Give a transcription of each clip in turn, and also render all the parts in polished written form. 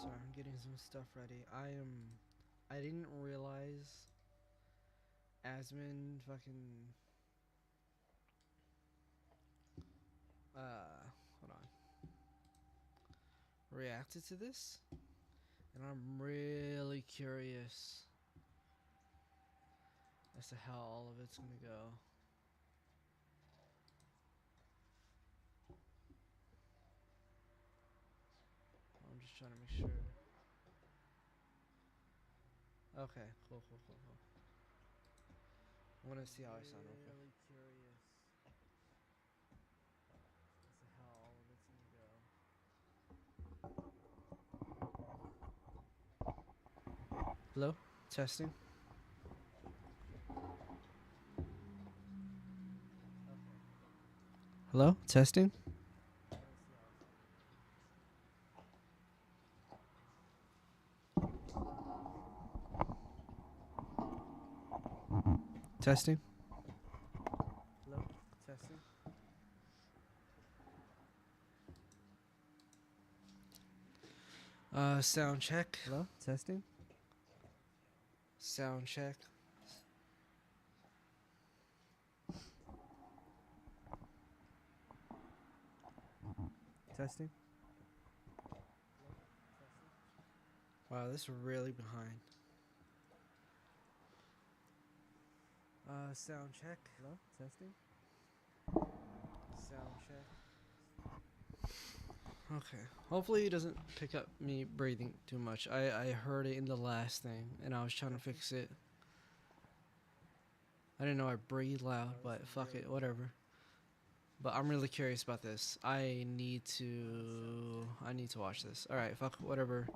Sorry, I'm getting some stuff ready. I didn't realize Asmon fucking hold on. Reacted to this, and I'm really curious as to how all of it's gonna go. I'm just trying to make sure. Okay, cool. I want to see how I sound. Okay. Really curious as to how all of it's gonna go. Hello, testing. Hello, testing. Testing. Hello, testing. Sound check. Hello, testing. Sound check. Testing. Wow, this is really behind. Sound check. Hello, testing. Sound check. Okay. Hopefully it doesn't pick up me breathing too much. I heard it in the last thing, and I was trying to fix it. I didn't know I breathed loud, but fuck it, whatever. But I'm really curious about this. I need to watch this. All right, fuck whatever.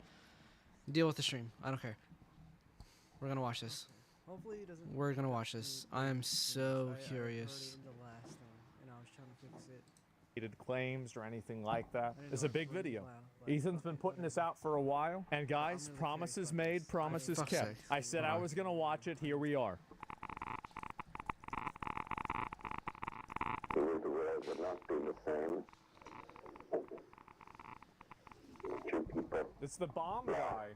Deal with the stream. I don't care. We're gonna watch this. Hopefully it doesn't. We're gonna watch this. I am so curious. The last thing, and I was trying to fix it. Claims or anything like that. It's a big video. Ethan's been putting this out for a while, and guys, promises made, promises kept. I said I was gonna watch it. Here we are. The world would not be the same. Few people. It's the bomb guy.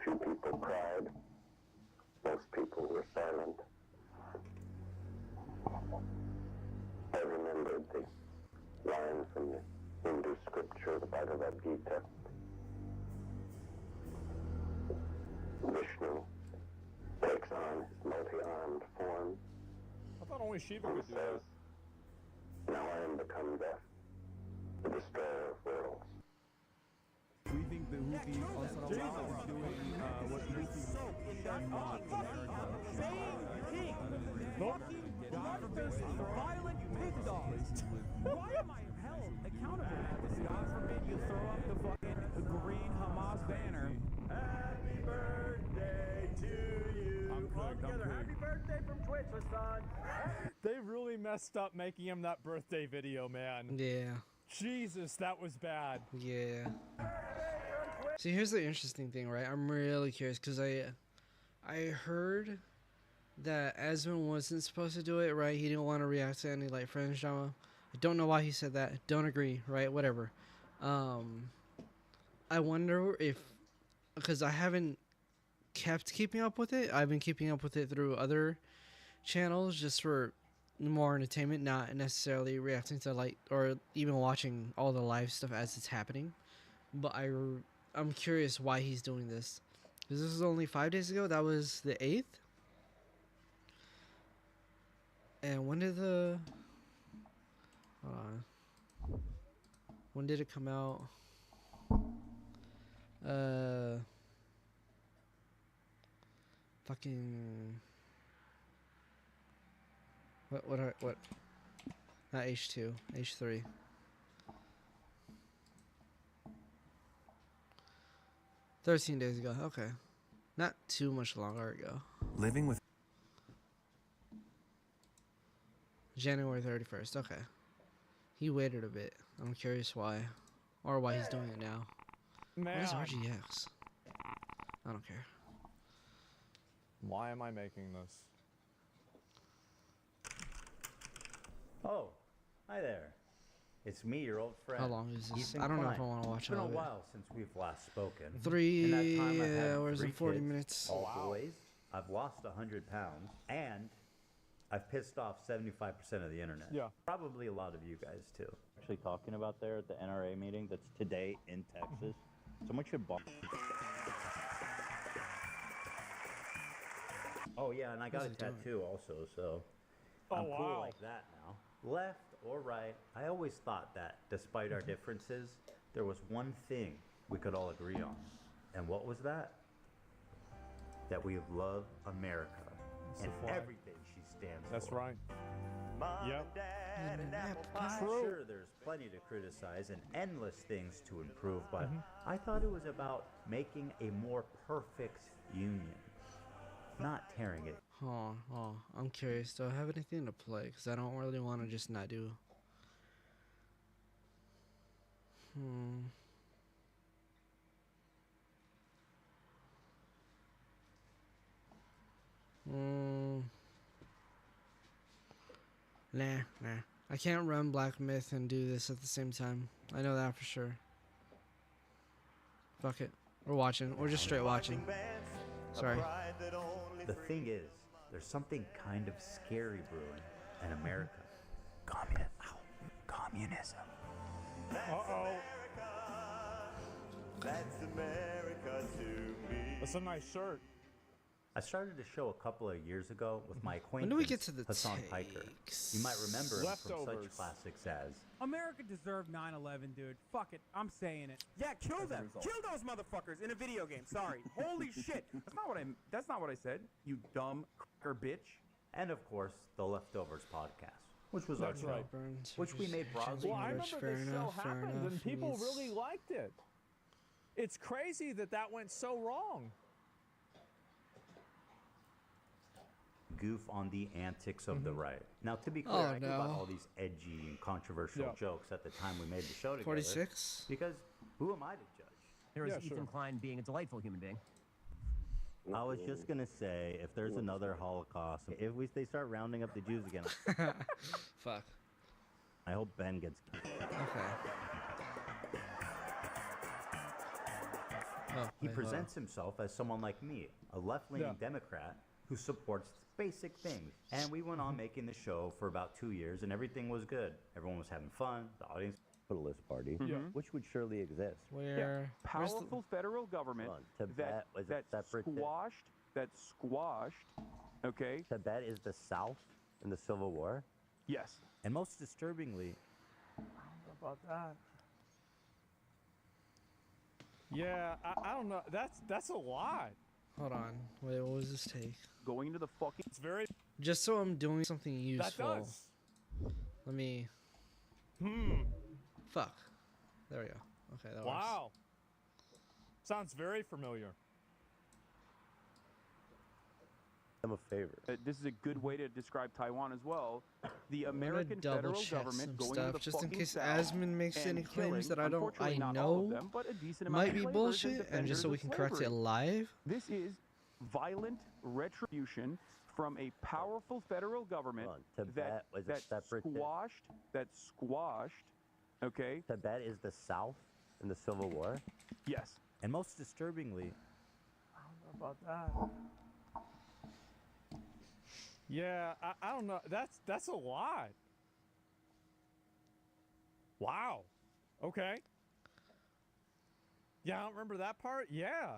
Few people cried. Most people were silent. I remembered the line from the Hindu scripture, the Bhagavad Gita. Vishnu takes on his multi-armed form. I thought only Shiva could do that. Now I am become death, the destroyer of worlds. We think the Houthi also is doing what Houthi want in America. Violent pig dogs. Why am I held accountable? God forbid you throw up the fucking green Hamas banner. Happy birthday to you. All together, happy birthday from Twitch, son. They really messed up making him that birthday video, man. Yeah. Jesus, that was bad. Yeah. See, here's the interesting thing, right? I'm really curious because I heard that Asmon wasn't supposed to do it, right? He didn't want to react to any like French drama. I don't know why he said that. Don't agree, right? Whatever. I wonder if, because I haven't kept keeping up with it. I've been keeping up with it through other channels just for more entertainment, not necessarily reacting to like or even watching all the live stuff as it's happening. But I'm curious why he's doing this. Because this was only 5 days ago. That was the 8th. And when did the... Hold on. When did it come out? Fucking... What? Not H2. H3. $13 days ago. Okay. Not too much longer ago. Living with January 31st. Okay. He waited a bit. I'm curious why. Or why he's doing it now. Man. What is RGX? I don't care. Why am I making this? Oh, hi there. It's me, your old friend. How long is this? Ethan I don't know if I Klein. want to watch It's been all a of it. while since we've last spoken. 3 In that time, I've had hours 3 and 40 kids, minutes. all boys. I've lost 100 pounds, and I've pissed off 75% of the internet. Yeah. Probably a lot of you guys too. Actually talking about there at the NRA meeting that's today in Texas. Someone should bomb. Oh yeah, and I got a tattoo also, so I'm cool like that now. Left or right, I always thought that despite our differences, there was one thing we could all agree on. And what was that? That we love America and everything she stands That's for. right. Yep. I'm sure there's plenty to criticize and endless things to improve, but I thought it was about making a more perfect union, not tearing it. Oh, I'm curious. Do I have anything to play? Because I don't really want to just not do. Nah. I can't run Black Myth and do this at the same time. I know that for sure. Fuck it. We're watching. We're just straight watching. Sorry. The thing is, there's something kind of scary brewing in America. Communism. Uh-oh. That's America to me. That's a nice shirt. I started a show a couple of years ago with my When acquaintance do we get to the Hassan Piker. You might remember him from Leftovers. such classics as America deserved 9/11, dude. Fuck it, I'm saying it. Yeah, kill them. Kill those motherfuckers in a video game. Sorry. Holy shit. That's not what I said. You dumb cracker bitch. and of course, the Leftovers podcast, which was our That's show, right. which we made broadly. Well, I Rich, remember fair this enough, show fair happened, enough. and people Yes. really liked it. It's crazy that that went so wrong. Goof on the antics of the right. Now, to be clear, Oh, I knew about no. all these edgy and controversial Yeah. jokes at the time we made the show together. 46? Because who am I to judge? Here is Yeah, Ethan sure. Klein being a delightful human being. I was just gonna say, if there's another Holocaust, if they start rounding up the Jews again, Fuck. I hope Ben gets killed. Okay. Oh, He wait, hold on. presents himself as someone like me, a left-leaning Yeah. Democrat who supports basic things. And we went on making the show for about 2 years, and everything was good. Everyone was having fun. The audience. Capitalist party, Yeah. which would surely exist. Where's the- Powerful federal government Hold on, Tibet was a separate thing. squashed, okay? Tibet is the South in the Civil War. Yes. And most disturbingly, About that. Yeah, I don't know. That's a lot. Hold on. Wait, what was this take? Going into the fucking It's very. Just so I'm doing something That useful. does. Let me. Fuck. There we go. Okay, that works. Wow. Sounds very familiar. I'm a favor. this is a good way to describe Taiwan as well. The I'm gonna American double federal check government some going stuff into the just in fucking case South Asmon makes and any claims killing, that unfortunately, I not all of know them, but a decent amount might of be slavers and bullshit, and just so defenders we of can correct it slavery. live. This is violent retribution from a powerful federal government Hold on, Tibet was a separate thing. squashed, okay? Tibet is the South in the Civil War. Yes. and most disturbingly, About that. Yeah, I don't know. That's a lot. Wow. Okay. Yeah, I don't remember that part. Yeah.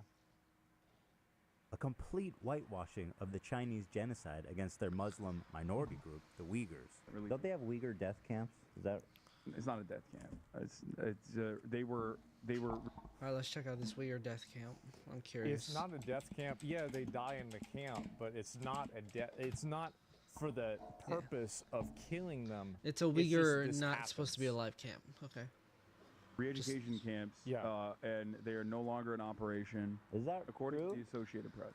a complete whitewashing of the Chinese genocide against their Muslim minority group, the Uyghurs. Don't they have Uyghur death camps? Is that It's not a death camp. They were All right, let's check out this weird death camp. I'm curious. It's not a death camp. Yeah, they die in the camp, but it's not a death. It's not for the purpose of killing them. It's a just Uyghur, this not supposed to be a happens. live camp. Okay. re-education camps, Yeah. and they are no longer in operation, is that according true? to the Associated Press.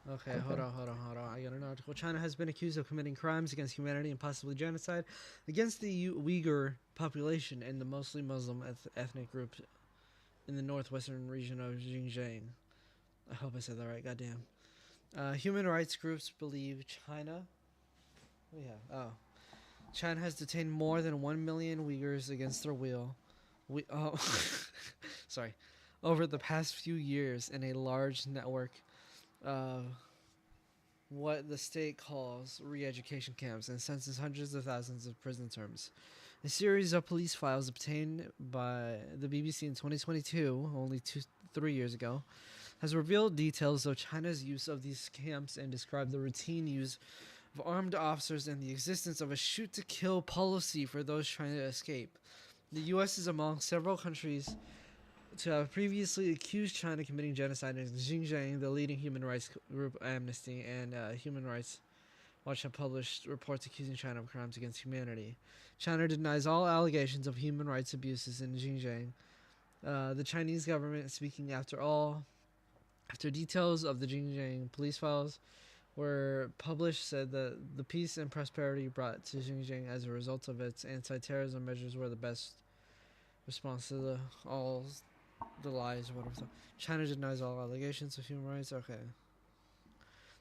Okay, hold on. I got an article. China has been accused of committing crimes against humanity and possibly genocide against the Uyghur population and the mostly Muslim ethnic group in the northwestern region of Xinjiang. I hope I said that right. Goddamn. Human rights groups believe China. What do we have? Oh. China has detained more than 1 million Uyghurs against their will. Sorry. Over the past few years in a large network of what the state calls re-education camps and sentences hundreds of thousands of prison terms. A series of police files obtained by the BBC in 2022, only 3 years ago, has revealed details of China's use of these camps and described the routine use of armed officers and the existence of a shoot-to-kill policy for those trying to escape. The U.S. is among several countries to have previously accused China of committing genocide in Xinjiang. The leading human rights group Amnesty and Human Rights Watch have published reports accusing China of crimes against humanity. China denies all allegations of human rights abuses in Xinjiang. The Chinese government, speaking after details of the Xinjiang police files were published, said that the peace and prosperity brought to Xinjiang as a result of its anti-terrorism measures were the best response to all the lies or whatever. China denies all allegations of human rights. Okay.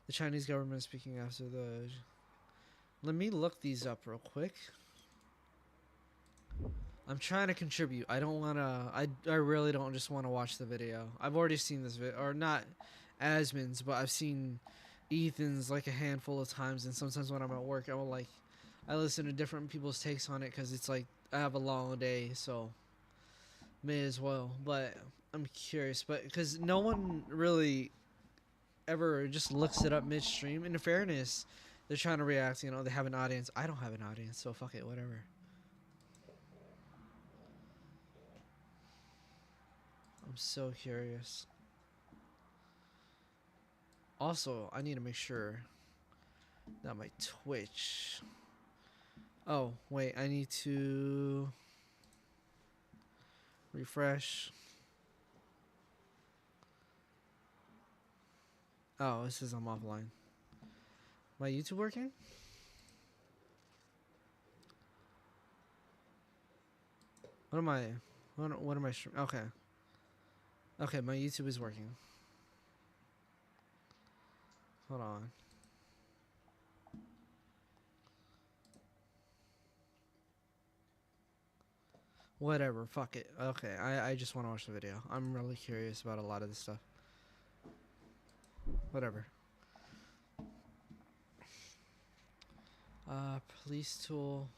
The Chinese government speaking after the... Let me look these up real quick. I'm trying to contribute. I don't want to... I really don't just want to watch the video. I've already seen this video. Or not Asmon's, but I've seen Ethan's like a handful of times. And sometimes when I'm at work, I listen to different people's takes on it because it's like I have a long day, so may as well. But I'm curious. But because no one really ever just looks it up midstream. In fairness, they're trying to react, they have an audience. I don't have an audience, so fuck it, whatever. I'm so curious. Also, I need to make sure that my Twitch... Oh, wait, I need to refresh. Oh, it says I'm offline. My YouTube working? What am I streaming? Okay. Okay, my YouTube is working. Hold on. Whatever, fuck it. Okay, I just want to watch the video. I'm really curious about a lot of this stuff. Whatever. Police tool.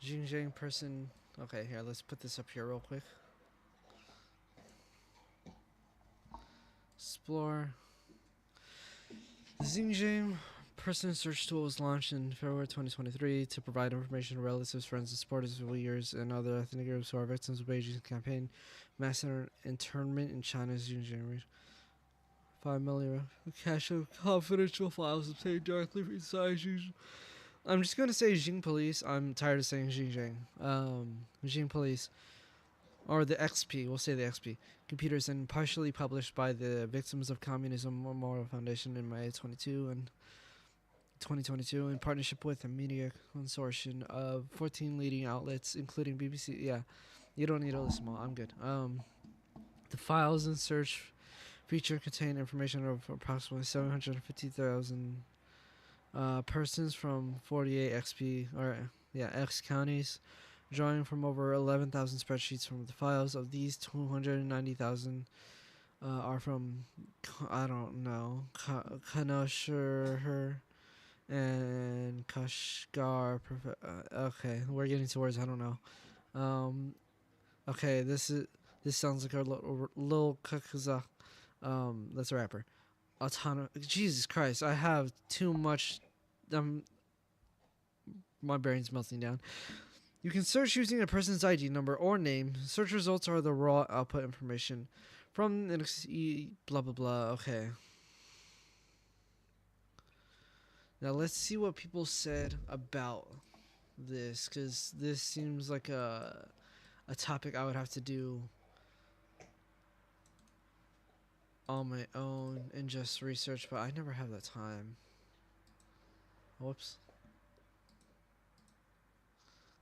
Xinjiang person. Okay, here, let's put this up here real quick. Explore. The Xinjiang person search tool was launched in February 2023 to provide information to relatives, friends, and supporters of Uyghurs and other ethnic groups who are victims of Beijing's campaign mass internment in China's Xinjiang region. 5 million cache of confidential files obtained directly inside Xinjiang. I'm just going to say Xing Police. I'm tired of saying Xinjiang. Xing Police. Or the XP. We'll say the XP. Computers and partially published by the Victims of Communism Memorial Foundation in May 2022 in partnership with a media consortium of 14 leading outlets, including BBC. Yeah, you don't need to listen more. I'm good. The files and search feature contain information of approximately 750,000 persons from 48 X counties, drawing from over 11,000 spreadsheets from the files. Of these, 290,000 are from, I don't know, Kanashur and Kashgar. Okay, we're getting to words I don't know. Okay, this sounds like a little Kakazakh. That's a rapper. Jesus Christ, I have too much. My brain's melting down. You can search using a person's ID number or name. Search results are the raw output information from blah blah blah. Okay. Now let's see what people said about this, because this seems like a topic I would have to do on my own and just research, but I never have that time. Whoops.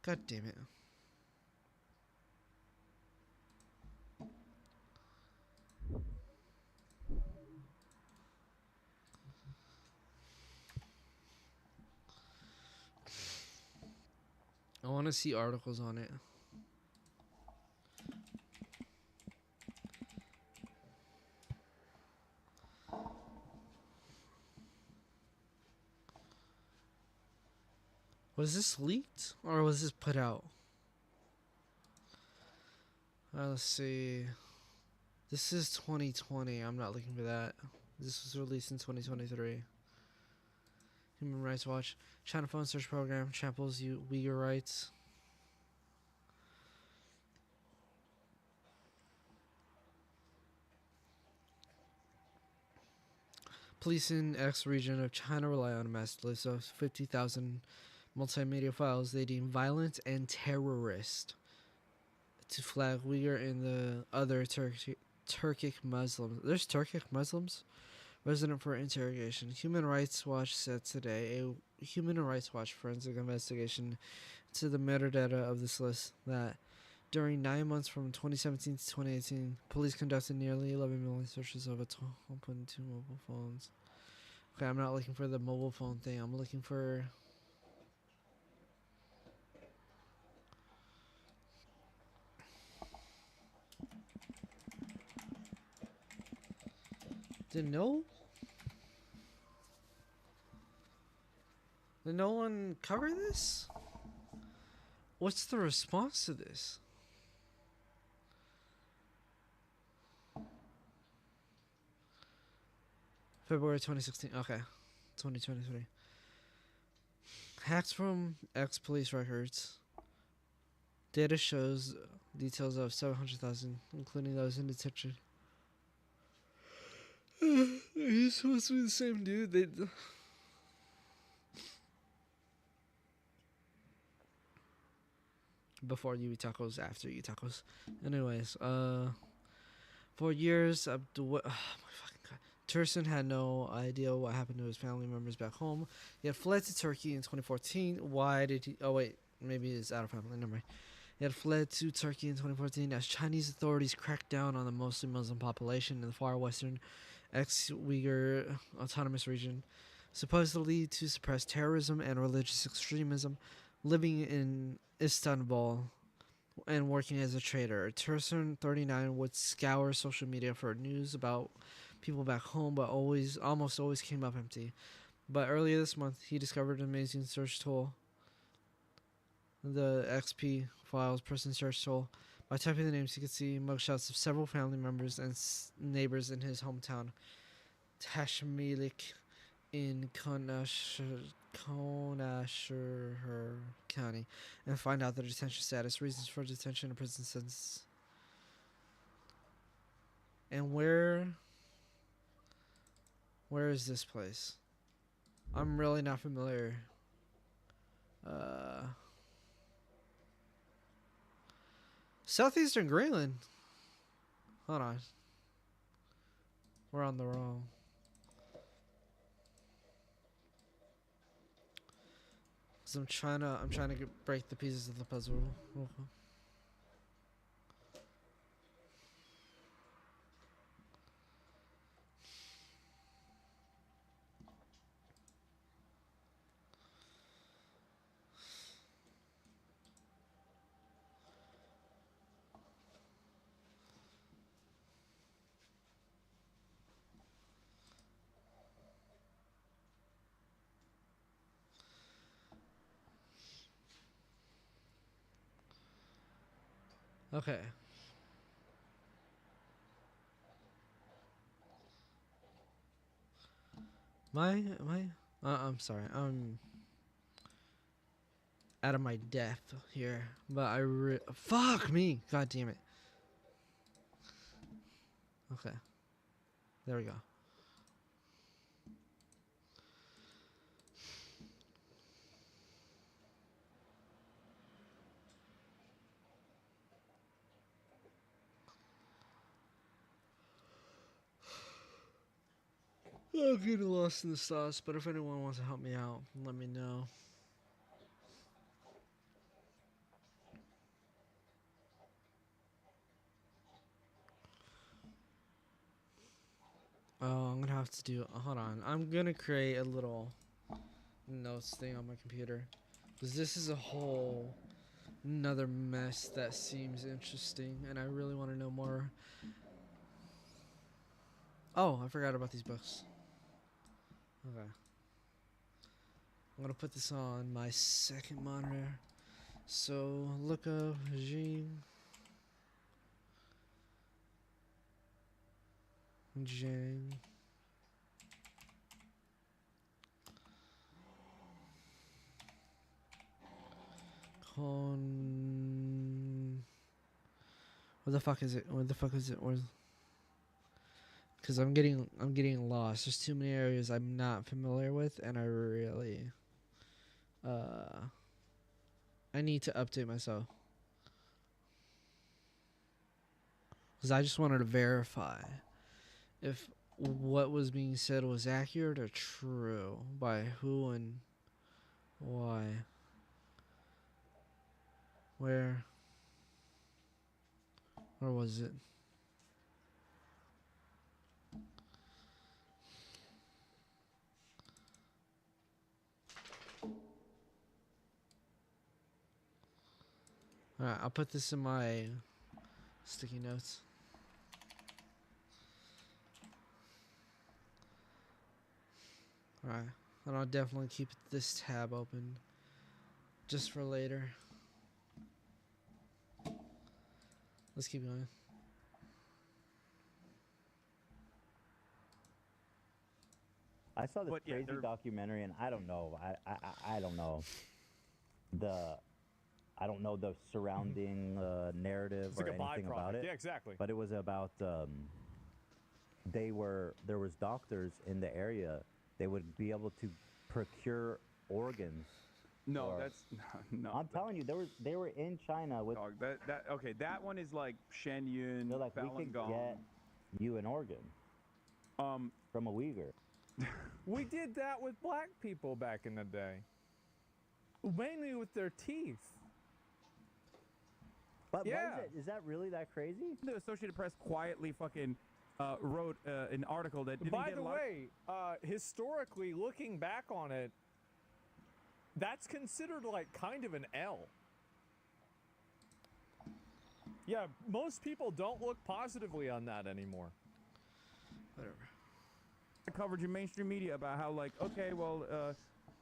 God damn it. want to see articles on it. Was this leaked or was this put out? Let's see. This is 2020. I'm not looking for that. This was released in 2023. Human Rights Watch. China phone search program tramples Uyghur rights. Police in X region of China rely on a massive list of 50,000 multimedia files they deem violent and terrorist to flag Uyghur and the other Turkic Muslims. There's Turkic Muslims resident for interrogation. Human Rights Watch said today a Human Rights Watch forensic investigation into the metadata of this list that during 9 months from 2017 to 2018, police conducted nearly 11 million searches of 1.2 mobile phones. Okay, I'm not looking for the mobile phone thing. I'm looking for... Did no one cover this? What's the response to this? February 2016. Okay. 2023. Hacks from ex-police records. Data shows details of 700,000, including those in detention. Are you supposed to be the same dude? Before you eat tacos, after you eat tacos. Anyways, for years, oh my fucking god. Tursun had no idea what happened to his family members back home. He had fled to Turkey in 2014. Why did he? Oh wait, maybe it's out of family. Never mind. He had fled to Turkey in 2014 as Chinese authorities cracked down on the mostly Muslim population in the far western ex-Uyghur autonomous region, supposedly to suppress terrorism and religious extremism. Living in Istanbul and working as a trader, Tursun 39 would scour social media for news about people back home, but almost always came up empty. But earlier this month, he discovered an amazing search tool, the XP Files person search tool. By typing the names, he could see mugshots of several family members and neighbors in his hometown, Tashmilik, in Konashir County, and find out their detention status, reasons for detention, and prison sentence. And where is this place? I'm really not familiar. Southeastern Greenland. Hold on. We're on the wrong. Cause I'm trying to break the pieces of the puzzle. Okay. I'm sorry. I'm out of my depth here, but fuck me. God damn it. Okay. There we go. I'm getting lost in the sauce, but if anyone wants to help me out, let me know. Oh, I'm gonna have to do. Hold on. I'm gonna create a little notes thing on my computer, because this is a whole Another mess that seems interesting, and I really want to know more. Oh, I forgot about these books. Okay. I'm gonna put this on my second monitor. So look up Jing. Jang. Con. What the fuck is it? What the fuck is it? Because I'm getting lost. There's too many areas I'm not familiar with, and I really I need to update myself. Because I just wanted to verify if what was being said was accurate or true, by who and why. Where was it? Alright, I'll put this in my sticky notes. Alright, and I'll definitely keep this tab open just for later. Let's keep going. I saw this crazy documentary, and I don't know. I don't know. I don't know the surrounding narrative or anything about it. Yeah, exactly. But it was about there was doctors in the area. They would be able to procure organs. No, that's no. I'm telling you, they were in China with. Dog, that one is like Shenyun. They're like, we could get you an organ. From a Uyghur. We did that with black people back in the day. Mainly with their teeth. But yeah. Is that really that crazy? The Associated Press quietly fucking wrote an article that didn't By get the a lot way, historically, looking back on it, that's considered like kind of an L. Yeah, most people don't look positively on that anymore. Whatever. coverage in mainstream media about how, like, okay, well,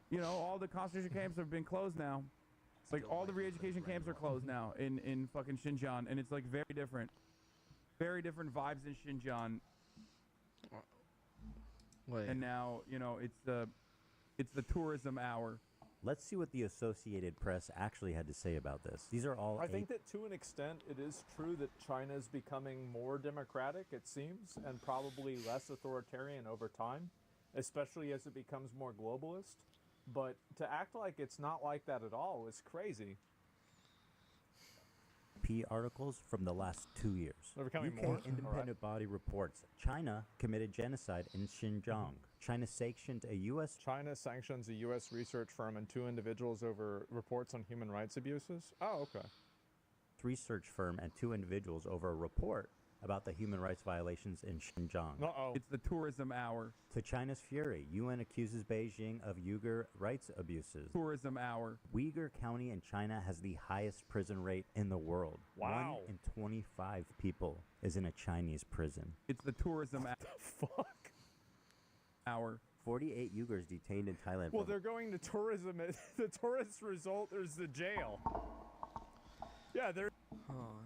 you know, all the concentration camps have been closed now. Like, all the re-education camps are closed now in fucking Xinjiang, and it's, like, very different. Very different vibes in Xinjiang. Wait. And now, you know, it's the tourism hour. Let's see what the Associated Press actually had to say about this. These are all. I think that to an extent it is true that China is becoming more democratic, it seems, and probably less authoritarian over time, especially as it becomes more globalist. But to act like it's not like that at all is crazy. Articles from the last 2 years. They're becoming UK more independent body reports China committed genocide in Xinjiang. China sanctioned a U.S. China sanctions a U.S. research firm and 2 individuals over reports on human rights abuses. Oh, okay. Research firm and 2 individuals over a report about the human rights violations in Xinjiang. Uh-oh. It's the tourism hour. To China's fury, UN accuses Beijing of Uyghur rights abuses. Tourism hour. Uyghur County in China has the highest prison rate in the world. Wow. 1 in 25 people is in a Chinese prison. It's the tourism fuck? hour. 48 Uyghurs detained in Thailand. Well, they're going to tourism. The tourist result is the jail. Yeah, they're... Oh.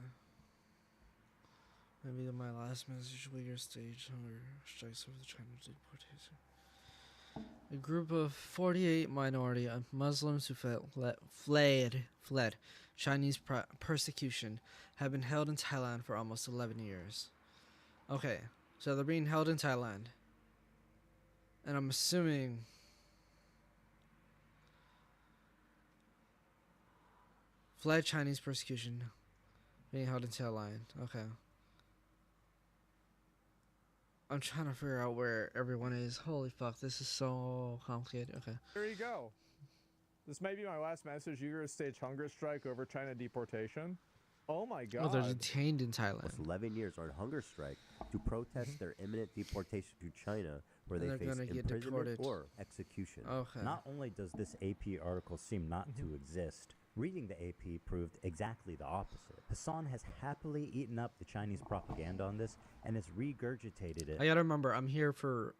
Maybe my last message, Uyghur stage hunger strikes over the China deportation. A group of 48 minority Muslims who fled Chinese persecution have been held in Thailand for almost 11 years. Okay, so they're being held in Thailand. And I'm assuming fled Chinese persecution, being held in Thailand. Okay. I'm trying to figure out where everyone is. Holy fuck, this is so complicated. Okay. There you go. This may be my last message. Uyghurs stage hunger strike over China deportation. Oh my god. Oh, they're detained in Thailand. Almost 11 years on hunger strike to protest their imminent deportation to China, where they face imprisonment or execution. Okay. Not only does this AP article seem not to exist, Reading the AP proved exactly the opposite. Hassan has happily eaten up the Chinese propaganda on this and has regurgitated it. I gotta remember, I'm here for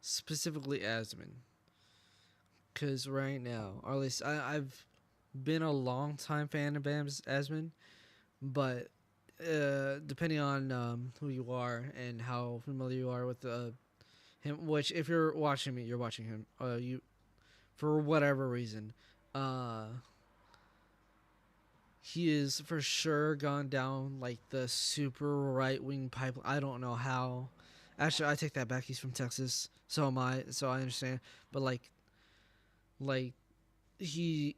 specifically Asmon. Because right now, or at least I've been a long time fan of Asmon, but depending on who you are and how familiar you are with him, which if you're watching me, you're watching him. You for whatever reason, he is for sure gone down like the super right wing pipeline. I don't know how. Actually, I take that back. He's from Texas, so am I. So I understand. But like he's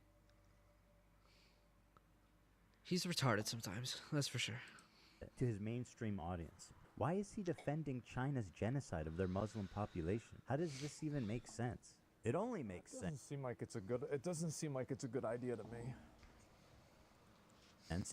retarded sometimes. That's for sure. To his mainstream audience. Why is he defending China's genocide of their Muslim population? How does this even make sense? It only makes sense. It doesn't seem like it's a good idea to me.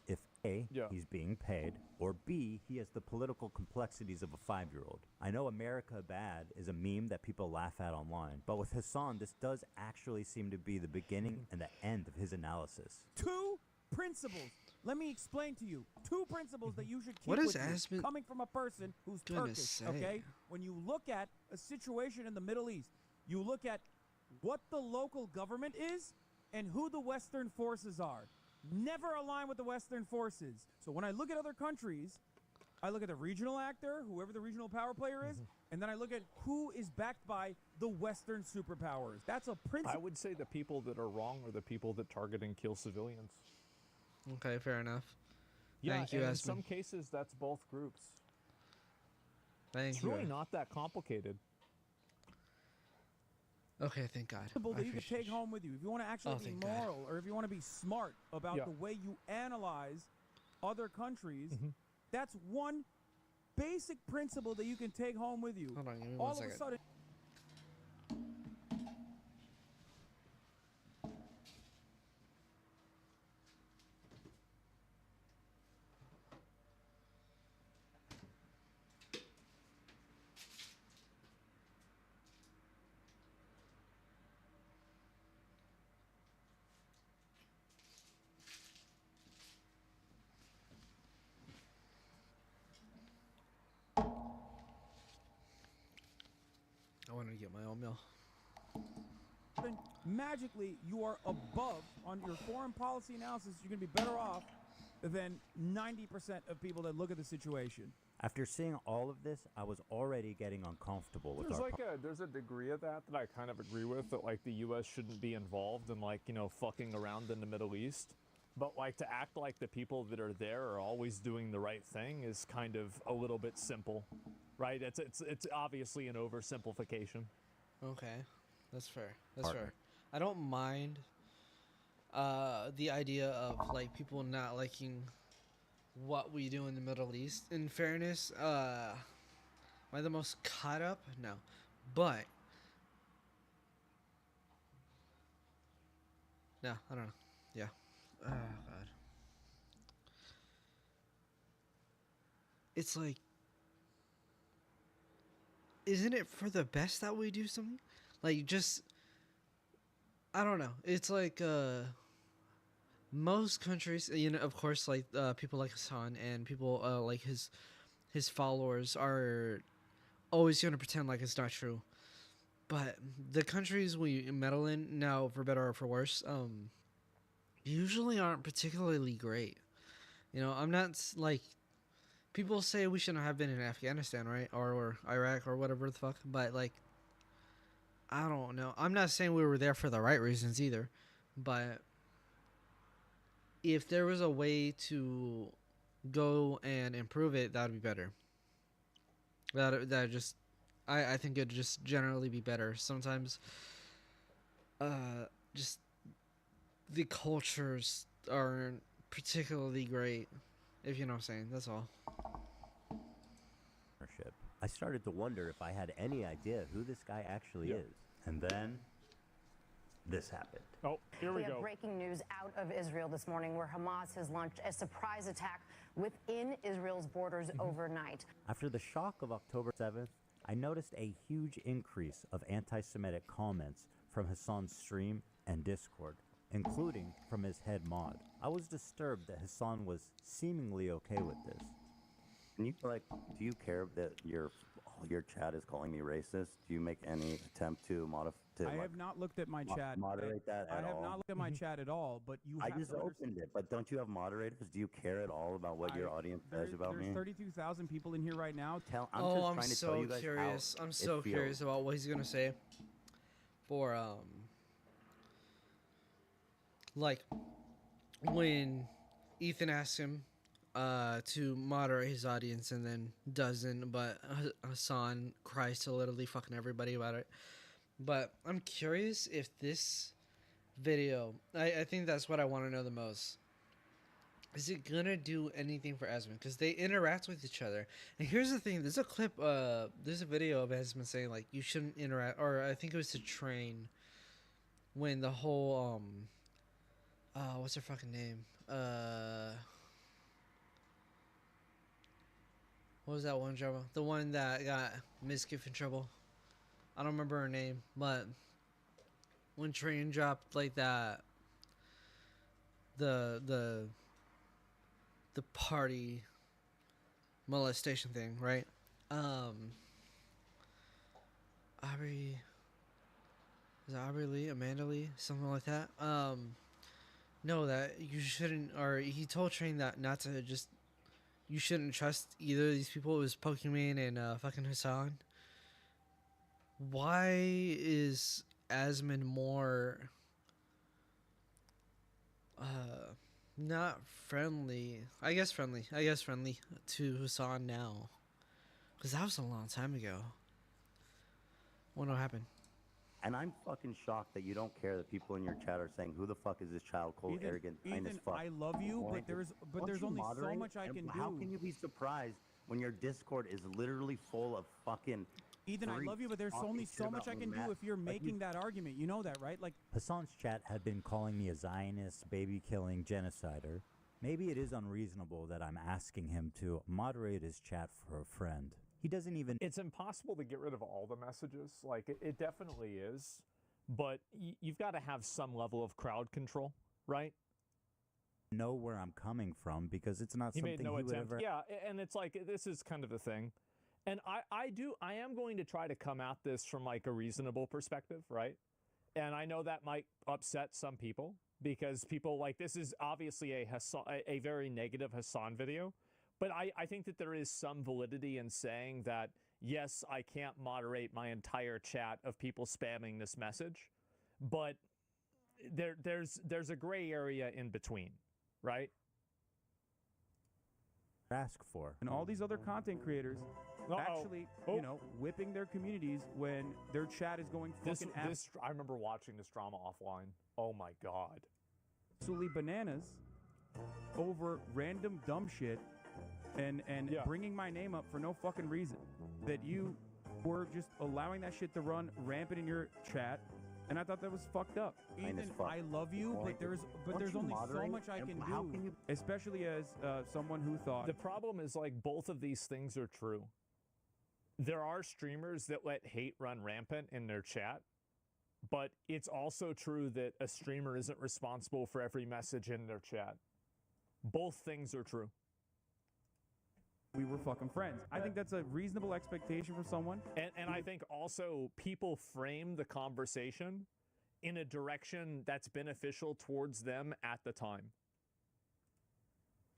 If A, he's being paid, or B, he has the political complexities of a 5-year-old. I know America Bad is a meme that people laugh at online, but with Hassan, this does actually seem to be the beginning and the end of his analysis. 2 principles. Let me explain to you 2 principles that you should keep What is with you, Asmon? coming from a person who's Goodness Turkish, okay? sake. When you look at a situation in the Middle East, you look at what the local government is and who the Western forces are. Never align with the Western forces. So when I look at other countries, I look at the regional actor, whoever the regional power player is, and then I look at who is backed by the Western superpowers. That's a principle. I would say the people that are wrong are the people that target and kill civilians. Okay, fair enough. Yeah, Thank you, and in Asmon. some cases, that's both groups. Thank It's you. really not that complicated. Okay, thank God. Principle I that you can appreciate take home with you. If you want to actually be thank God. moral, or if you want to be smart about Yeah. the way you analyze other countries, that's one basic principle that you can take home with you. Hold on, give me All one of second. a sudden, I wanted to get my own meal. magically you are above on your foreign policy analysis. You're going to be better off than 90% of people that look at the situation. After seeing all of this, I was already getting uncomfortable with our There's a degree of that I kind of agree with, that like the U.S. shouldn't be involved in like, fucking around in the Middle East. But like to act like the people that are there are always doing the right thing is kind of a little bit simple, right? It's obviously an oversimplification. Okay, that's fair. That's fair. I don't mind the idea of like people not liking what we do in the Middle East. In fairness, am I the most caught up? No, but no, I don't know. Yeah. Oh God. It's like, isn't it for the best that we do something? Like, just, I don't know. It's like most countries, of course, like people like Hassan and people like his followers are always going to pretend like it's not true. But the countries we meddle in now, for better or for worse, usually aren't particularly great. I'm not like, people say we shouldn't have been in Afghanistan, right, or Iraq or whatever the fuck. But like, I don't know. I'm not saying we were there for the right reasons either, but if there was a way to go and improve it, that would be better. That just, I think it'd just generally be better. Sometimes, just the cultures aren't particularly great, if you know what I'm saying. That's all. I started to wonder if I had any idea who this guy actually is. And then this happened. Oh, here we We have go. breaking news out of Israel this morning, where Hamas has launched a surprise attack within Israel's borders overnight. After the shock of October 7th, I noticed a huge increase of anti-Semitic comments from Hassan's stream and Discord. including from his head mod. I was disturbed that Hassan was seemingly okay with this. And you do you care that your chat is calling me racist? Do you make any attempt to modify? I have not looked at my chat. Moderate that at all? I have not looked at my chat at all, but you I have just to opened it, but don't you have moderators? Do you care at all about what your audience says about me? There's 32,000 people in here right now. I'm so curious. I'm so curious about what he's gonna say. For like when Ethan asks him to moderate his audience and then doesn't, but Hassan cries to literally fucking everybody about it. But I'm curious if this video, I think that's what I want to know the most. Is it gonna do anything for Asmon? Because they interact with each other. And here's the thing: there's a clip, there's a video of Asmon saying like you shouldn't interact, or I think it was to train when the whole what's her fucking name? What was that one drama? The one that got Mizkif in trouble. I don't remember her name, but when Train dropped like that, the party molestation thing, right? Aubrey Lee, Amanda Lee, something like that. No, that you shouldn't, or he told Train that not to just, you shouldn't trust either of these people. It was Pokemon and fucking Hassan. Why is Asmon more not friendly? I guess friendly to Hassan now, because that was a long time ago. What happened? And I'm fucking shocked that you don't care that people in your chat are saying, "Who the fuck is this child? Cold, arrogant, kind as fuck." I love you, but there's only so much I can do. How can you be surprised when your Discord is literally full of fucking? Ethan, I love you, but there's only so much I can do if you're making that argument. You know that, right? Like Hassan's chat had been calling me a Zionist, baby-killing genocider. Maybe it is unreasonable that I'm asking him to moderate his chat for a friend. He doesn't even... It's impossible to get rid of all the messages. Like, it definitely is. But you've got to have some level of crowd control, right? know where I'm coming from because it's not something he made no would attempt. ever... Yeah, and it's like, this is kind of the thing. And I am going to try to come at this from like a reasonable perspective, right? And I know that might upset some people because people like, this is obviously a very negative Hassan video. But I think that there is some validity in saying that, yes, I can't moderate my entire chat of people spamming this message, but there's a gray area in between, right? Ask for. And all these other content creators actually, you know, whipping their communities when their chat is going fucking I remember watching this drama offline. Oh my God. Absolutely bananas over random dumb shit and bringing my name up for no fucking reason. That you were just allowing that shit to run rampant in your chat. And I thought that was fucked up. Ethan, I love you, but there's only so much I can do. Especially as someone who thought... The problem is, like, both of these things are true. There are streamers that let hate run rampant in their chat, but it's also true that a streamer isn't responsible for every message in their chat. Both things are true. We were fucking friends. I think that's a reasonable expectation for someone. And I think also people frame the conversation in a direction that's beneficial towards them at the time.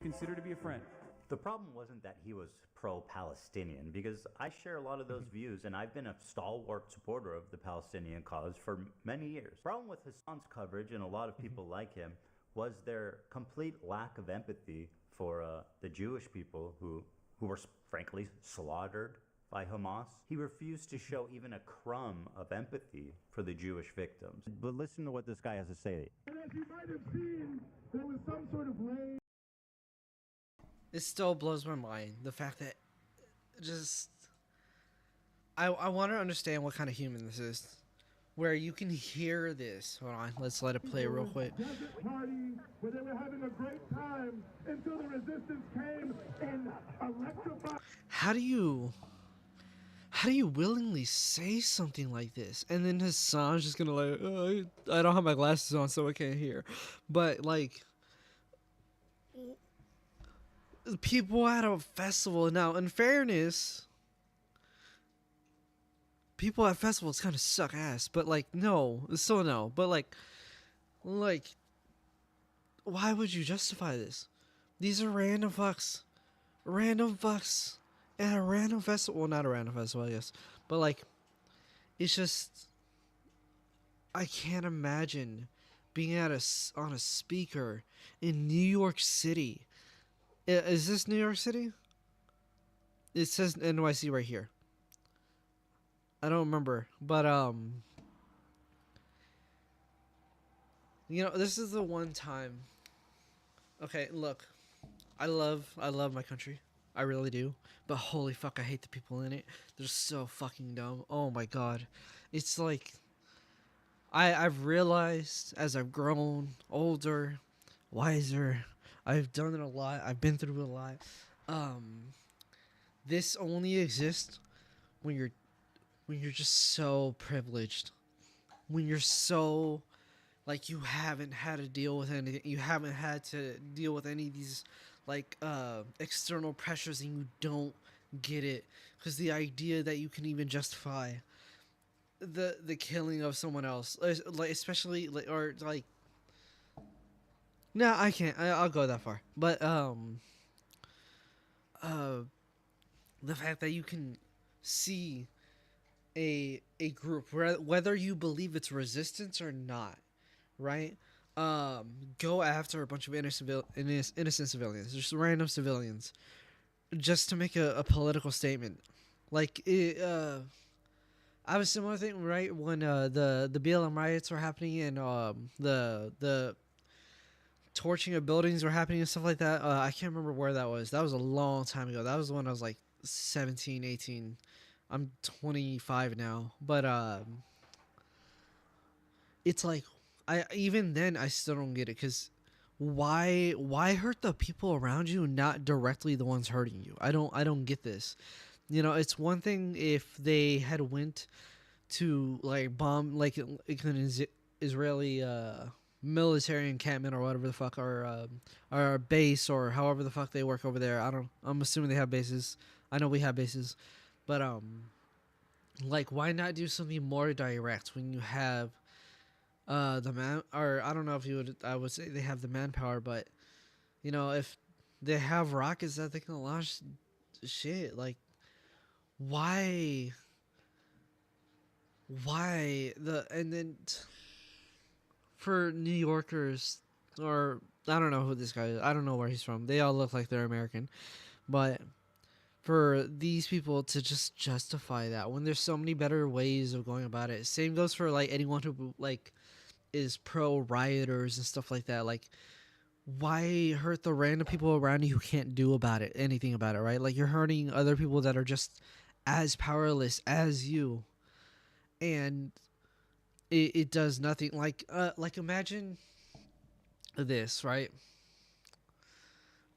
Consider to be a friend. The problem wasn't that he was pro-Palestinian, because I share a lot of those views, and I've been a stalwart supporter of the Palestinian cause for many years. The problem with Hassan's coverage, and a lot of people like him, was their complete lack of empathy for the Jewish people who were frankly slaughtered by Hamas. He refused to show even a crumb of empathy for the Jewish victims. But listen to what this guy has to say. And as you might have seen, there was some sort of rain. It still blows my mind, the fact that just... I want to understand what kind of human this is. Where you can hear this. Hold on, let's let it play real quick. Party where they were having a great time until the resistance came and electrified. How how do you willingly say something like this? And then Hassan's just gonna like, oh, I don't have my glasses on, so I can't hear. But like, people at a festival now. In fairness, people at festivals kind of suck ass. But like, no, still no. But like, why would you justify this? These are random fucks, at a random festival. Well, not a random festival, I guess. But like, it's just, I can't imagine being on a speaker in New York City. Is this New York City? It says NYC right here. I don't remember, but you know, this is the one time. Okay, look, I love my country. I really do. But holy fuck, I hate the people in it. They're so fucking dumb. Oh my god. It's like, I've realized as I've grown older, wiser, I've done it a lot. I've been through a lot. This only exists when you're just so privileged. When you're so, like, you haven't had to deal with anything. You haven't had to deal with any of these, like, external pressures, and you don't get it. Because the idea that you can even justify the killing of someone else, like, especially, like, or like, no, I can't. I'll go that far. But the fact that you can see a group, whether you believe it's resistance or not, right? Go after a bunch of innocent civilians, just random civilians, just to make a political statement. Like, I have a similar thing, right? When the BLM riots were happening, and the torching of buildings were happening and stuff like that. I can't remember where that was. That was a long time ago. That was when I was like 17, 18. I'm 25 now. But it's like, even then I still don't get it, because why hurt the people around you, not directly the ones hurting you? I don't get this. You know, it's one thing if they had went to, like, bomb, like, an Israeli military encampment or whatever the fuck, or base, or however the fuck they work over there. I'm assuming they have bases. I know we have bases, but like, why not do something more direct when you have the man, or I don't know if I would say they have the manpower, but you know, if they have rockets that they can launch shit, like, why and then for New Yorkers, or I don't know who this guy is, I don't know where he's from, they all look like they're American, but for these people to just justify that when there's so many better ways of going about it. Same goes for, like, anyone who, like, is pro rioters and stuff like that. Like, why hurt the random people around you who can't do anything about it, right? Like, you're hurting other people that are just as powerless as you, and it does nothing. Like imagine this, right?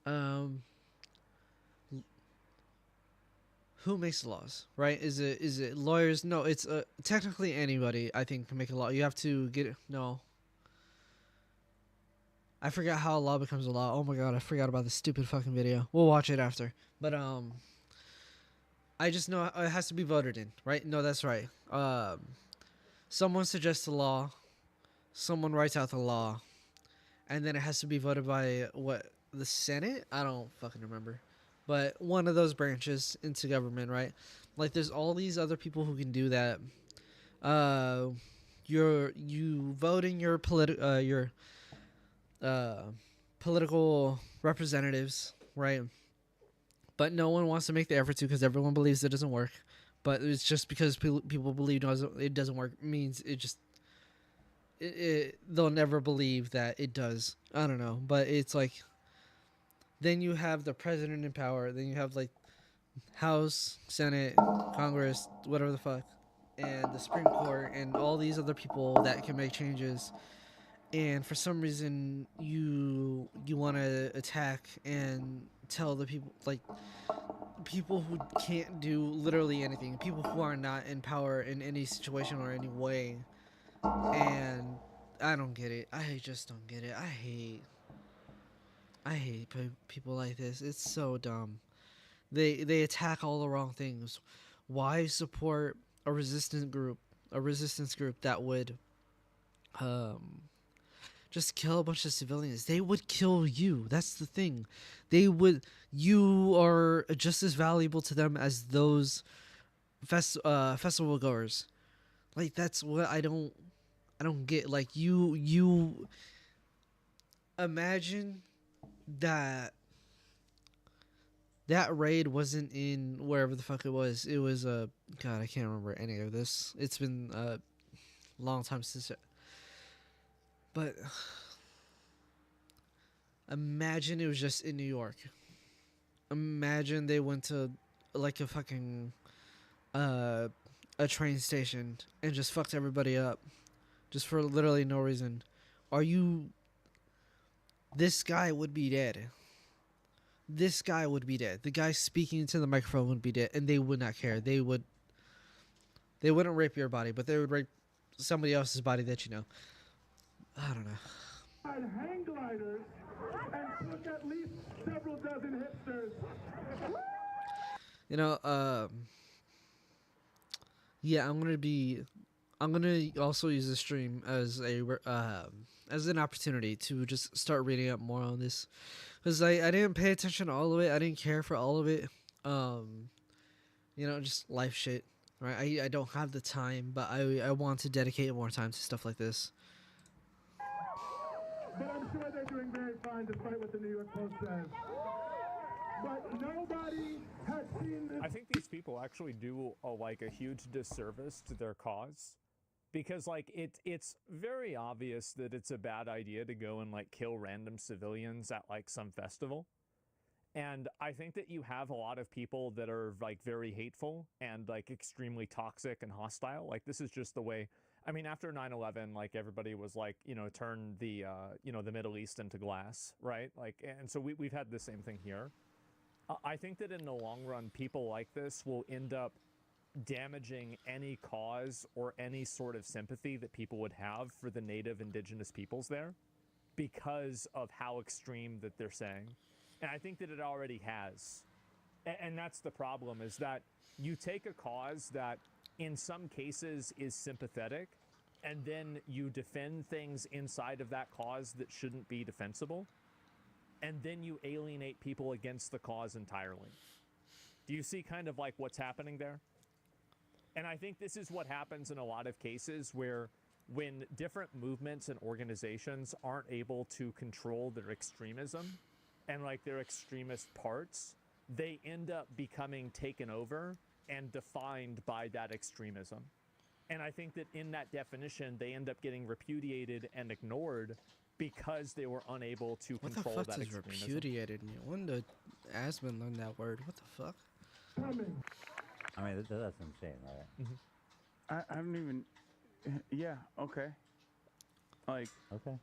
Who makes the laws, right? Is it lawyers? No, it's technically anybody, I think, can make a law. You have to get it. No, I forgot how a law becomes a law. Oh my god, I forgot about this stupid fucking video. We'll watch it after. But I just know it has to be voted in, right? No, that's right. Someone suggests a law, someone writes out the law, and then it has to be voted by the Senate? I don't fucking remember. But one of those branches into government, right? Like, there's all these other people who can do that. You vote in your political representatives, right? But no one wants to make the effort to, because everyone believes it doesn't work. But it's just because people believe it doesn't work means they'll never believe that it does. I don't know, but it's like, then you have the president in power. Then you have, like, House, Senate, Congress, whatever the fuck, and the Supreme Court, and all these other people that can make changes. And for some reason, you want to attack and tell the people, like, people who can't do literally anything, people who are not in power in any situation or any way. And I don't get it. I just don't get it. I hate people like this. It's so dumb. They attack all the wrong things. Why support a resistance group that would um just kill a bunch of civilians? They would kill you. That's the thing. You are just as valuable to them as those festival goers. Like, that's what I don't get. Like, you imagine that raid wasn't in wherever the fuck it was. It was God, I can't remember any of this. It's been a long time since but imagine it was just in New York. Imagine they went to like a fucking a train station and just fucked everybody up just for literally no reason. This guy would be dead. This guy would be dead. The guy speaking into the microphone would be dead, and they would not care. They wouldn't rape your body, but they would rape somebody else's body that you know. I don't know. Hang gliders and took at least several dozen hipsters. You know, yeah, I'm gonna also use the stream as an opportunity to just start reading up more on this, because I didn't pay attention to all of it. I didn't care for all of it. You know, just life shit, right? I don't have the time, but I want to dedicate more time to stuff like this. But I'm sure they're doing very fine despite what the New York Post says. But nobody has seen this. I think these people actually do a huge disservice to their cause, because like it's very obvious that it's a bad idea to go and like kill random civilians at like some festival. And I think that you have a lot of people that are like very hateful and like extremely toxic and hostile. Like, this is just the way. I mean, after 9/11, like, everybody was like, you know, turn the the Middle East into glass, right? Like, and so we've had the same thing here. I think that in the long run, people like this will end up damaging any cause or any sort of sympathy that people would have for the native indigenous peoples there, because of how extreme that they're saying. And I think that it already has. And that's the problem, is that you take a cause that in some cases is sympathetic, and then you defend things inside of that cause that shouldn't be defensible, and then you alienate people against the cause entirely. Do you see kind of like what's happening there? And I think this is what happens in a lot of cases, where when different movements and organizations aren't able to control their extremism and like their extremist parts, they end up becoming taken over and defined by that extremism. And I think that in that definition, they end up getting repudiated and ignored because they were unable to control that extremism. What the fuck does repudiated mean? When did Asmon learn that word? What the fuck? I mean, that's what I'm saying, right? I don't even. Yeah. Okay. Like. Okay.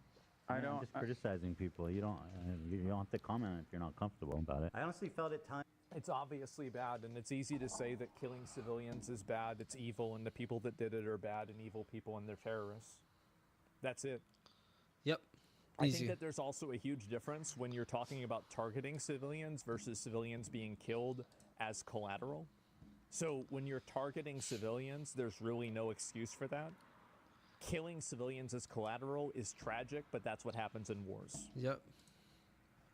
I'm just criticizing people. You don't have to comment if you're not comfortable about it. I honestly felt it time. It's obviously bad, and it's easy to say that killing civilians is bad, it's evil, and the people that did it are bad and evil people and they're terrorists. That's it. Yep. I Easy. think that there's also a huge difference when you're talking about targeting civilians versus civilians being killed as collateral. So when you're targeting civilians, there's really no excuse for that. Killing civilians as collateral is tragic, but that's what happens in wars. Yep.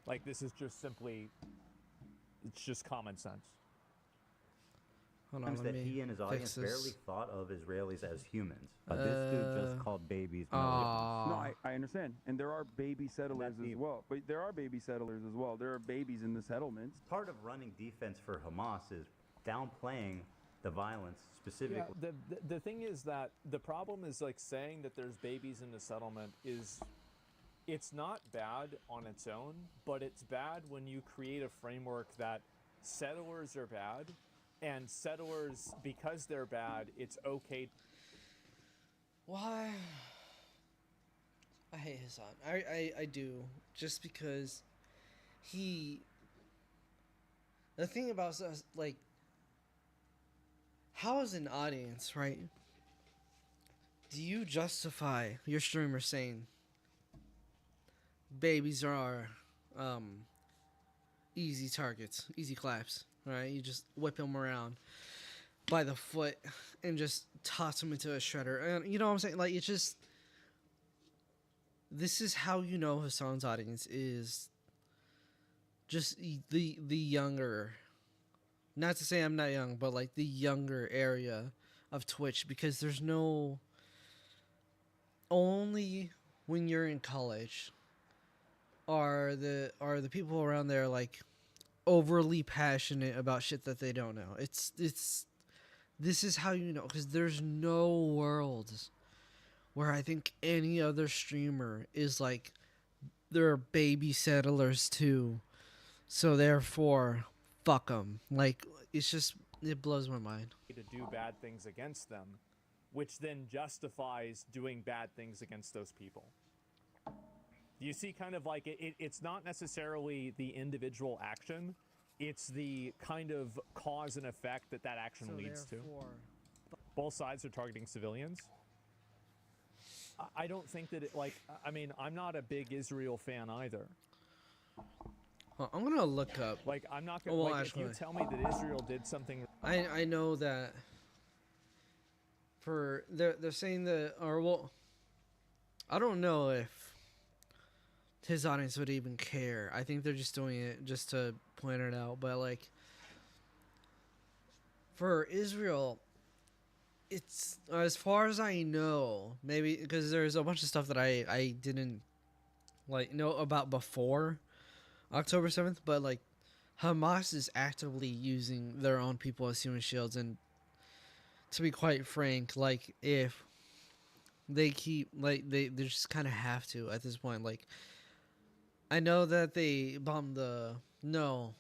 Like, this is just simply, it's just common sense. Hold on, That he and his audience barely thought of Israelis as humans. But this dude just called babies. No, I understand. And there are baby settlers as well. But there are baby settlers as well. There are babies in the settlements. Part of running defense for Hamas is downplaying the violence specifically. Yeah, the thing is that the problem is, like, saying that there's babies in the settlement is, it's not bad on its own, but it's bad when you create a framework that settlers are bad, and settlers, because they're bad, it's okay. Why? I hate Hassan. I do. Just because he the thing about us, like, how is an audience, right? Do you justify your streamer saying babies are easy targets, easy claps, right? You just whip them around by the foot and just toss them into a shredder. And you know what I'm saying? Like, it's just, this is how you know Hassan's audience is just the younger, not to say I'm not young, but like the younger area of Twitch, because there's no, only when you're in college are the people around there like overly passionate about shit that they don't know. It's this is how you know, because there's no worlds where I think any other streamer is like, they're baby settlers too, so therefore fuck them. Like, it's just, it blows my mind to do bad things against them, which then justifies doing bad things against those people. You see, kind of like it's not necessarily the individual action, it's the kind of cause and effect that action leads to. Both sides are targeting civilians. I don't think that it, like, I mean, I'm not a big Israel fan either. Well, I'm gonna look up, Like, I'm not gonna, well, like, actually, if you tell me that Israel did something, I know that for they're saying that, or well, I don't know if his audience would even care. I think they're just doing it just to point it out. But like, for Israel, it's, as far as I know, maybe because there's a bunch of stuff that I didn't like know about before October 7th, but like, Hamas is actively using their own people as human shields, and to be quite frank, like, if they keep, like, they just kind of have to at this point. Like, I know that they bombed the, no,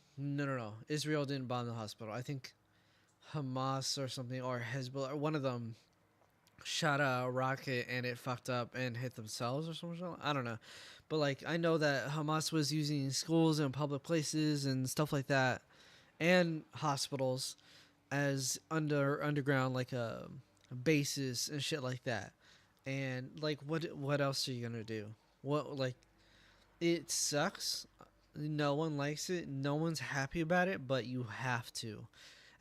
Israel didn't bomb the hospital. I think Hamas or something, or Hezbollah, or one of them shot a rocket and it fucked up and hit themselves or something. I don't know. But like, I know that Hamas was using schools and public places and stuff like that, and hospitals as underground, like bases and shit like that. And like, what else are you gonna do? What, like, it sucks. No one likes it. No one's happy about it, but you have to,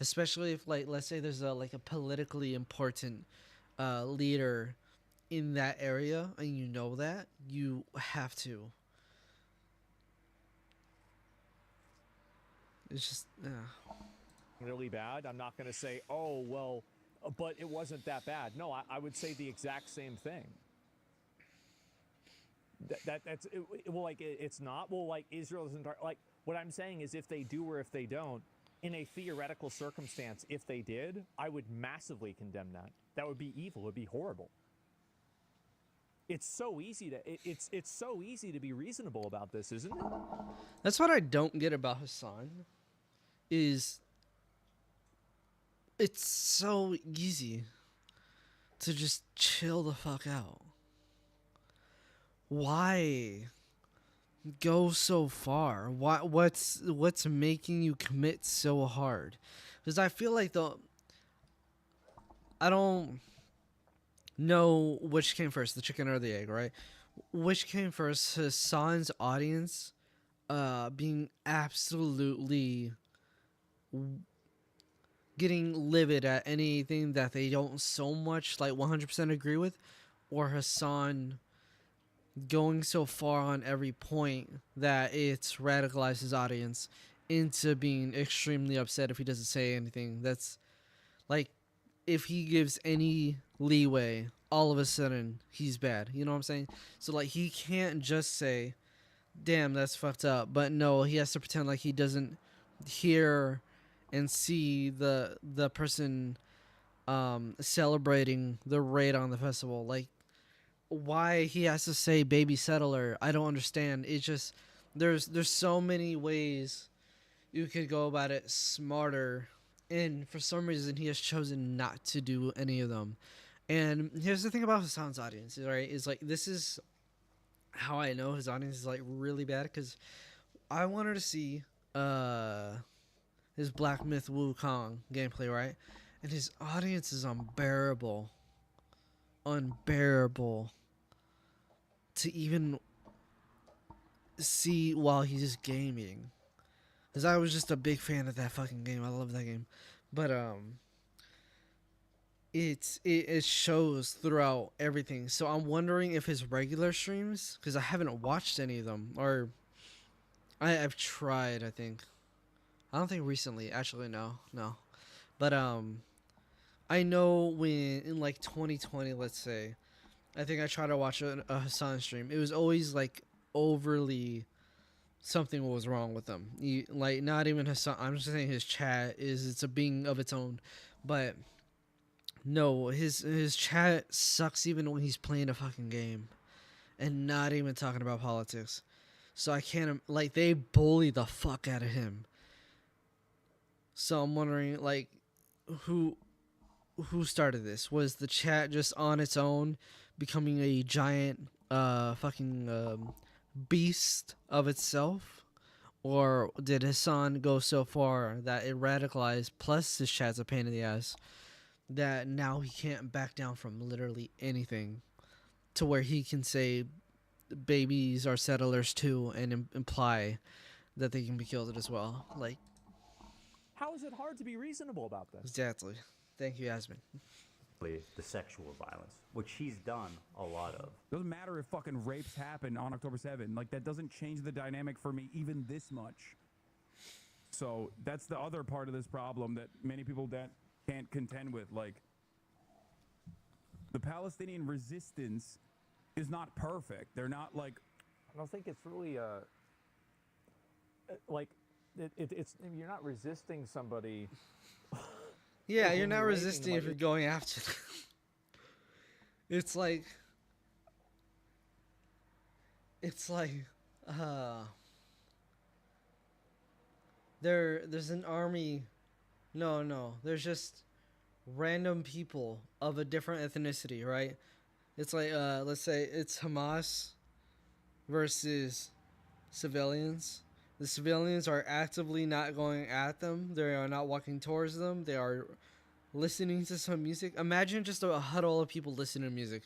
especially if, like, let's say there's a politically important leader in that area, and you know that, you have to. It's just, really bad, I'm not going to say, oh, well, but it wasn't that bad. No, I would say the exact same thing. That's it, well, like, it's not, well, like, Israel isn't, like, what I'm saying is, if they do or if they don't, in a theoretical circumstance, if they did, I would massively condemn that. That would be evil. It would be horrible. It's so easy to it's so easy to be reasonable about this, isn't it? that's what I don't get about Hassan, is it's so easy to just chill the fuck out. Why go so far? What's making you commit so hard? Because I feel like I don't know which came first, the chicken or the egg, right? Which came first, Hassan's audience being absolutely getting livid at anything that they don't so much like 100% agree with, or Hassan going so far on every point that it's radicalized his audience into being extremely upset if he doesn't say anything. That's like, if he gives any leeway, all of a sudden he's bad. You know what I'm saying? So like, he can't just say, damn, that's fucked up. But no, he has to pretend like he doesn't hear and see the person celebrating the raid on the festival. Like, why he has to say baby settler, I don't understand. It's just, there's so many ways you could go about it smarter, and for some reason he has chosen not to do any of them. And here's the thing about Hassan's audience, right? Is like, this is how I know his audience is like really bad, because I wanted to see his Black Myth Wukong gameplay, right? And his audience is unbearable. Unbearable to even see while he's gaming. Because I was just a big fan of that fucking game. I love that game. But it shows throughout everything. So I'm wondering if his regular streams, because I haven't watched any of them, or I've tried, I think. I don't think recently. Actually, no. But I know when in like 2020, let's say, I think I tried to watch a Hassan stream. It was always like overly something was wrong with him. Like not even Hassan. I'm just saying his chat it's a being of its own, but no, his chat sucks even when he's playing a fucking game, and not even talking about politics. So I can't like they bully the fuck out of him. So I'm wondering like who started this? Was the chat just on its own becoming a giant fucking beast of itself? Or did Hassan go so far that it radicalized, plus his chat's a pain in the ass, that now he can't back down from literally anything, to where he can say babies are settlers too and imply that they can be killed as well? Like, How is it hard to be reasonable about this? exactly. Thank you, Yasmin. The sexual violence, which he's done a lot of. Doesn't matter if fucking rapes happen on October 7th. Like, that doesn't change the dynamic for me even this much. So that's the other part of this problem that many people that can't contend with. Like, the Palestinian resistance is not perfect. They're not like... I don't think it's really like it's you're not resisting somebody. Yeah, when you're not you're resisting raping, if you're like, going after them. It's like there's an army. No, there's just random people of a different ethnicity, right? It's like let's say it's Hamas versus civilians. The civilians are actively not going at them. They are not walking towards them. They are listening to some music. Imagine just a huddle of people listening to music,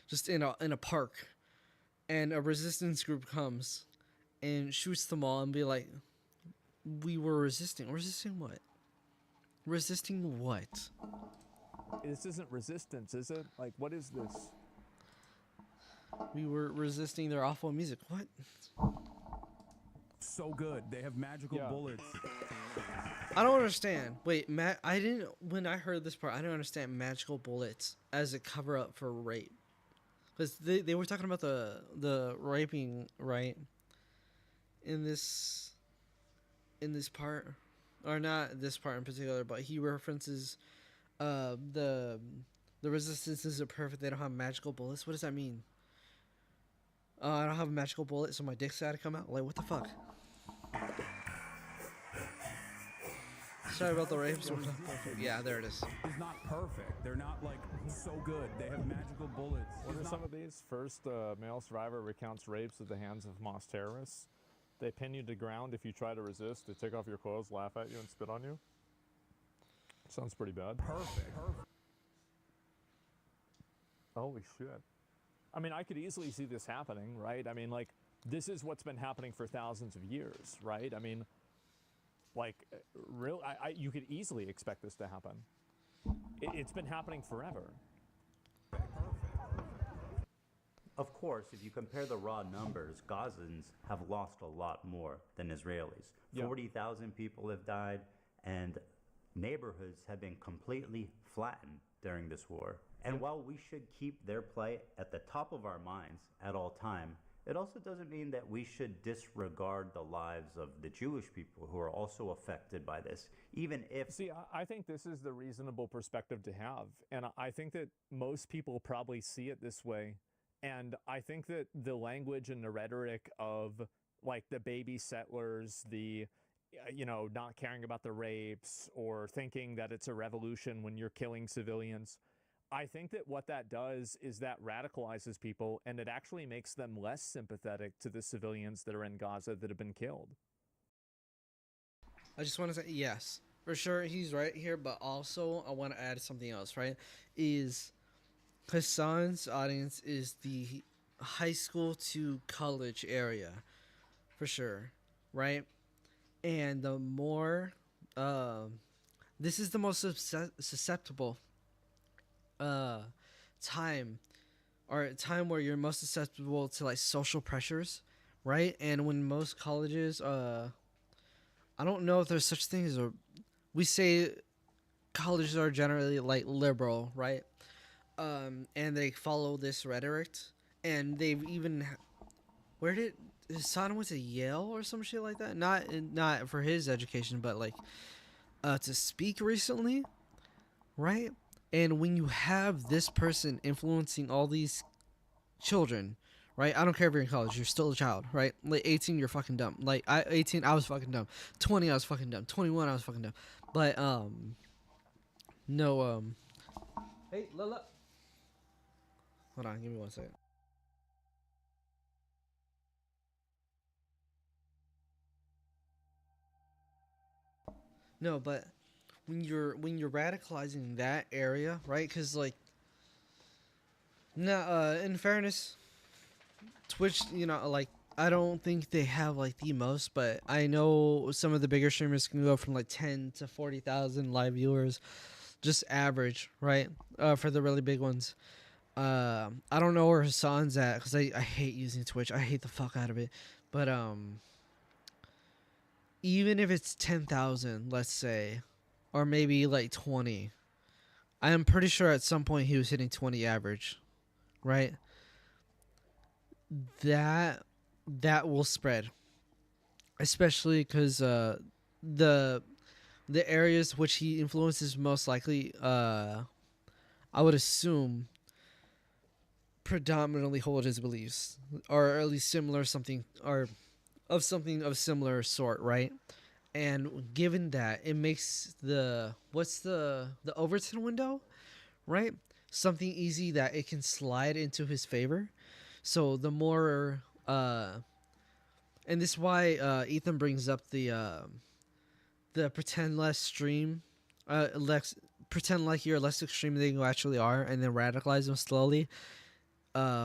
just in a park, and a resistance group comes and shoots them all and be like, "We were resisting. Resisting what? Resisting what? This isn't resistance, is it? Like, what is this? We were resisting their awful music. What? So good. They have magical bullets. I don't understand. Wait, Matt, I didn't. When I heard this part, I didn't understand magical bullets as a cover up for rape, because they were talking about the raping, right? In this part, or not this part in particular, but he references the resistance isn't perfect. They don't have magical bullets. What does that mean? I don't have a magical bullet, so my dick's gotta come out. Like, what the fuck? Sorry about the rapes. Yeah, there it is. It's not perfect. They're not like so good. They have magical bullets. What are some of these? First, male survivor recounts rapes at the hands of Hamas terrorists. They pin you to ground if you try to resist. They take off your clothes, laugh at you, and spit on you. Sounds pretty bad. Perfect. Holy shit. I mean, I could easily see this happening, right? I mean, like, this is what's been happening for thousands of years, right? I mean, like, real, you could easily expect this to happen. It's been happening forever. Of course, if you compare the raw numbers, Gazans have lost a lot more than Israelis. 40,000 people have died, and neighborhoods have been completely flattened during this war. And while we should keep their plight at the top of our minds at all time, it also doesn't mean that we should disregard the lives of the Jewish people who are also affected by this, even if... See, I think this is the reasonable perspective to have. And I think that most people probably see it this way. And I think that the language and the rhetoric of, like, the baby settlers, the, you know, not caring about the rapes, or thinking that it's a revolution when you're killing civilians, I think that what that does is that radicalizes people, and it actually makes them less sympathetic to the civilians that are in Gaza that have been killed. I just want to say yes, for sure he's right here, but also I want to add something else. Right, is Hassan's audience is the high school to college area, for sure, right? And the more, this is the most susceptible uh, time, or time where you're most susceptible to like social pressures, right? And when most colleges, I don't know if there's such things, or we say colleges are generally like liberal, right? And they follow this rhetoric, and they've even where did his son went to Yale or some shit like that? Not for his education, but like to speak recently, right? And when you have this person influencing all these children, right? I don't care if you're in college, you're still a child, right? Like 18, you're fucking dumb. Like 18, I was fucking dumb. 20, I was fucking dumb. 21, I was fucking dumb. But no Hey, Lila. Hold on, give me 1 second. No, but when you're radicalizing that area, right? Because like, no, in fairness, Twitch, like I don't think they have like the most, but I know some of the bigger streamers can go from like 10 to 40,000 live viewers, just average, right? For the really big ones. I don't know where Hassan's at because I hate using Twitch. I hate the fuck out of it. But even if it's 10,000, let's say, or maybe like 20, I am pretty sure at some point he was hitting 20 average, right? That will spread, especially because the areas which he influences most likely, I would assume, predominantly hold his beliefs, or at least similar something, or of something of similar sort, right? And given that, it makes the Overton window, right? Something easy that it can slide into his favor. So the more and this is why Ethan brings up the pretend less stream, pretend like you're less extreme than you actually are, and then radicalize them slowly.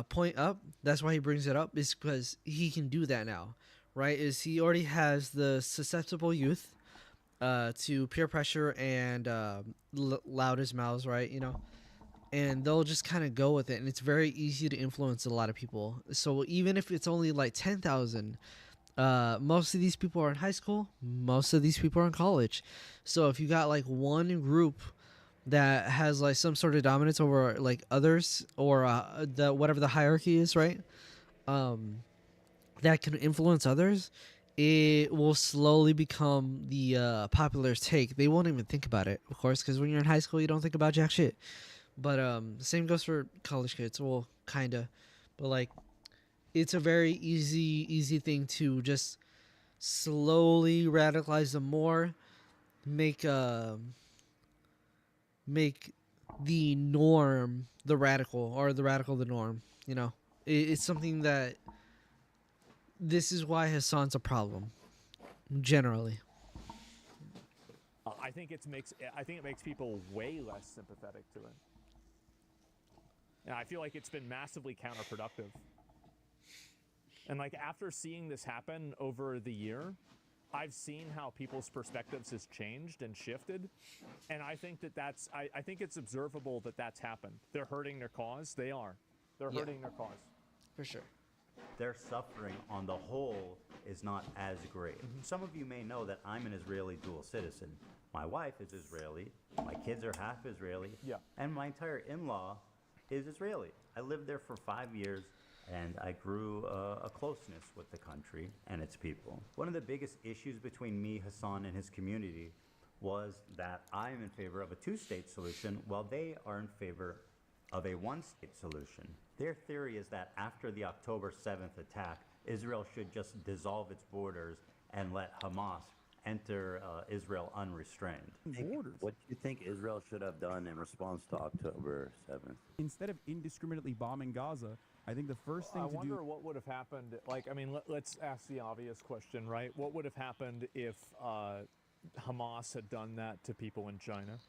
Point up. That's why he brings it up, is because he can do that now, right? Is he already has the susceptible youth to peer pressure and loudest mouths, right? And they'll just kind of go with it, and it's very easy to influence a lot of people. So even if it's only like 10,000, most of these people are in high school, most of these people are in college. So if you got like one group that has like some sort of dominance over like others, or the whatever the hierarchy is, right? That can influence others, it will slowly become the popular take. They won't even think about it, of course, because when you're in high school, you don't think about jack shit. But the same goes for college kids. Well, kinda, but like, it's a very easy thing to just slowly radicalize them more, make make the norm the radical, or the radical the norm. It's something that, this is why Hassan's a problem, generally. I think it makes people way less sympathetic to it. And I feel like it's been massively counterproductive. And like, after seeing this happen over the year, I've seen how people's perspectives has changed and shifted, and I think I think it's observable that that's happened. They're hurting their cause. They are. They're hurting their cause. For sure. Their suffering on the whole is not as great. Some of you may know that I'm an Israeli dual citizen. My wife is Israeli, my kids are half Israeli, and my entire in-law is Israeli. I lived there for 5 years, and I grew a closeness with the country and its people. One of the biggest issues between me, Hassan, and his community was that I am in favor of a two-state solution, while they are in favor of a one-state solution. Their theory is that after the October 7th attack, Israel should just dissolve its borders and let Hamas enter Israel unrestrained. What do you think Israel should have done in response to October 7th? Instead of indiscriminately bombing Gaza, I think the first thing I to do... wonder what would have happened. Like, I mean, let's ask the obvious question, right? What would have happened if Hamas had done that to people in China.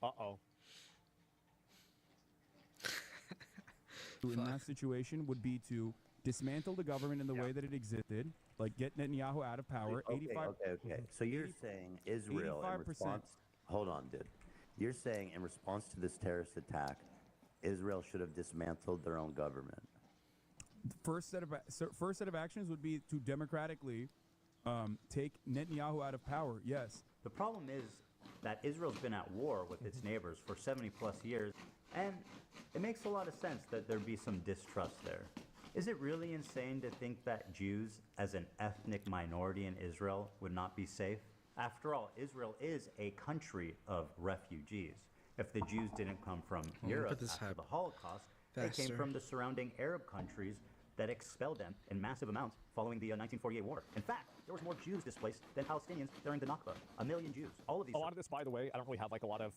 Uh-oh. In that situation would be to dismantle the government in the way that it existed, like get Netanyahu out of power. Okay. So you're saying Israel in 85%. response? Hold on, dude. You're saying in response to this terrorist attack, Israel should have dismantled their own government. First set of actions would be to democratically take Netanyahu out of power. Yes. The problem is that Israel's been at war with its neighbors for 70 plus years, and it makes a lot of sense that there'd be some distrust there. Is it really insane to think that Jews, as an ethnic minority in Israel, would not be safe? After all, Israel is a country of refugees. If the Jews didn't come from Europe after the Holocaust, they came from the surrounding Arab countries that expelled them in massive amounts following the 1948 war. In fact, there was more Jews displaced than Palestinians during the Nakba. 1 million Jews. All of these. A lot of this, by the way, I don't really have like a lot of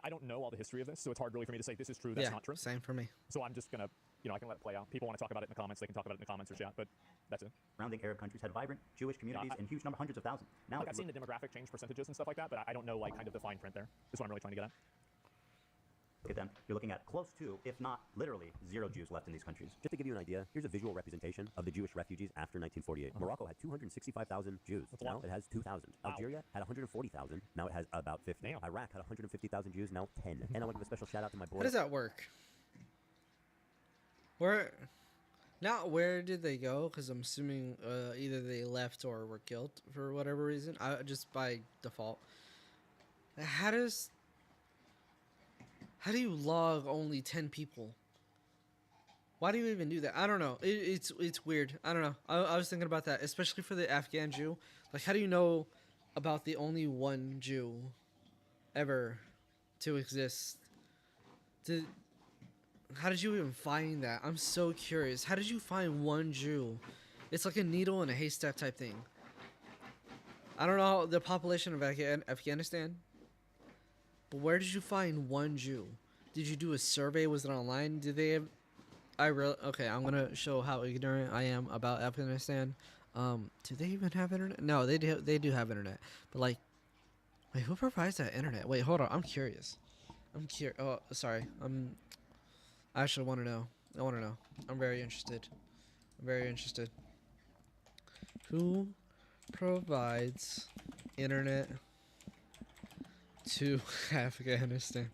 I don't know all the history of this, so it's hard really for me to say this is true, that's not true. Same for me. So I'm just gonna, I can let it play out. People want to talk about it in the comments, they can talk about it in the comments or chat, but that's it. Surrounding Arab countries had vibrant Jewish communities in huge number, hundreds of thousands. Now, I've seen the demographic change percentages and stuff like that, but I don't know like kind of the fine print there. That's what I'm really trying to get at. Look at them. You're looking at close to, if not literally, 0 Jews left in these countries. Just to give you an idea, here's a visual representation of the Jewish refugees after 1948. Morocco had 265,000 Jews. Now it has 2,000. Wow. Algeria had 140,000. Now it has about 50. Damn. Iraq had 150,000 Jews. Now 10. And I want to give a special shout out to my boy. How does that work? Where did they go? Because I'm assuming either they left or were killed for whatever reason. Just by default. How do you log only 10 people? Why do you even do that? I don't know. It's weird. I don't know. I was thinking about that, especially for the Afghan Jew. Like, how do you know about the only one Jew ever to exist? How did you even find that? I'm so curious. How did you find one Jew? It's like a needle in a haystack type thing. I don't know the population of Afghanistan. But where did you find one Jew? Did you do a survey? Was it online? Did they have... Okay, I'm gonna show how ignorant I am about Afghanistan. Do they even have internet? No, they do have internet. But like, wait, who provides that internet? Wait, hold on. I'm curious. Oh, sorry. I actually want to know. I want to know. I'm very interested. Who provides internet to Afghanistan?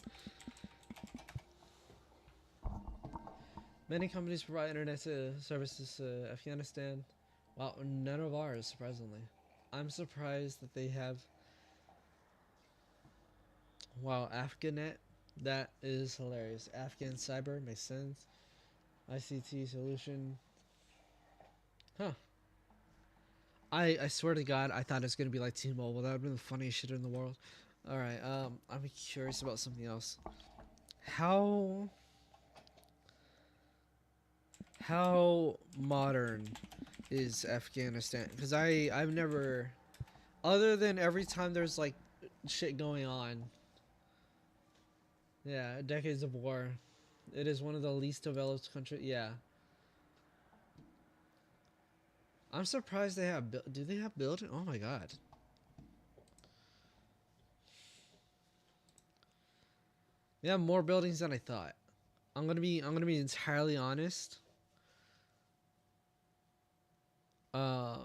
Many companies provide internet services to Afghanistan. Wow, none of ours, surprisingly. I'm surprised that they have... Wow, Afghanet? That is hilarious. Afghan Cyber makes sense. ICT Solution. Huh. I swear to God, I thought it was going to be like T-Mobile. That would have been the funniest shit in the world. Alright, I'm curious about something else. How modern is Afghanistan? Because I've never, other than every time there's like shit going on. Yeah, decades of war. It is one of the least developed countries. Yeah. I'm surprised they have, do they have building? Oh my God. They have more buildings than I thought. I'm gonna be entirely honest. I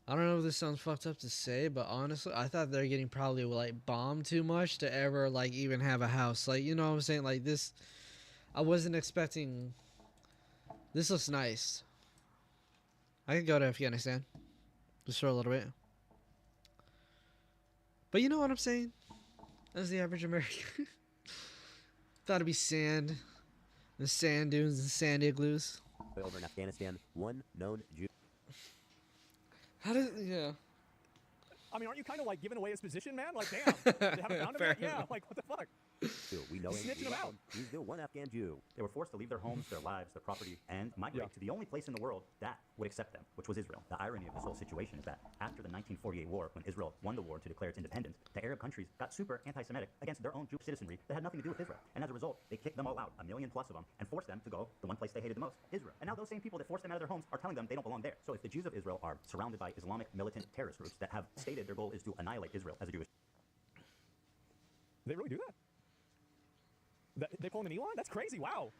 don't know if this sounds fucked up to say, but honestly, I thought they're getting probably like bombed too much to ever like even have a house. Like, you know what I'm saying? Like this, I wasn't expecting. This looks nice. I could go to Afghanistan just for a little bit. But you know what I'm saying? As the average American. Thought it'd be sand. And sand dunes and sand igloos. Over in Afghanistan, one known Jew. How does... Yeah. I mean, aren't you kind of like giving away his position, man? Like, damn. They haven't found him yet? Yeah, like, what the fuck? We know He's snitching him out. He's the one Afghan Jew. They were forced to leave their homes, their lives, their property, and migrate to the only place in the world that would accept them, which was Israel. The irony of this whole situation is that after the 1948 war, when Israel won the war to declare its independence, the Arab countries got super anti-Semitic against their own Jewish citizenry that had nothing to do with Israel. And as a result, they kicked them all out, 1 million plus of them, and forced them to go the one place they hated the most, Israel. And now those same people that forced them out of their homes are telling them they don't belong there. So if the Jews of Israel are surrounded by Islamic militant terrorist groups that have stated their goal is to annihilate Israel as a Jewish They really do that? They pull him an Elon? That's crazy. Wow.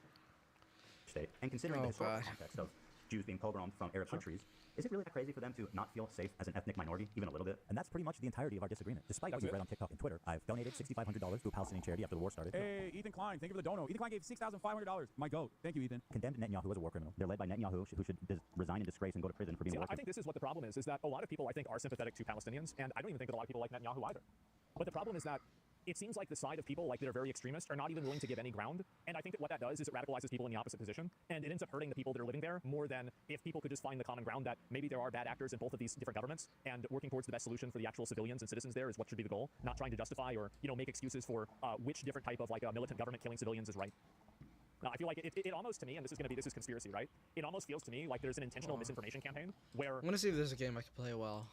state, and considering the historical context of Jews being pogromed from Arab countries, is it really that crazy for them to not feel safe as an ethnic minority, even a little bit? And that's pretty much the entirety of our disagreement. Despite what you've read on TikTok and Twitter, I've donated $6,500 to a Palestinian charity after the war started. Hey, Ethan Klein, thank you for the dono. Ethan Klein gave $6,500. My goat. Thank you, Ethan. Condemned Netanyahu as a war criminal. They're led by Netanyahu, who should resign in disgrace and go to prison for being a war I think this is what the problem is that a lot of people, I think, are sympathetic to Palestinians, and I don't even think that a lot of people like Netanyahu either. But the problem is that it seems like the side of people like that are very extremist are not even willing to give any ground. And I think that what that does is it radicalizes people in the opposite position. And it ends up hurting the people that are living there more than if people could just find the common ground that maybe there are bad actors in both of these different governments, and working towards the best solution for the actual civilians and citizens there is what should be the goal, not trying to justify or, you know, make excuses for which different type of like a militant government killing civilians is right. I feel like it almost, to me, and this is conspiracy, right? It almost feels to me like there's an intentional misinformation campaign where... I'm gonna see if there's a game I can play well.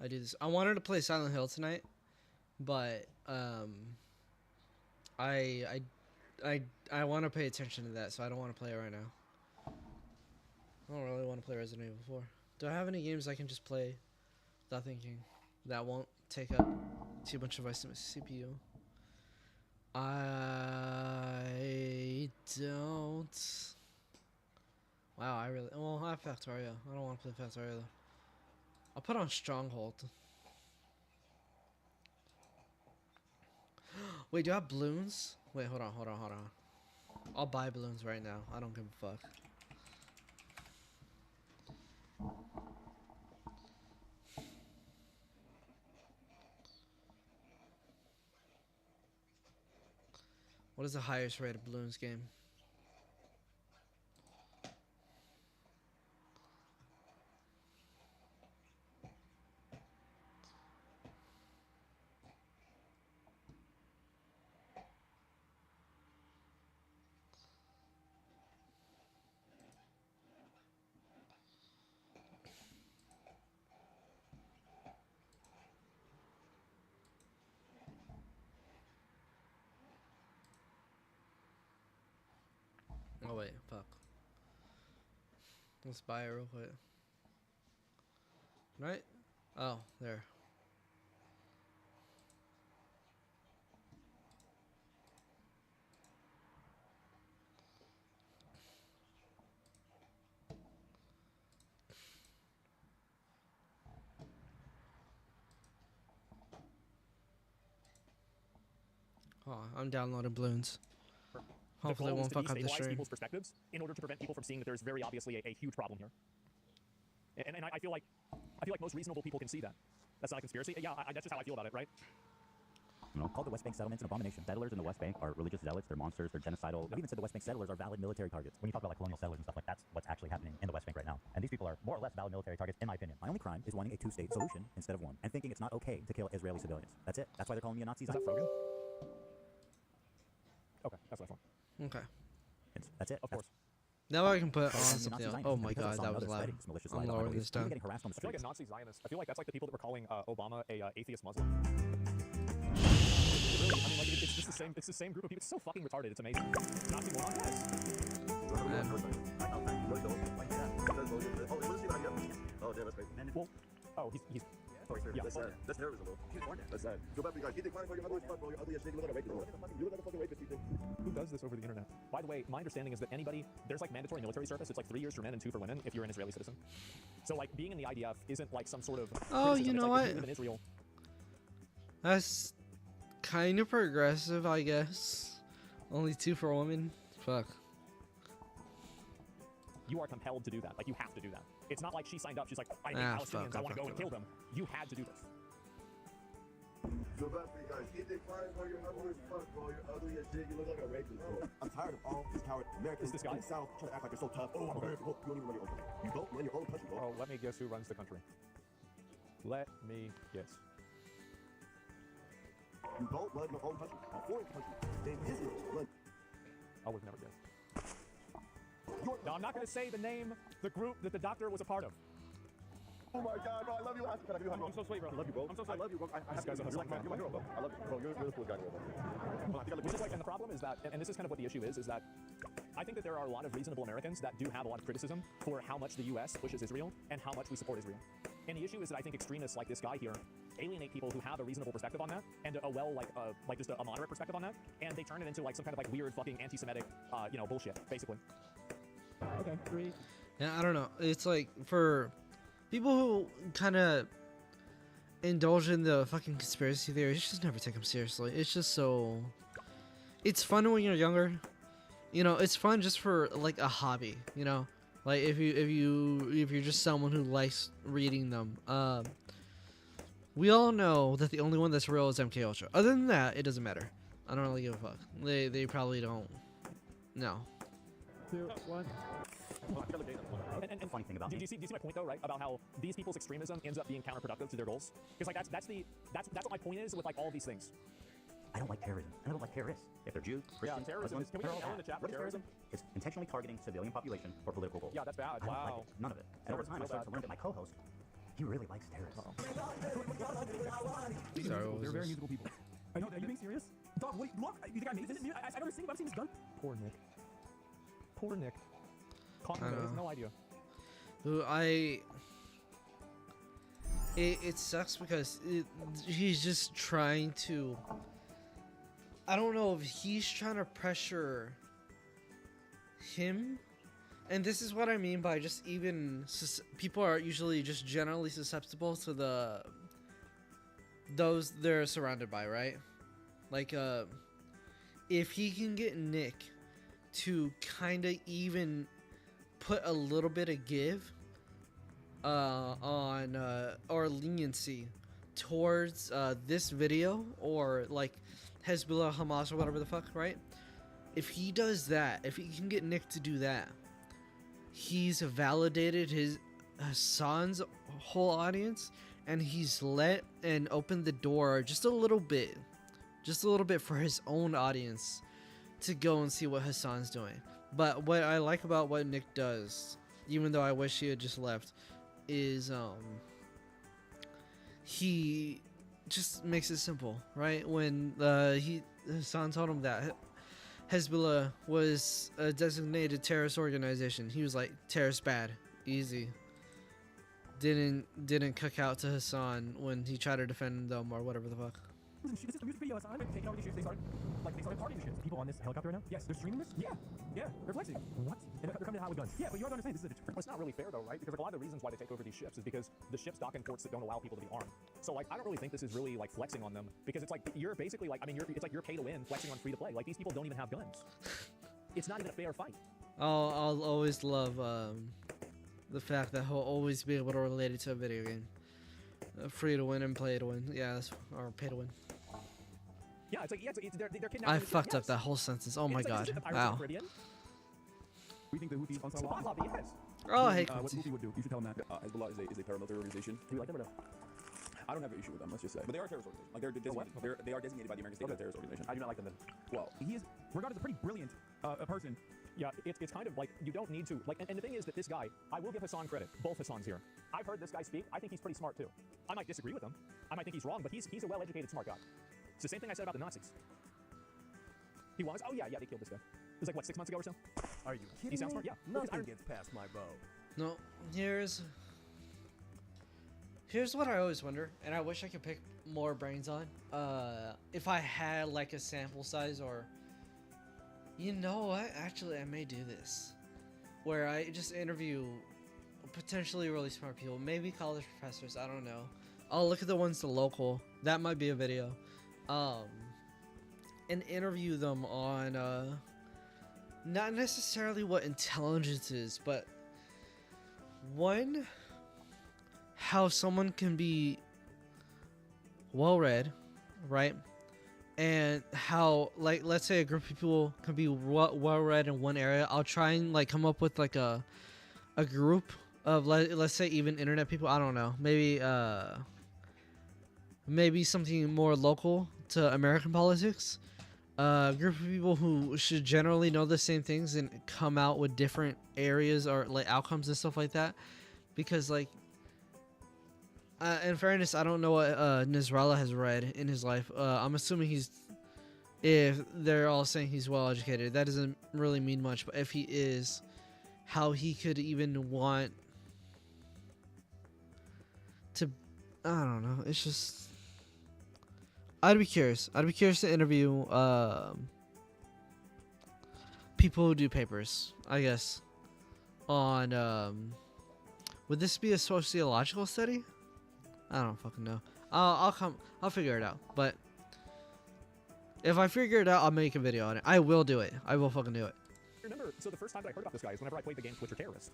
I do this. I wanted to play Silent Hill tonight, but I want to pay attention to that, so I don't want to play it right now. I don't really want to play Resident Evil 4. Do I have any games I can just play without thinking that won't take up too much of my CPU? I don't. Wow, I really. Well, I have Factorio. I don't want to play Factorio though. I'll put on Stronghold. Wait, do I have balloons? Wait, hold on. I'll buy balloons right now. I don't give a fuck. What is the highest rate of balloons game? Oh wait, fuck. Let's buy it real quick. Right? Oh, there. Oh, I'm downloading balloons. Hopefully it won't fuck up the stream. People's perspectives in order to prevent people from seeing that there's very obviously a huge problem here. And I feel like most reasonable people can see that. That's not a conspiracy. Yeah, that's just how I feel about it, right? You know, called the West Bank settlements an abomination. Settlers in the West Bank are religious zealots, they're monsters, they're genocidal. I've even said the West Bank settlers are valid military targets. When you talk about like colonial settlers and stuff, like that's what's actually happening in the West Bank right now. And these people are more or less valid military targets, in my opinion. My only crime is wanting a two-state solution instead of one, and thinking it's not okay to kill Israeli civilians. That's it. That's why they're calling me a Nazi. Is that Frogan? Okay, that's what I thought. Okay. That's it. Of course. Now I can put on something else. Oh my god, that was loud. I'm lowering this down. I feel like a Nazi Zionist. I feel like that's like the people that were calling Obama a atheist Muslim. Really, I mean, like it's just the same. It's the same group of people. It's so fucking retarded. It's amazing. Nazi moron, yes. Well, he's. Yeah, that's terrorism, though. That's sad. Go back, guys. Get declined for your ugly fuck, bro. Your ugly as shit. You look like a rapist. You look like a fucking rapist, Ethan. Who does this over the internet? By the way, my understanding is that there's like mandatory military service. It's like 3 years for men and 2 for women if you're an Israeli citizen. So like being in the IDF isn't like some sort of. Oh, you know what? If you live in Israel. That's kind of progressive, I guess. Only 2 for women. Fuck. You are compelled to do that. Like you have to do that. It's not like she signed up. She's like, I hate Palestinians. I want to go and kill them. You had to do this. Go back, guys. Get declined for your ugly as fuck, bro. You're ugly as shit. You look like a rapist, bro. I'm tired of all these coward Americans in the South trying to act like they're so tough. Oh, I'm American. You don't even run your own country. You don't run your own country, bro. Oh, let me guess who runs the country. Let me guess. You don't love your own country, a foreign country. In Israel, love. I was never gay. Now, I'm not going to say the name, the group that the doctor was a part of. Oh my God, bro, I love you. Can I give you a hug, bro? I'm so sweet, bro. I love you, bro. I'm so sweet. I love you, bro. I This guy's a hustler, you're my hero, bro. I love you, bro. You're the coolest guy in the world, bro. Which is like, and the problem is that, and this is kind of what the issue is that I think that there are a lot of reasonable Americans that do have a lot of criticism for how much the U.S. pushes Israel and how much we support Israel. And the issue is that I think extremists like this guy here alienate people who have a reasonable perspective on that and a just a moderate perspective on that, and they turn it into like some kind of like weird fucking anti-Semitic, bullshit, basically. Okay, 3. Yeah, I don't know. It's like for people who kind of indulge in the fucking conspiracy theories, just never take them seriously. It's just so. It's fun when you're younger. It's fun just for like a hobby. Like if you're just someone who likes reading them. We all know that the only one that's real is MK Ultra. Other than that, it doesn't matter. I don't really give a fuck. They probably don't. No. 2, 1. And funny thing about do me. you see my point though, right? About how these people's extremism ends up being counterproductive to their goals? Because like that's what my point is with like all these things. I don't like terrorism. I don't like terrorists. If they're Jews, Christians, terrorism Muslims, is. Can we they're all get in the bad. chat for What is terrorism? It's intentionally targeting civilian population for political goals. Yeah, that's bad. I don't like Wow. it. None of it. And over time, I started to learn that my co-host, he really likes terrorists. They're very musical people. I know. Are you being serious? Dog, wait, look. You think I made this? I've never seen it, but I've seen this done. Poor Nick. Poor Nick. I He has know. no idea. It sucks because he's just trying to. I don't know if he's trying to pressure him, and this is what I mean by just even people are usually just generally susceptible to those they're surrounded by, right? Like if he can get Nick to kind of even put a little bit of give on or leniency towards this video or like Hezbollah, Hamas, or whatever the fuck, right? If he does that, if he can get Nick to do that, he's validated his Hassan's whole audience, and he's let and opened the door just a little bit for his own audience to go and see what Hassan's doing. But what I like about what Nick does, even though I wish he had just left, is he just makes it simple, right? When Hassan told him that Hezbollah was a designated terrorist organization, he was like, terrorist bad, easy. Didn't cook out to Hassan when he tried to defend them or whatever the fuck. This is a music video, Hassan. They're taking over these shits. They started partying shit. People on this helicopter right now? Yes, they're streaming this? Yeah, they're flexing. What? And they're coming to with guns. Yeah, but you have to understand, this is a different. It's not really fair though, right? Because like a lot of the reasons why they take over these ships is because the ships dock in ports that don't allow people to be armed. So like, I don't really think this is really like flexing on them, because it's like you're basically like, I mean, it's like you're pay to win, flexing on free to play. Like these people don't even have guns. It's not even a fair fight. I'll always love the fact that he'll always be able to relate it to a video game. Free to win and play to win. Yeah, or pay to win. Yeah, it's like they're kidnapping. I fucked up that whole sentence. Oh my god. Wow. We think the Houthis on Spot lobby, yes. Oh, hey, what Houthi would do? You should tell them that Hezbollah is a paramilitary organization. Do you like them or no? I don't have an issue with them, let's just say. But they are a terrorist organization. Like they are designated by the American state as a terrorist organization. I do not like them then. Well, he is regarded as a pretty brilliant person. Yeah, it's kind of like you don't need to like, and the thing is that this guy, I will give Hassan credit. Both Hassans here. I've heard this guy speak. I think he's pretty smart too. I might disagree with him. I might think he's wrong, but he's a well-educated, smart guy. It's the same thing I said about the Nazis. He was. Oh yeah, they killed this guy. It was like what, 6 months ago or so. Are you kidding He sounds me? smart. Yeah. Nothing gets past my bow. No, here's what I always wonder, and I wish I could pick more brains on. If I had like a sample size, or you know what? Actually, I may do this, where I just interview potentially really smart people, maybe college professors. I don't know. I'll look at the ones local. That might be a video. And interview them on not necessarily what intelligence is, but one, how someone can be well read, right? And how, like, let's say a group of people can be well read in one area. I'll try and like come up with like a group of let's say even internet people. I don't know, maybe something more local to American politics, a group of people who should generally know the same things and come out with different areas or like outcomes and stuff like that. Because like, in fairness, I don't know what Nasrallah has read in his life. I'm assuming if they're all saying he's well educated, that doesn't really mean much. But if he is, how he could even want to, I don't know. It's just, I'd be curious. I'd be curious to interview people who do papers, I guess, on, would this be a sociological study? I don't fucking know. I'll figure it out. But if I figure it out, I'll make a video on it. I will do it. I will fucking do it. Remember, so the first time that I heard about this guy is whenever I played the game Twitch or Terrorist.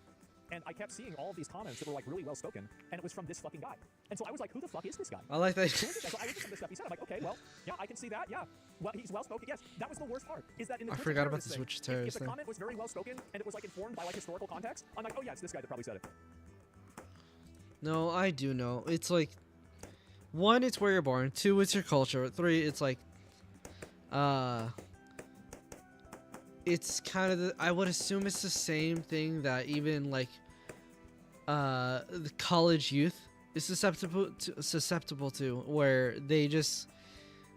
And I kept seeing all of these comments that were like really well spoken, and it was from this fucking guy. And so I was like, who the fuck is this guy? I like that. Who is this guy? So I looked at some of the stuff he said. I'm like, okay, well, yeah, I can see that. Yeah, well, he's well spoken. Yes, that was the worst part. Is that in the I Twitch forgot about Terrorist the thing, Twitch Terrorist if the thing. comment was very well spoken and it was like informed by like historical context, I'm like, oh yeah, it's this guy that probably said it. No, I do know. It's like, 1, it's where you're born. 2, it's your culture. 3, it's like, it's kind of I would assume it's the same thing that even like, the college youth is susceptible to, where they just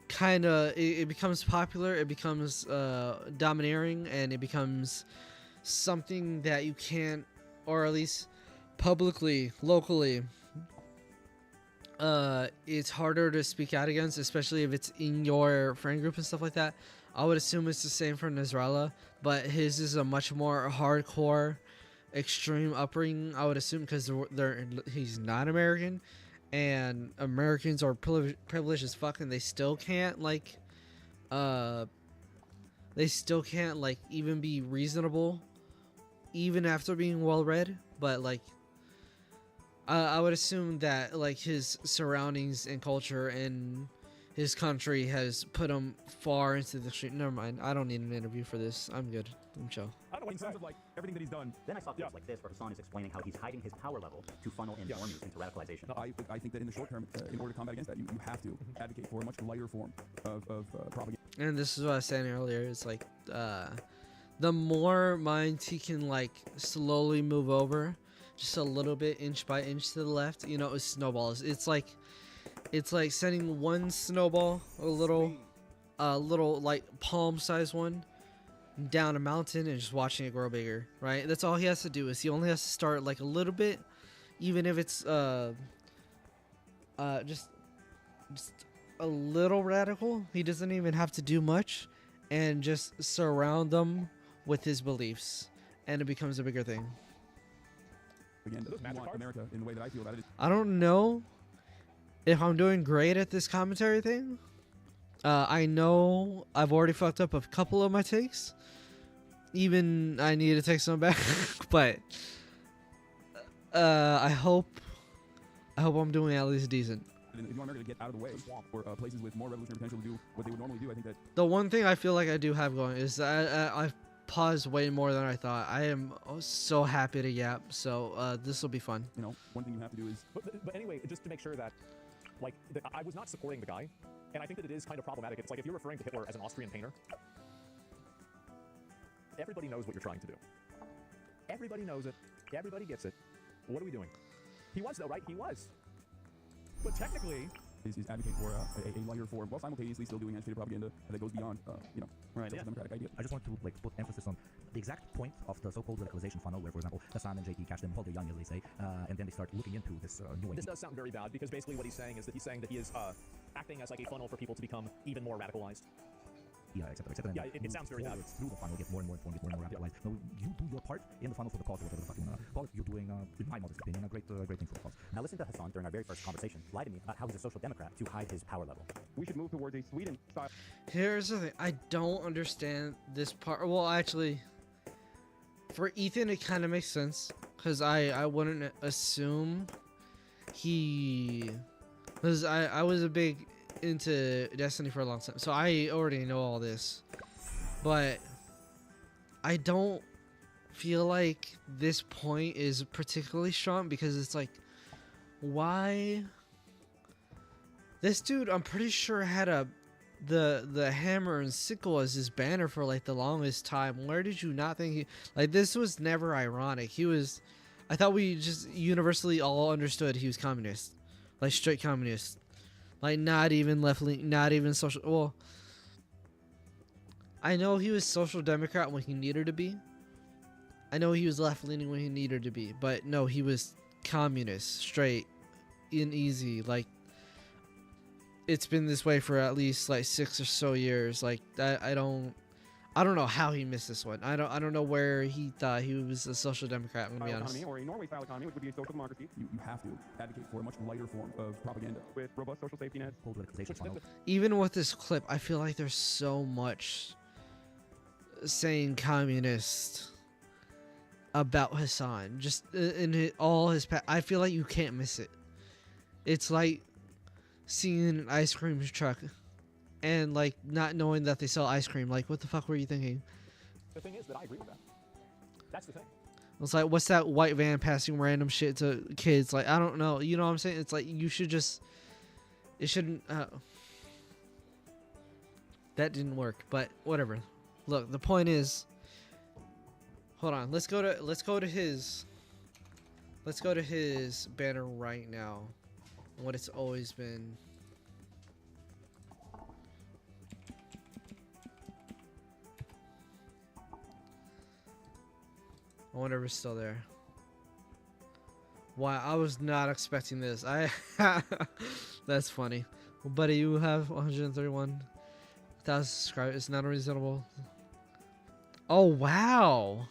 kind of, it becomes popular, it becomes domineering, and it becomes something that you can't, or at least publicly, locally, it's harder to speak out against, especially if it's in your friend group and stuff like that. I would assume it's the same for Nasrallah, but his is a much more hardcore, extreme upbringing, I would assume, because he's not American, and Americans are privileged as fuck, and they still can't like, even be reasonable, even after being well read. But like, I would assume that like his surroundings and culture and his country has put him far into the street. Never mind. I don't need an interview for this. I'm good. I'm chill. I don't know what in terms of like everything that he's done. Then I saw clips like this where Hassan is explaining how he's hiding his power level to funnel in more news into radicalization. No, I think that in the short term, in order to combat against that, you have to advocate for a much lighter form of propaganda. And this is what I was saying earlier. It's like, the more minds he can like slowly move over, just a little bit, inch by inch to the left, you know, it snowballs. It's like sending one snowball, a little like palm-sized one, down a mountain and just watching it grow bigger, right? That's all he has to do. Is he only has to start like a little bit, even if it's just a little radical. He doesn't even have to do much, and just surround them with his beliefs, and it becomes a bigger thing. Again, you want America in the way that I feel about it. I don't know if I'm doing great at this commentary thing. I know I've already fucked up a couple of my takes. Even I need to take some back, but I hope I'm doing at least decent. If you want America to get out of the way, or places with more revolutionary potential to do what they would normally do, I think that the one thing I feel like I do have going is that I've paused way more than I thought. I am so happy to yap, so this will be fun. You know, one thing you have to do is. But anyway, just to make sure that, like, I was not supporting the guy, and I think that it is kind of problematic. It's like if you're referring to Hitler as an Austrian painter, everybody knows what you're trying to do. Everybody knows it. Everybody gets it. What are we doing? He was, though, right? He was. But technically, is advocating for a lighter form, while simultaneously still doing agitated propaganda that goes beyond, social democratic idea. I just want to like put emphasis on the exact point of the so-called radicalization funnel, where, for example, Hassan and JP catch them while they're young, as they say, and then they start looking into this new way. This does sound very bad, because basically what he's saying is that he is acting as like a funnel for people to become even more radicalized. Yeah, etc. Yeah, it sounds very bad. Through the funnel, get more and more informed, get more and more radicalized. No, you do your part in the funnel for the cause, or whatever the fuck you want to call it. You're doing, in my modest opinion, a great thing for the cause. Now listen to Hassan during our very first conversation lie to me about how he's a social democrat to hide his power level. We should move towards a Sweden style. Here's the thing. I don't understand this part. Well, actually, for Ethan, it kind of makes sense, because I wouldn't assume because I was a big into Destiny for a long time, so I already know all this, but I don't feel like this point is particularly strong, because it's like, why this dude, I'm pretty sure, had a the hammer and sickle as his banner for like the longest time. Where did you not think like this was never ironic? I thought we just universally all understood he was communist, like straight communist, like not even left leaning, not even social. Well, I know he was social democrat when he needed to be. I know he was left leaning when he needed to be, but no, he was communist, straight, and easy. Like, it's been this way for at least like 6 or so years. Like, I don't know how he missed this one. I don't know where he thought he was a social democrat. I'm gonna be honest. Economy, or a Norway-style economy, which would be a social democracy. You have to advocate for a much lighter form of propaganda with robust social safety nets. Even with this clip, I feel like there's so much saying communist about Hassan, just in all his I feel like you can't miss it. It's like seeing an ice cream truck and like not knowing that they sell ice cream. Like, what the fuck were you thinking? The thing is that I agree with that. That's the thing. It's like, what's that white van passing random shit to kids? Like, I don't know. You know what I'm saying? It's like you should just. It shouldn't. That didn't work, but whatever. Look, the point is. Hold on. Let's go to his banner right now. What it's always been. I wonder if it's still there. Wow, I was not expecting this. That's funny. Well, buddy, you have 131,000 subscribers. It's not unreasonable. Oh, wow.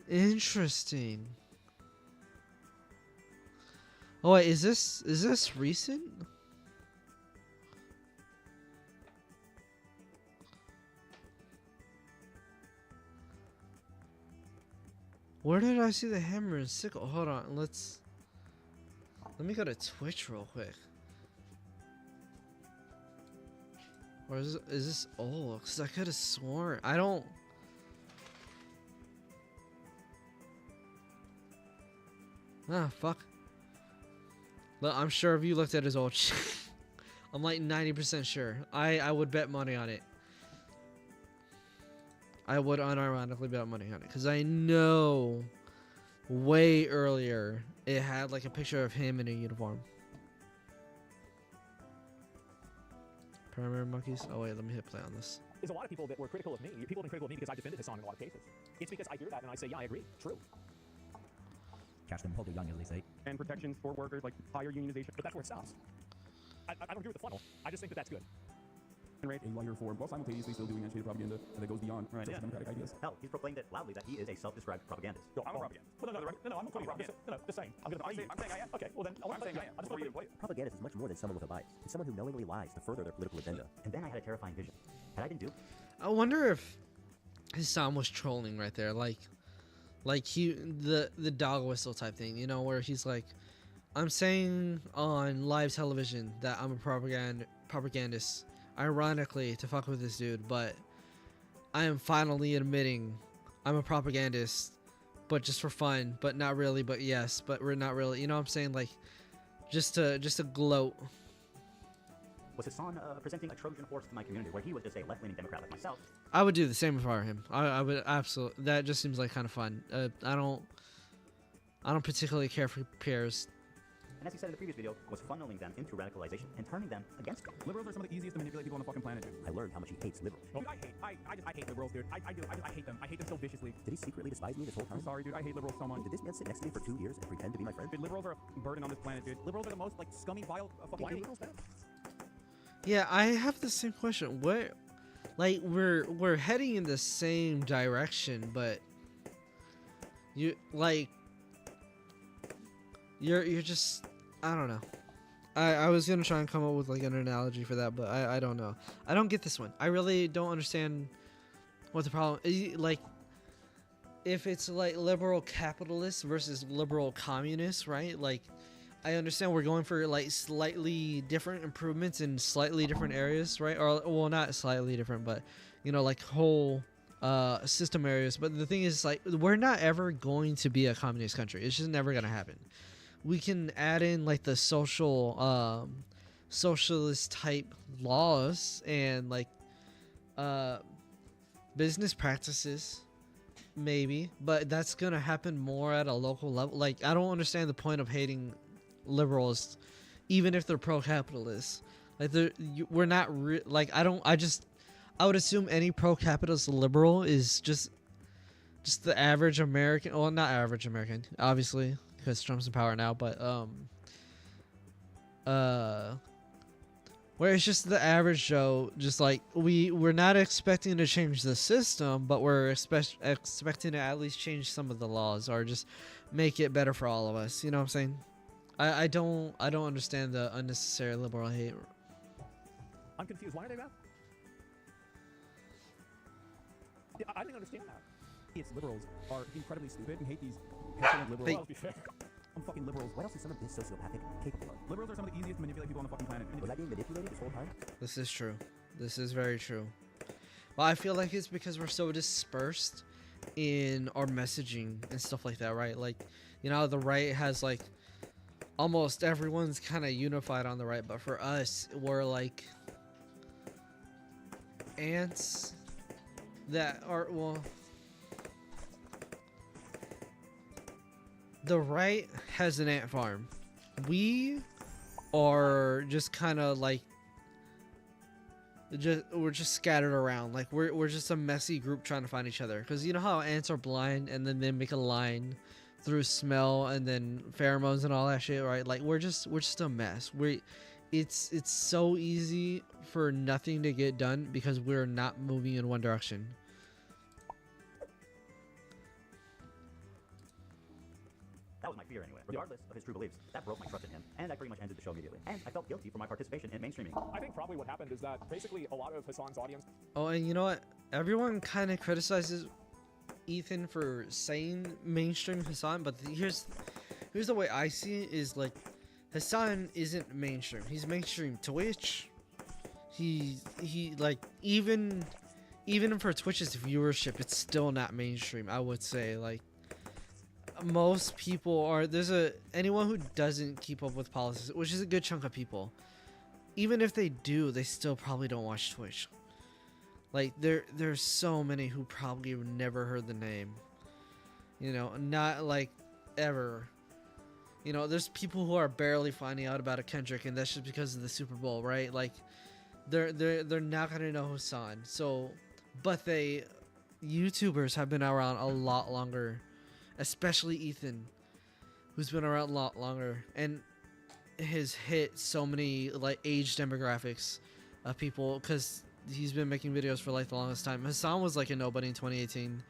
Interesting. Oh wait, is this recent? Where did I see the hammer and sickle? Hold on, let me go to Twitch real quick. Or is this old? Cause I could have sworn I don't. Ah, fuck. Look, I'm sure if you looked at his old shit, I'm like 90% sure. I would bet money on it. I would unironically bet money on it. Because I know way earlier it had like a picture of him in a uniform. Primary monkeys? Oh wait, let me hit play on this. There's a lot of people that were critical of me. People have been critical of me because I defended Hassan in a lot of cases. It's because I hear that and I say, yeah, I agree. True. Catch them while they're young, as they say. And protections for workers, like higher unionization. But that's where it stops. I don't agree with the funnel. I just think that that's good. A lighter form, while simultaneously still doing unshaded propaganda that goes beyond democratic ideas. Hell, he's proclaimed it loudly that he is a self-described propagandist. No, I'm a propagandist. Well, no, I'm a propagandist. No, the same. I'm saying I am. Okay, well then, I'm saying I am. I'm saying I am. Propagandist is much more than someone with a bias. It's someone who knowingly lies to further their political agenda. And then I had a terrifying vision. Had I been duped? I wonder if Hassan was trolling right there, like the dog whistle type thing, you know, where he's like, I'm saying on live television that I'm a propagandist, ironically to fuck with this dude, but I am finally admitting I'm a propagandist, but just for fun, but not really, but yes, but we're not really, you know what I'm saying, like just to gloat. Was Hassan presenting a Trojan horse to my community where he was just a left-leaning Democrat like myself? I would do the same if I were him. I would absolutely. That just seems like kind of fun. I don't particularly care for peers. And as he said in the previous video, was funneling them into radicalization and turning them against him. Liberals are some of the easiest to manipulate people on the fucking planet, dude. I learned how much he hates liberals. Dude, I hate liberals, dude. I hate them. I hate them so viciously. Did he secretly despise me this whole time? I'm sorry, dude. I hate liberals so much. Did this man sit next to me for 2 years and pretend to be my friend? Dude, liberals are a burden on this planet, dude. Liberals are the most, like, scummy, vile fucking Why are liberals, man? Yeah, I have the same question. What, like, we're heading in the same direction, but you're just, I don't know. I was gonna try and come up with like an analogy for that, but I don't know. I don't get this one. I really don't understand what the problem is. Like, if it's like liberal capitalists versus liberal communists, right? Like, I understand we're going for like slightly different improvements in slightly different areas, right? Or, well, not slightly different, but you know, like whole system areas. But the thing is, like, we're not ever going to be a communist country. It's just never gonna happen. we can add in like the socialist type laws and like business practices, maybe, but that's gonna happen more at a local level. Like, I don't understand the point of hating liberals, even if they're pro-capitalist. Like, we're not like, I would assume any pro-capitalist liberal is just the average American. Well, not average American, obviously, because Trump's in power now, but where it's just the average Joe, just like we're not expecting to change the system, but we're expecting to at least change some of the laws or just make it better for all of us. You know what I'm saying? I don't understand the unnecessary liberal hate. I'm confused. Why are they mad? Yeah, I didn't understand that. It's liberals are incredibly stupid and hate these petulant liberals. Well, let's be fair. Fucking liberals. What else is some of this sociopathic capable of? Liberals are some of the easiest to manipulate people on the fucking planet. Was I being manipulated this whole time? This is true. This is very true. Well, I feel like it's because we're so dispersed in our messaging and stuff like that, right? Like, you know, the right has like almost everyone's kind of unified on the right, but for us, we're like ants that are, well, the right has an ant farm. We are just kind of like we're just scattered around. Like we're just a messy group trying to find each other. Because you know how ants are blind and then they make a line through smell and then pheromones and all that shit, right? Like we're just a mess. It's so easy for nothing to get done because we're not moving in one direction. That was my fear anyway. Regardless of his true beliefs, that broke my trust in him, and I pretty much ended the show immediately. And I felt guilty for my participation in mainstreaming. I think probably what happened is that basically a lot of Hassan's audience. Oh, and you know what? Everyone kind of criticizes Ethan for saying mainstream Hassan, but here's the way I see it is like Hassan isn't mainstream. He's mainstream Twitch. He like even for Twitch's viewership, it's still not mainstream. I would say like. Most people are anyone who doesn't keep up with politics, which is a good chunk of people, even if they do, they still probably don't watch Twitch. Like there's so many who probably never heard the name, you know, not like ever. You know, there's people who are barely finding out about a Kendrick, and that's just because of the Super Bowl, right? Like they're not gonna know Hassan. So, but YouTubers have been around a lot longer. Especially Ethan, who's been around a lot longer and has hit so many like age demographics of people because he's been making videos for like the longest time. Hassan was like a nobody in 2018,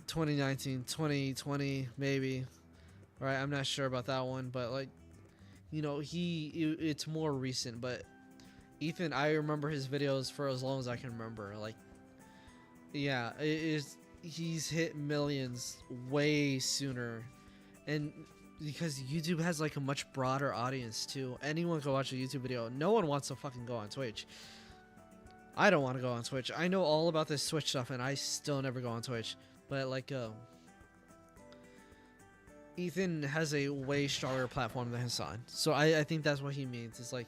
2019, 2020 maybe, right? I'm not sure about that one, but like, you know, it's more recent. But Ethan, I remember his videos for as long as I can remember. Like, yeah, it is. He's hit millions way sooner, and because YouTube has like a much broader audience too. Anyone can watch a YouTube video. No one wants to fucking go on Twitch. I don't want to go on Twitch. I know all about this Twitch stuff and I still never go on Twitch. But like Ethan has a way stronger platform than Hassan. So I think that's what he means. It's like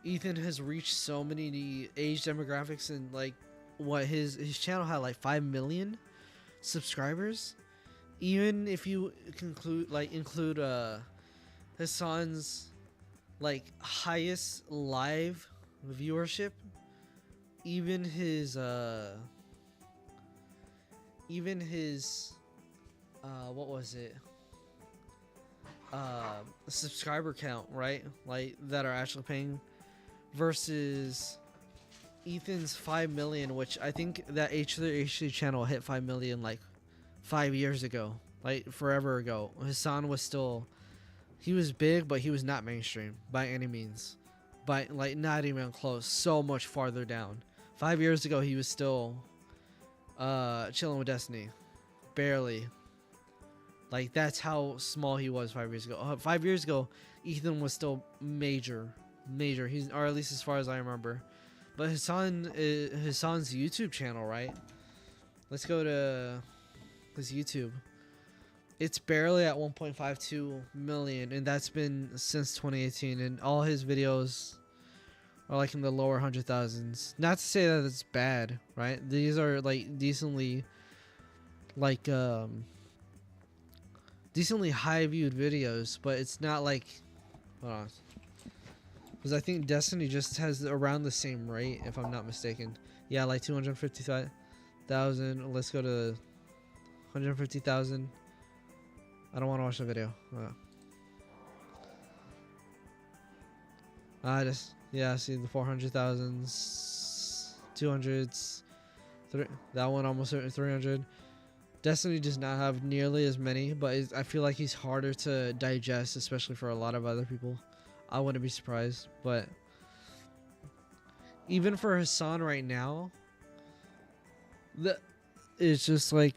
Ethan has reached so many age demographics, and like what his channel had like 5 million subscribers. Even if you include Hassan's like highest live viewership, even his what was it, subscriber count, right, like that are actually paying, versus Ethan's 5 million, which I think that H3H3 channel hit 5 million like 5 years ago, like forever ago. Hassan was still, he was big, but he was not mainstream by any means, but like not even close, so much farther down. 5 years ago he was still chilling with Destiny, barely. Like that's how small he was 5 years ago. 5 years ago Ethan was still major. He's, or at least as far as I remember. But Hassan's YouTube channel, right? Let's go to his YouTube. It's barely at 1.52 million, and that's been since 2018. And all his videos are like in the lower 100,000s. Not to say that it's bad, right? These are like decently, like decently high viewed videos, but it's not like, hold on, because I think Destiny just has around the same rate, if I'm not mistaken. Yeah, like 250,000. Let's go to 150,000. I don't want to watch the video. I just, yeah, see the 400,000s, 200s, that one almost 300. Destiny does not have nearly as many, but I feel like he's harder to digest, especially for a lot of other people. I wouldn't be surprised, but even for Hassan right now, it's just like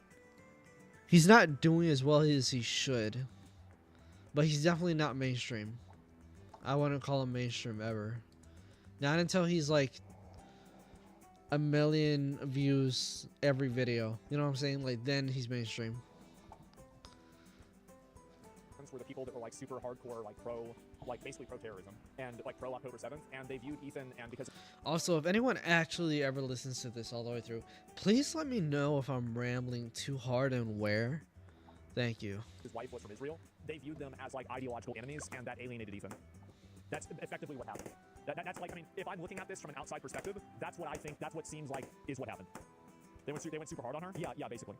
he's not doing as well as he should, but he's definitely not mainstream. I wouldn't call him mainstream ever. Not until he's like 1 million views every video. You know what I'm saying? Like, then he's mainstream. Were the people that were like super hardcore, like pro, like basically pro terrorism and like pro October 7th, and they viewed Ethan, and because also, if anyone actually ever listens to this all the way through, please let me know if I'm rambling too hard and where. Thank you. his wife was from Israel, they viewed them as like ideological enemies, and that alienated Ethan. That's effectively what happened. That's like, I mean, if I'm looking at this from an outside perspective, that's what I think, that's what seems like is what happened. They went super hard on her. Yeah, basically.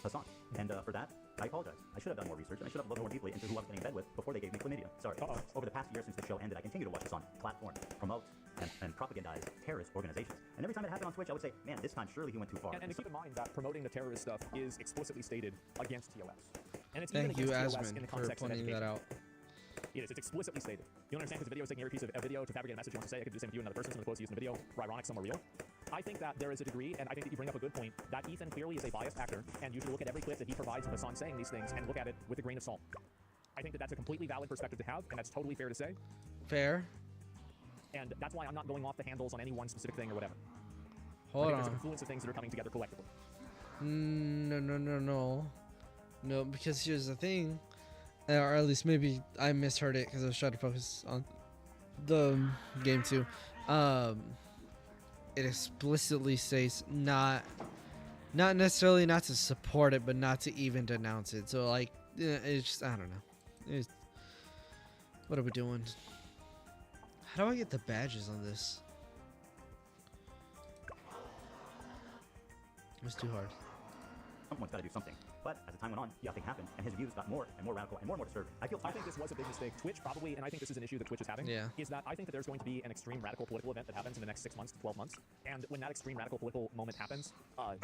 Hassan. And for that, I apologize. I should have done more research, and I should have looked more deeply into who I was getting in bed with before they gave me chlamydia. Sorry. Over the past year since the show ended, I continue to watch Hassan platform, promote, and propagandize terrorist organizations. And every time it happened on Twitch, I would say, man, this time surely he went too far. And to keep in mind that promoting the terrorist stuff is explicitly stated against TOS. And it's Thank even you, against TOS in Asmon, the for context of pointing education. that out. It is. It's explicitly stated. You understand? Because the video is taking every piece of a video to fabricate a message you want to say. I could do the same with you and another person. Some of the quotes used in the video were ironic, some were real. I think that there is a degree, and I think that you bring up a good point, that Ethan clearly is a biased actor, and you should look at every clip that he provides of Hassan saying these things and look at it with a grain of salt. I think that that's a completely valid perspective to have, and that's totally fair to say. Fair. And that's why I'm not going off the handles on any one specific thing or whatever. Hold I think on. there's a confluence of things that are coming together collectively. No, because here's the thing. Or at least maybe I misheard it because I was trying to focus on the game too. It explicitly states not necessarily not to support it, but not to even denounce it. So like, it's just, I don't know. What are we doing? How do I get the badges on this? It was too hard. Someone's got to do something. But as the time went on, nothing happened, and his views got more and more radical and more disturbed. I think this was a big mistake. Twitch probably, and I think this is an issue that Twitch is having, is that I think that there's going to be an extreme radical political event that happens in the next 6 months to 12 months. And when that extreme radical political moment happens, you're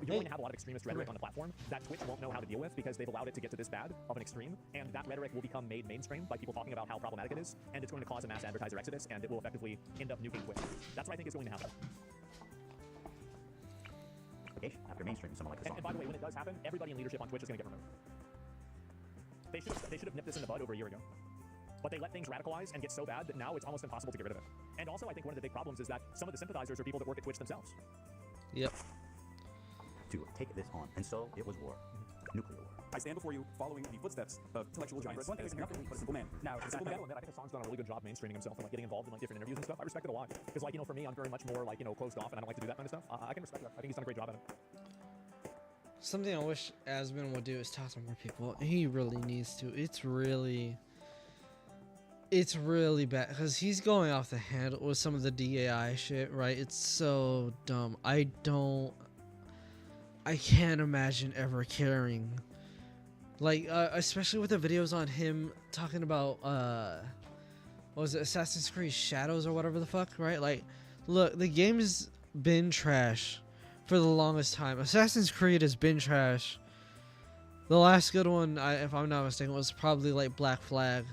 going to have a lot of extremist rhetoric on the platform that Twitch won't know how to deal with because they've allowed it to get to this bad of an extreme. And that rhetoric will become made mainstream by people talking about how problematic it is. And it's going to cause a mass advertiser exodus, and it will effectively end up nuking Twitch. That's what I think is going to happen. After mainstreaming someone like Hassan. And by the way, when it does happen, everybody in leadership on Twitch is going to get removed. They should have nipped this in the bud over a year ago. But they let things radicalize and get so bad that now it's almost impossible to get rid of it. And also, I think one of the big problems is that some of the sympathizers are people that work at Twitch themselves. Yep. To take this on, and so it was war. Nuclear war. I stand before you following the footsteps of intellectual giants. One thing is nothing but a simple man. Now, I think Hassan's done a really good job mainstreaming himself and like getting involved in like different interviews and stuff. I respect it a lot. Because like, you know, for me, I'm very much more like, you know, closed off and I don't like to do that kind of stuff. I can respect that. I think he's done a great job at it. Something I wish Asmon would do is talk to more people. He really needs to. It's really bad because he's going off the handle with some of the DAI shit, right? It's so dumb. I can't imagine ever caring. Like, especially with the videos on him talking about, what was it, Assassin's Creed Shadows or whatever the fuck, right? Like, look, the game's been trash for the longest time. Assassin's Creed has been trash. The last good one, if I'm not mistaken, was probably like Black Flag,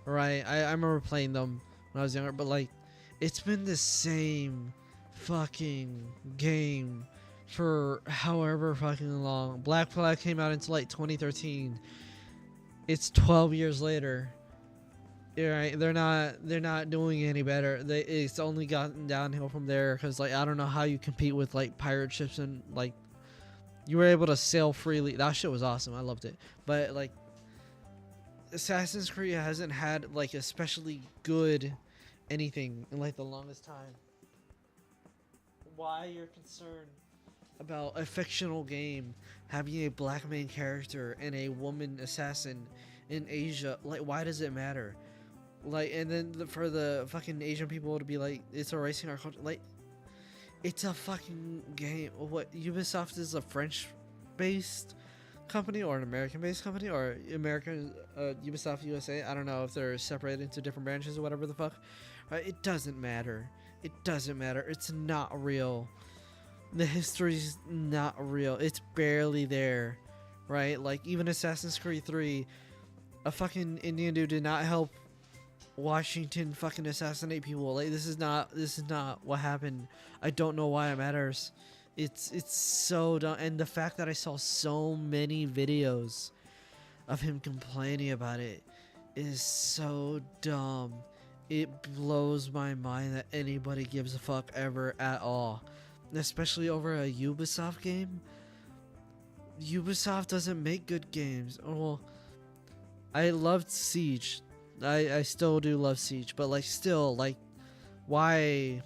right? I remember playing them when I was younger, but like, it's been the same fucking game for however fucking long. Black Flag came out into like 2013. It's 12 years later. Right? They're not doing any better. It's only gotten downhill from there because like I don't know how you compete with like pirate ships and like you were able to sail freely. That shit was awesome. I loved it. But like, Assassin's Creed hasn't had like especially good anything in like the longest time. Why you're concerned about a fictional game having a black main character and a woman assassin in Asia? Like, why does it matter? Like, and then for the fucking Asian people to be like, it's erasing our culture. Like, it's a fucking game. What, Ubisoft is a French-based company or an American-based company or American Ubisoft USA? I don't know if they're separated into different branches or whatever the fuck. Right? It doesn't matter. It doesn't matter. It's not real. The history's not real. It's barely there, right? Like, even Assassin's Creed 3, a fucking Indian dude did not help Washington fucking assassinate people. Like, this is not what happened. I don't know why it matters. It's so dumb. And the fact that I saw so many videos of him complaining about it is so dumb. It blows my mind that anybody gives a fuck ever at all. Especially over a Ubisoft game. Ubisoft doesn't make good games. Well, I loved Siege. I still do love Siege, but like still, like, why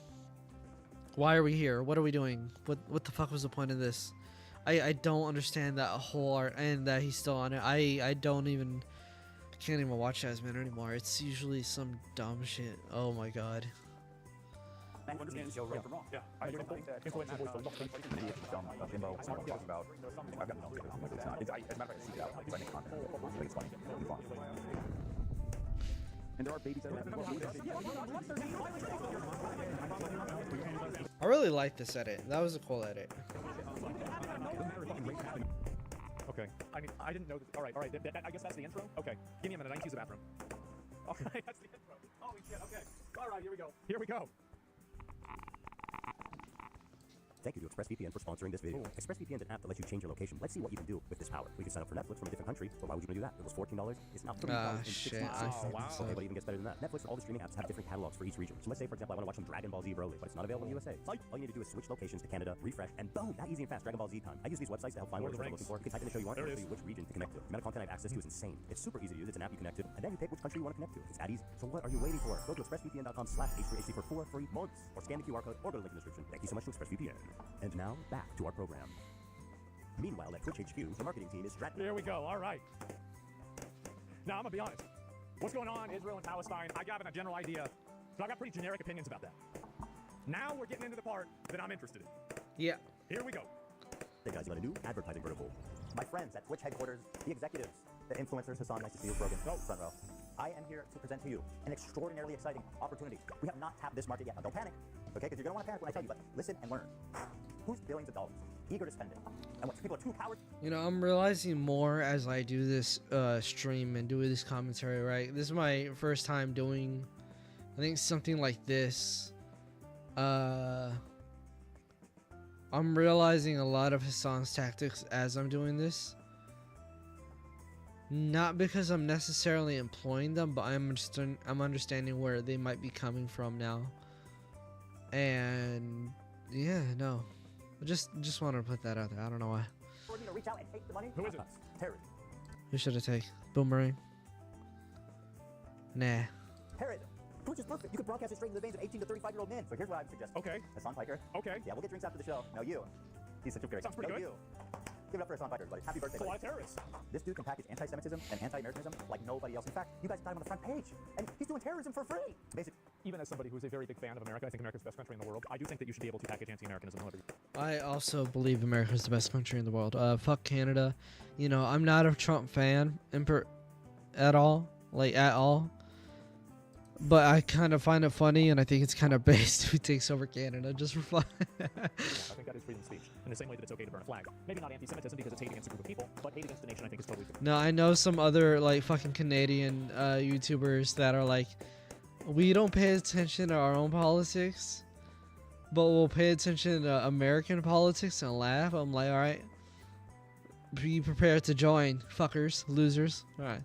are we here? What are we doing? What the fuck was the point of this? I don't understand that whole art, and that he's still on it. I can't even watch Asman anymore. It's usually some dumb shit. Oh my god. Who understands right from wrong? Yeah, I agree. Influential voice of the I've got about. As a matter of fact, I see that. I make content. I think it's funny. It's fun. And there are babies that I really like this edit. That was a cool edit. Okay. I mean, I didn't know that. All right. I guess that's the intro? Okay. Give me a minute. I need to use the bathroom. All right, that's the intro. Holy shit, okay. All right, here we go. Thank you to ExpressVPN for sponsoring this video. ExpressVPN is an app that lets you change your location. Let's see what you can do with this power. We can sign up for Netflix from a different country, but why would you want to do that? It was $14. It's now $30 in 6 months. Oh, wow. Okay, but it even gets better than that. Netflix and all the streaming apps have different catalogs for each region. So let's say, for example, I want to watch some Dragon Ball Z Broly, but it's not available in the USA. All you need to do is switch locations to Canada, refresh, and boom, that easy and fast, Dragon Ball Z time. I use these websites to help find what I'm looking for. You can type in the show you want, and it'll show you which region to connect to. The amount of content I have access to is insane. It's super easy to use. It's an app you connect to, and then you pick which country you want to connect to. It's that easy. So what are you waiting for? Go to expressvpn.com/h3hd for 4 free months, or scan the QR code, or go to the link in the description. Thank you so much to ExpressVPN. And now, back to our program. Meanwhile, at Twitch HQ, the marketing team is strapped. Here we go. All right. Now, I'm going to be honest. What's going on, Israel and Palestine, I got a general idea, but I got pretty generic opinions about that. Now we're getting into the part that I'm interested in. Yeah. Here we go. Hey guys, you got a new advertising vertical. My friends at Twitch headquarters, the executives, the influencers, Hassan, nice to see you, Brogan. Oh, front row. I am here to present to you an extraordinarily exciting opportunity. We have not tapped this market yet. Now, don't panic, okay? Because you're going to want to panic when I tell you, but listen and learn. Who's billions of dollars, eager to spend it? And what, people are too cowards? You know, I'm realizing more as I do this stream and do this commentary, right? This is my first time doing, I think, something like this. I'm realizing a lot of Hassan's tactics as I'm doing this. Not because I'm necessarily employing them, but I'm understanding where they might be coming from now. And yeah, no. I just wanted to put that out there. I don't know why. Reach out and take the money? Who is it? Herod. Who should I take? Boomerang? Nah. Herod. Twitch is perfect. You can broadcast it straight into the veins of 18 to 35-year-old men. So here's what I would suggest. Okay. Hassan Piker. Okay. Yeah, we'll get drinks after the show. No, you. He's such a great. Sounds pretty good. You. Give it up for Hassan Piker, everybody. Happy birthday, It's a lot buddy. of terrorists. This dude can package anti-Semitism and anti-Americanism like nobody else. In fact, you guys got him on the front page, and he's doing terrorism for free. Basically. Even as somebody who's a very big fan of America, I think America's the best country in the world. I do think that you should be able to package anti-Americanism however you. I also believe America's the best country in the world. Fuck Canada. You know, I'm not a Trump fan at all. Like, at all. But I kind of find it funny, and I think it's kind of based who takes over Canada just for fun. Yeah, I think that is freedom of speech. In the same way that it's okay to burn a flag. Maybe not anti-Semitism because it's hate against a group of people, but hate against the nation I think is totally different. No, I know some other, like, fucking Canadian YouTubers that are like, we don't pay attention to our own politics, but we'll pay attention to American politics and laugh. I'm like, alright. Be prepared to join, fuckers, losers. Alright.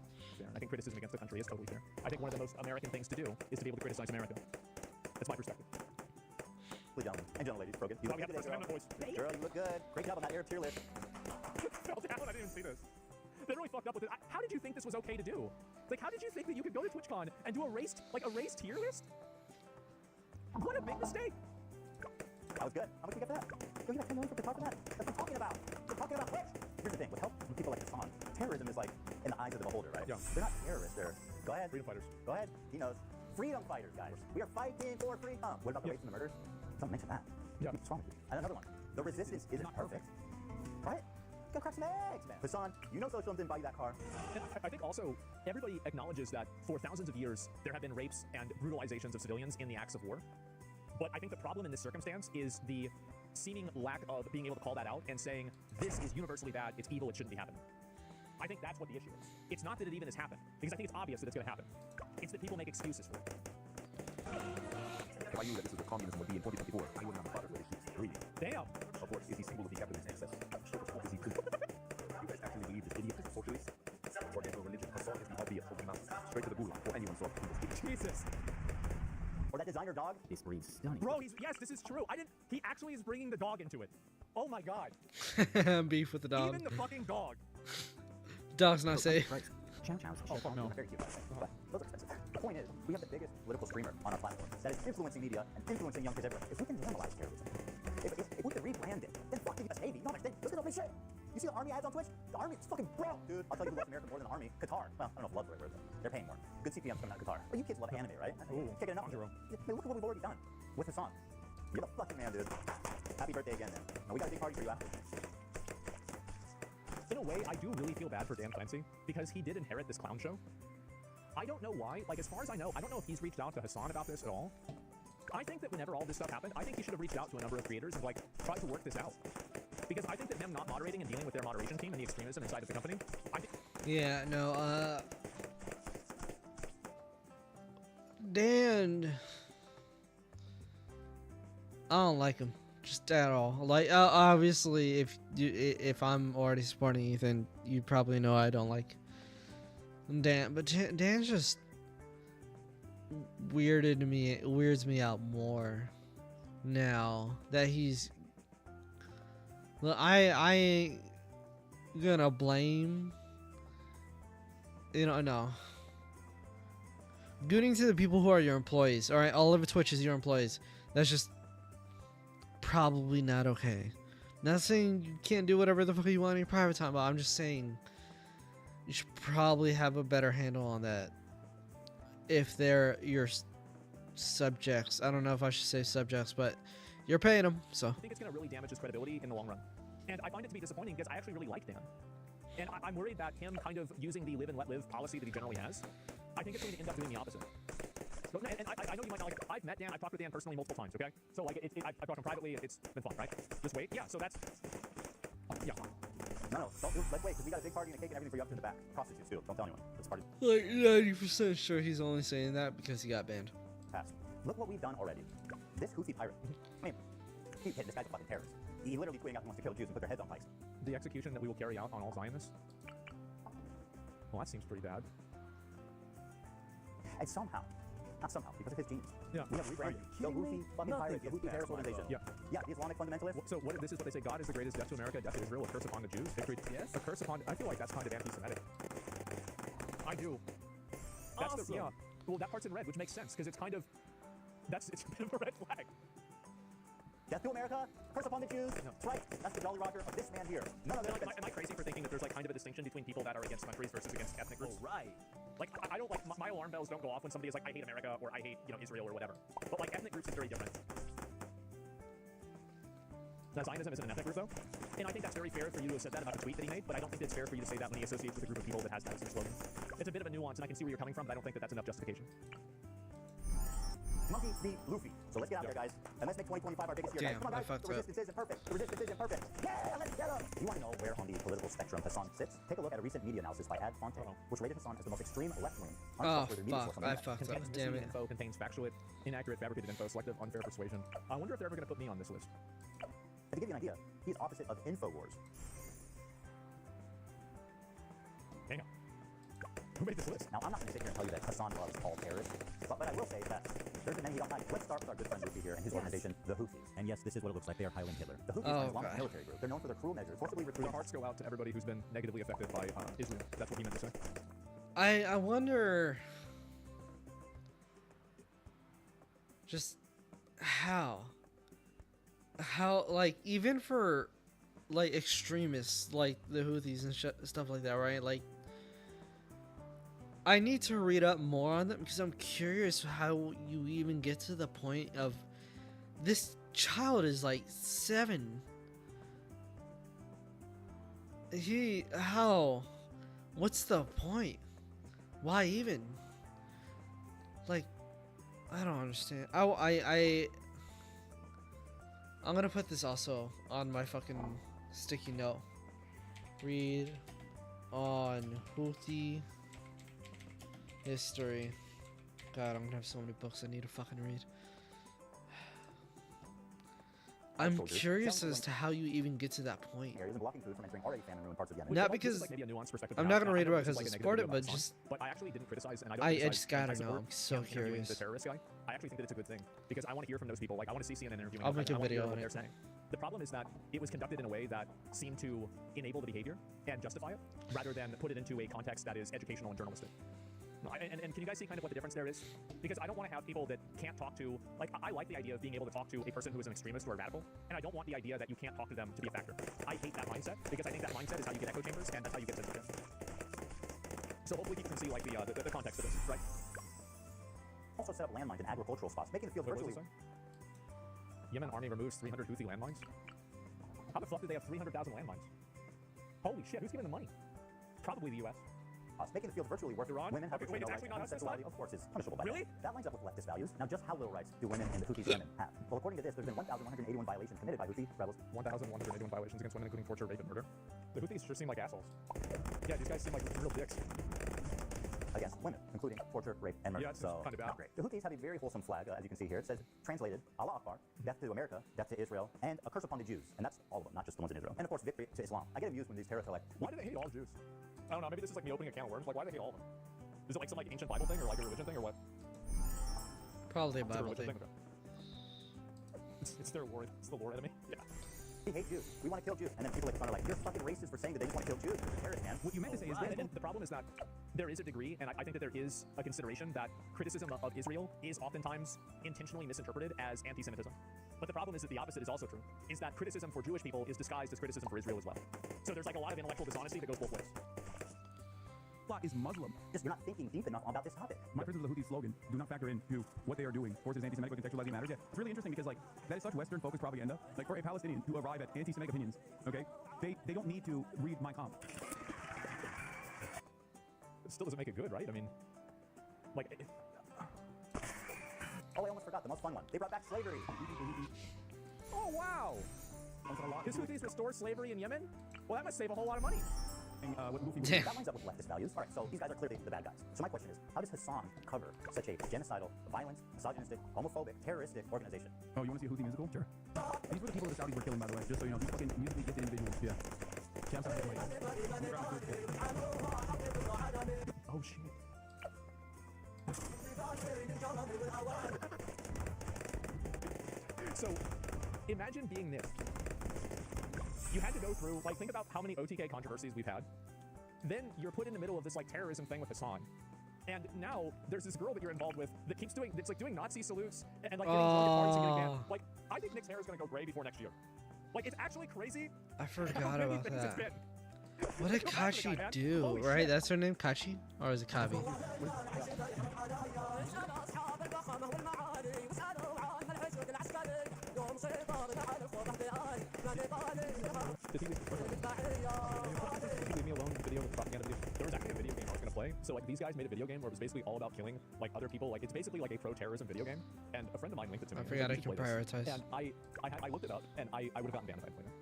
I think criticism against the country is totally fair. I think one of the most American things to do is to be able to criticize America. That's my perspective. Please, gentlemen and gentle ladies, Brogan. You Thought look we good had the today, First Amendment, boys. girl. Girl, you look good. Great job on that Arab tier list. fell down. I didn't even see this. They really fucked up with it. How did you think this was okay to do? Like, how did you think that you could go to TwitchCon and do a race tier list? What a big mistake. That was good. How much did you get for that? Yo, you got 10 million for guitar for that? That's what I'm talking about. We're talking about Twitch. Here's the thing. With help from people like Hassan, terrorism is like in the eyes of the beholder, right? Yeah. They're not terrorists. They're... Go ahead. Freedom fighters. Go ahead. He knows. Freedom fighters, guys. We are fighting for freedom. What about the rapes and the murders? Don't mention that. Yeah. What's wrong with you? And another one. The resistance isn't perfect. Right? Go crack some eggs, man. Hassan, you know socialism didn't buy you that car. And I think also, everybody acknowledges that for thousands of years, there have been rapes and brutalizations of civilians in the acts of war. But I think the problem in this circumstance is the seeming lack of being able to call that out and saying, this is universally bad, it's evil, it shouldn't be happening. I think that's what the issue is. It's not that it even has happened, because I think it's obvious that it's going to happen. It's that people make excuses for it. If I knew that this was what communism would be in 2024, I wouldn't have a father for issues. Really. Damn! Of course, is he symbol of the capitalist excess? Is he good? You guys actually believe this idiot is a socialist? Or there's no religion? Assault is the hobby of holding mountains. Straight to the gulag for anyone saw Jesus! Or that designer dog? This breeds stunning. Bro, yes, this is true. He actually is bringing the dog into it. Oh my god. Beef with the dog. Even the fucking dog. Dog's not safe. Chow chows. Oh, fuck no. Very cute, by the way. But those are expensive. The point is, we have the biggest political streamer on our platform that is influencing media and influencing young kids everywhere. If we can normalize terrorism, if we can rebrand it, then fucking us Navy. You know what I'm saying? Look at the shit. You see the army ads on Twitch? The army is fucking broke, dude. I'll tell you who loves America more than the army. Qatar. Well, I don't know if love's the right word, though. They're paying more. Good CPMs coming out of Qatar. But you kids love anime, right? Ooh, can't get enough of it. Look at what we've already done with Hassan. You're the fucking man, dude. Happy birthday again, man. And we got a big party for you after. In a way, I do really feel bad for Dan Clancy, because he did inherit this clown show. I don't know why. Like, as far as I know, I don't know if he's reached out to Hassan about this at all. I think that whenever all this stuff happened, I think he should have reached out to a number of creators and, like, tried to work this out. Because I think that them not moderating and dealing with their moderation team and the extremism inside of the company, Yeah, no, Dan... I don't like him. Just at all. Like, obviously, if I'm already supporting Ethan, you probably know I don't like Dan. But Dan's just weirds me out more now that he's. Look, I ain't gonna blame. No. Gooning to the people who are your employees. All right, all over Twitch is your employees. That's just probably not okay. Not saying you can't do whatever the fuck you want in your private time, but I'm just saying you should probably have a better handle on that if they're your subjects. I don't know if I should say subjects, but you're paying them, so. I think it's going to really damage his credibility in the long run. And I find it to be disappointing because I actually really like Dan. And I'm worried that him kind of using the live and let live policy that he generally has, I think it's going to end up doing the opposite. So, and I know you might not like it. I've met Dan, I've talked with Dan personally multiple times, okay? So, like, I've talked to him privately, it's been fun, right? Just wait. Yeah, so that's... Yeah. No, let's wait, because we got a big party and a cake and everything for you up to the back. Prostitutes, too. Don't tell anyone. It's party. Like, 90% sure he's only saying that because he got banned. Pass. Look what we've done already. This Houthi pirate. I mean, this guy's a fucking terrorist. He literally tweeting out he wants to kill Jews and put their heads on pikes. The execution that we will carry out on all Zionists? Well, that seems pretty bad. And somehow, not somehow, because of his genius, yeah. we have rebranded the Houthi fucking pirates, the Houthi terrorist organization. Yeah. Yeah, the Islamic fundamentalists. So this is what they say, God is the greatest, death to America, death to Israel, a curse upon the Jews, victory. Yes. A curse upon, I feel like that's kind of anti-Semitic. I do. That's awesome. Yeah. Well, that part's in red, which makes sense, because it's kind of, it's a bit of a red flag. Death to America, curse upon the Jews. No. That's right. That's the Jolly Roger of this man here. None of them. Am I crazy for thinking that there's like kind of a distinction between people that are against countries versus against ethnic groups? Oh, right. Like I don't like my alarm bells don't go off when somebody is like I hate America or I hate Israel or whatever. But like ethnic groups is very different. Now Zionism isn't an ethnic group though, and I think that's very fair for you to have said that about the tweet that he made. But I don't think it's fair for you to say that when he associates with a group of people that has that as their slogan. It's a bit of a nuance, and I can see where you're coming from, but I don't think that that's enough justification. Monkey v. Luffy. So let's get out there, guys, and let's make 2025 our biggest year. Damn, Come on, guys. I fucked The resistance isn't perfect. The resistance isn't perfect. Yeah, let's get him. You want to know where on the political spectrum Hassan sits? Take a look at a recent media analysis by Ad Fonte, which rated Hassan as the most extreme left-wing. Oh, fuck. I fucked up. Damn it. Info contains factual, inaccurate, fabricated info, selective, unfair persuasion. I wonder if they're ever going to put me on this list. To give you an idea, he's opposite of InfoWars. Hang on. Who made this list? Now, I'm not going to sit here and tell you that Hassan loves all terrorists, but I will say that There's a many he don't like. Let's start with our good friend Luffy here and his organization, the Houthis. And yes, this is what it looks like. They are hiling Hitler. The Houthis are an Islamic military group. They're known for their cruel measures, forcibly recruiting. Our hearts go out to everybody who's been negatively affected by Israel. That's what he meant to say. I wonder just how like even for like extremists like the Houthis and stuff like that, right? Like I need to read up more on them because I'm curious how you even get to the point of this child is like 7. What's the point? Why even? Like, I don't understand. I'm gonna put this also on my fucking sticky note. Read on Houthi history. God, I'm gonna have so many books I need to fucking read. I'm curious as to how you even get to that point. Not because I'm not gonna read about it because I support it, but just I actually didn't criticize, and I just gotta know. I'm so curious. The terrorist guy. I actually think that it's a good thing because I want to hear from those people. Like I want to see CNN interviewing. I'll make a video what on they're it. saying. The problem is that it was conducted in a way that seemed to enable the behavior and justify it, rather than put it into a context that is educational and journalistic. And can you guys see kind of what the difference there is? Because I don't want to have people that can't talk to, like, I like the idea of being able to talk to a person who is an extremist or a radical, and I don't want the idea that you can't talk to them to be a factor. I hate that mindset, because I think that mindset is how you get echo chambers, and that's how you get censorship. So hopefully you can see, like, the context of this, right? Also set up landmines in agricultural spots, making the field virtually... Yemen army removes 300 Houthi landmines? How the fuck did they have 300,000 landmines? Holy shit, who's giving them money? Probably the US. Making the field virtually work. Iran? Women have Okay, wait, it's actually not us this time? Of course, is punishable by Really? That lines up with leftist values. Now, just how little rights do women in the Houthis Yemen have? Well, according to this, there's been 1,181 violations committed by Houthi rebels. 1,181 violations against women, including torture, rape, and murder. The Houthis sure seem like assholes. Yeah, these guys seem like real dicks. Against women, including torture, rape, and murder. Yeah, it's so, kind of bad. not great. The Houthis have a very wholesome flag, as you can see here. It says, translated, Allah Akbar, death to America, death to Israel, and a curse upon the Jews. And that's all of them, not just the ones in Israel. And of course, victory to Islam. I get amused when these terrorists are like, why do they hate all Jews? I don't know, maybe this is like me opening a can of worms. Like, why do they hate all of them? Is it like some like ancient Bible thing, or like a religion thing, or what? Probably a Bible thing. Okay. It's their war. It's the war enemy. Yeah. We hate Jews. We want to kill Jews. And then people are like, you're fucking racist for saying that they just want to kill Jews. You're a terrorist, man. What you meant to say is that, and the problem is that there is a degree, and I think that there is a consideration that criticism of Israel is oftentimes intentionally misinterpreted as anti-Semitism. But the problem is that the opposite is also true, is that criticism for Jewish people is disguised as criticism for Israel as well. So there's like a lot of intellectual dishonesty that goes both ways. Is Muslim. Just you're not thinking deep enough about this topic. My criticism of the Houthi slogan, do not factor into what they are doing towards his anti-Semitic or contextualizing matters. Yeah, it's really interesting because like that is such Western-focused propaganda. Like for a Palestinian to arrive at anti-Semitic opinions, okay, they don't need to read my Kampf. It still doesn't make it good, right? I mean, like. Oh, I almost forgot the most fun one. They brought back slavery. Oh wow! His Houthis restore slavery in Yemen? Well, that must save a whole lot of money. That lines up with leftist values. All right, so these guys are clearly the bad guys. So my question is, how does Hassan cover such a genocidal, violent, misogynistic, homophobic, terroristic organization? Oh, you want to see a Houthi musical? Sure. These were the people that the Saudis were killing, by the way, just so you know. These fucking musically gifted individuals. Yeah. Oh shit. So, imagine being this. You had to go through, like, think about how many OTK controversies we've had. Then you're put in the middle of this, like, terrorism thing with Hassan. And now there's this girl that you're involved with that keeps doing, it's like doing Nazi salutes and like getting target parties and getting banned. Like, I think Nick's hair is gonna go gray before next year. Like, it's actually crazy. I forgot about that. What did Kachi do? Right? That's her name, Kachi? Or is it Kavi? Leave me alone with the video, with the propaganda video. There was actually a video game I was gonna play. So like these guys made a video game where it was basically all about killing like other people. Like it's basically like a pro-terrorism video game. And a friend of mine linked it to me. I forgot I can prioritize. And I looked it up and I would have gotten banned if I played it.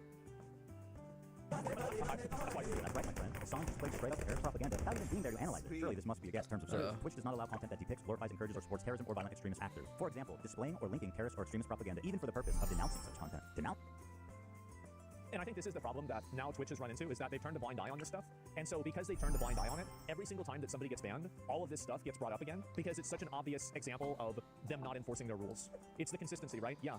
That's why you're right, my friend. Hassan displays straight up terrorist propaganda without even being there to analyze it. Surely this must be against terms of service, which does not allow content that depicts, glorifies, encourages, or supports terrorism or violent extremist actors. For example, displaying or linking terrorist or extremist propaganda, even for the purpose of denouncing such content. And I think this is the problem that now Twitch has run into, is that they've turned a blind eye on this stuff. And so because they've turned a blind eye on it, every single time that somebody gets banned, all of this stuff gets brought up again because it's such an obvious example of them not enforcing their rules. It's the consistency, right? Yeah.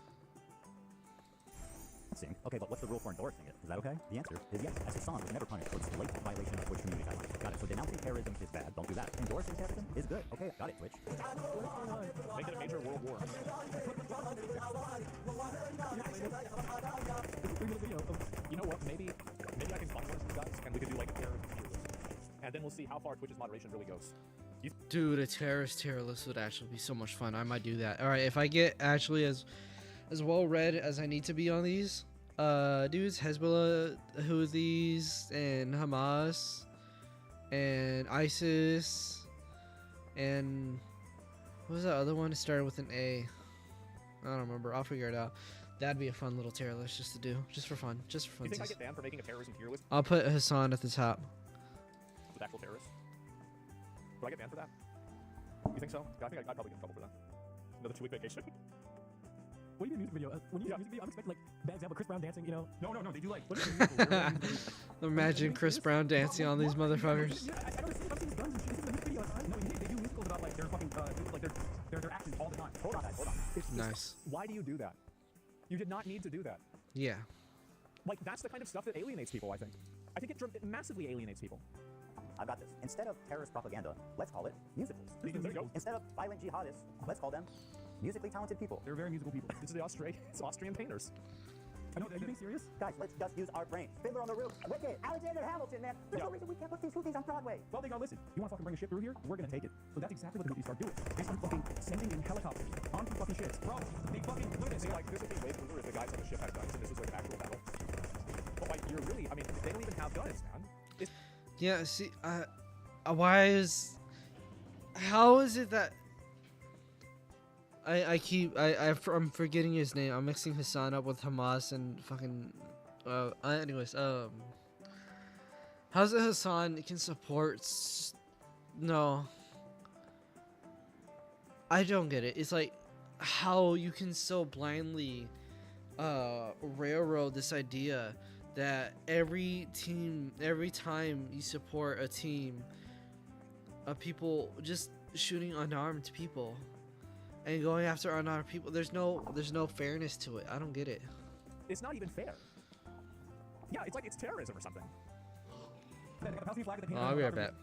Okay, but what's the rule for endorsing it? Is that okay? The answer is yes. As Hassan was never punished for its blatant violation of Twitch community guidelines. Got it. So denouncing terrorism is bad. Don't do that. Endorsing terrorism is good. Okay, got it, Twitch. Make it a major world war. You know what? Maybe I can find one of these guys, and we could do like a terrorist tier list. And then we'll see how far Twitch's moderation really goes. Dude, a terrorist tier list would actually be so much fun. I might do that. All right, if I get actually as well read as I need to be on these dudes, Hezbollah, Houthis, and Hamas, and ISIS, and what was that other one? It started with an A. I don't remember. I'll figure it out. That'd be a fun little tier list just to do, just for fun, just for fun. You think I get banned for making a terrorism tier list? I'll put Hassan at the top. With actual terrorists? Would I get banned for that? You think so? I think I'd probably get in trouble for that. Another 2-week vacation. What do you do in a music video? When you do a music video, I'm expecting like bad example, Chris Brown dancing, you know? No, they do like. What is it? Imagine Chris Brown dancing on these motherfuckers. Yeah, I never seen guns and shit. This is a music video. No, they do musicals about like their fucking like their actions all the time. Hold on, guys, hold on. Nice. Why do you do that? You did not need to do that. Yeah. Like, that's the kind of stuff that alienates people, I think. I think it massively alienates people. I've got this. Instead of terrorist propaganda, let's call it musicals. Instead of violent jihadists, let's call them musically talented people. They're very musical people. This is it's Austrian painters. I know, are you being serious? Guys, let's just use our brains. Fiddler on the Roof, Wicked, Alexander Hamilton, man. There's no reason we can't put these movies on Broadway. Well, they go, listen, you want to fucking bring a ship through here? We're gonna take it. So that's exactly what the movies start doing. They start fucking sending in helicopters onto fucking ships. Bro, they fucking look at it. Like, this would be way cooler if the guys on the ship had guns and this was like an actual battle. But like, you're really, I mean, they don't even have guns, man. Yeah, see, how is it that I'm forgetting his name. I'm mixing Hassan up with Hamas and fucking, anyways, how's it Hassan can support, no, I don't get it. It's like, how you can so blindly, railroad this idea that every time you support a team of people just shooting unarmed people and going after unarmed people, there's no fairness to it. I don't get it. It's not even fair. Yeah, it's like it's terrorism or something. I'll be right back.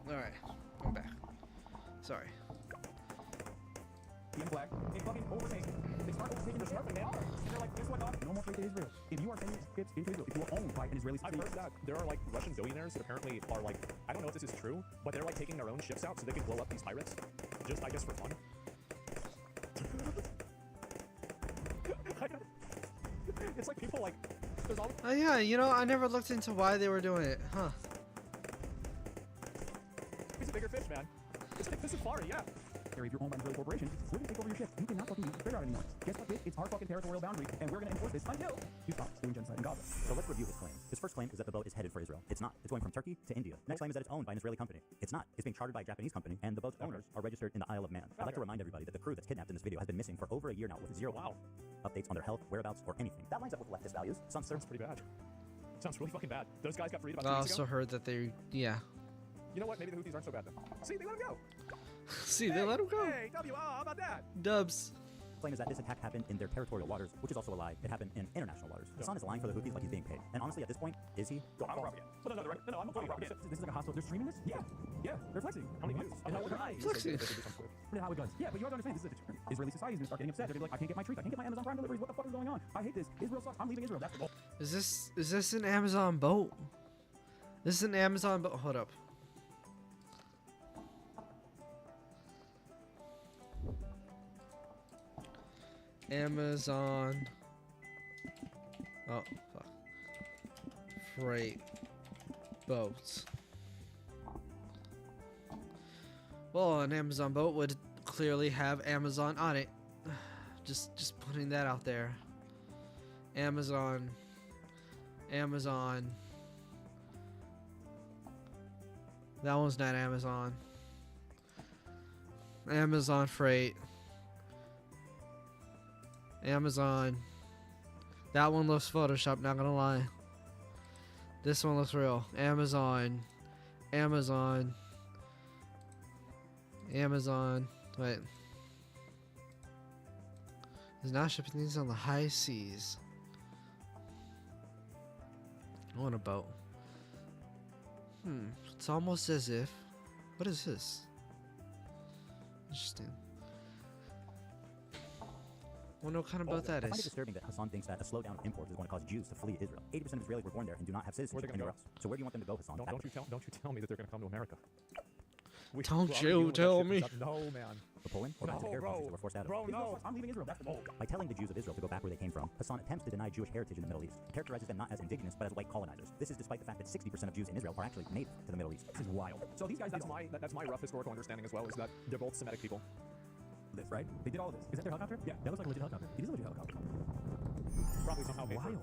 Alright, I'm back. Sorry. Being black, they fucking overtake. They start overtaking their smartphone. They are. And they're like, guess what, dog? No more trade to Israel. If you are sending ships into Israel, if you are owned by an Israeli I've heard that there are like Russian billionaires that apparently are like, I don't know if this is true, but they're like taking their own ships out so they can blow up these pirates. Just, I guess, for fun. It's like people like, there's all. Oh yeah, you know, I never looked into why they were doing it, huh? He's a bigger fish, man. It's like this is Florida, yeah. If you're owned by an Israeli corporation, we're gonna take over your ship. You cannot fucking use the figure out anymore. Guess what, bitch? It's our fucking territorial boundary, and we're gonna enforce this until you stop doing genocide in Gaza. So let's review his claim. His first claim is that the boat is headed for Israel. It's not. It's going from Turkey to India. Next claim is that it's owned by an Israeli company. It's not. It's being chartered by a Japanese company, and the boat's owners are registered in the Isle of Man. I'd like to remind everybody that the crew that's kidnapped in this video has been missing for over a year now with zero updates on their health, whereabouts, or anything. That lines up with leftist values. Sounds pretty bad. Sounds really fucking bad. Those guys got freed about 2 I weeks also ago. heard that they, yeah. You know what? Maybe the Houthis aren't so bad then. See, they let him go. See, they let him go. Hey, W, how about that? Dubs. Claim is that this attack happened in their territorial waters, which is also a lie. It happened in international waters. Hassan is lying for the Houthis like he's being paid. And honestly, at this point, is he? I'm propaganda. But no, no, I'm propaganda. This is like a hostile. They're streaming this? Yeah. Yeah. They're flexing. How many views? And how it guys. Flexing. And how it does. Yeah, but you have to understand, this is a Israeli society is gonna start getting upset. They're gonna be like, I can't get my treats. I can't get my Amazon Prime deliveries. What the fuck is going on? I hate this. Israel sucks. I'm leaving Israel. That's the goal. Is this an Amazon boat? This is an Amazon boat. Hold up. Amazon. Oh, fuck. Freight boats. Well, an Amazon boat would clearly have Amazon on it. Just putting that out there. Amazon. Amazon. That one's not Amazon. Amazon freight. Amazon. That one looks Photoshop, not gonna lie. This one looks real. Amazon. Amazon. Amazon. Wait. Is not shipping things on the high seas. I want a boat. It's almost as if. What is this? Interesting. Wonder what kind of boat that I find it is. disturbing that Hassan thinks that a slowdown of imports is going to cause Jews to flee Israel. 80% of Israelis were born there and do not have citizenship anywhere else. So where do you want them to go, Hassan? Don't you tell me that they're going to come to America. Don't you tell me. No, man. To Poland or back to the Arab countries that were forced out of. Bro, no. I'm leaving Israel. That's the goal. By telling the Jews of Israel to go back where they came from, Hassan attempts to deny Jewish heritage in the Middle East. He characterizes them not as indigenous, but as white colonizers. This is despite the fact that 60% of Jews in Israel are actually native to the Middle East. This is wild. So these guys, That's my rough historical understanding as well, is that they're both Semitic people. this, right? They did all of this. Is that their helicopter? Yeah, that looks like a legit helicopter. It is a legit helicopter. Probably somehow paid for. Wild.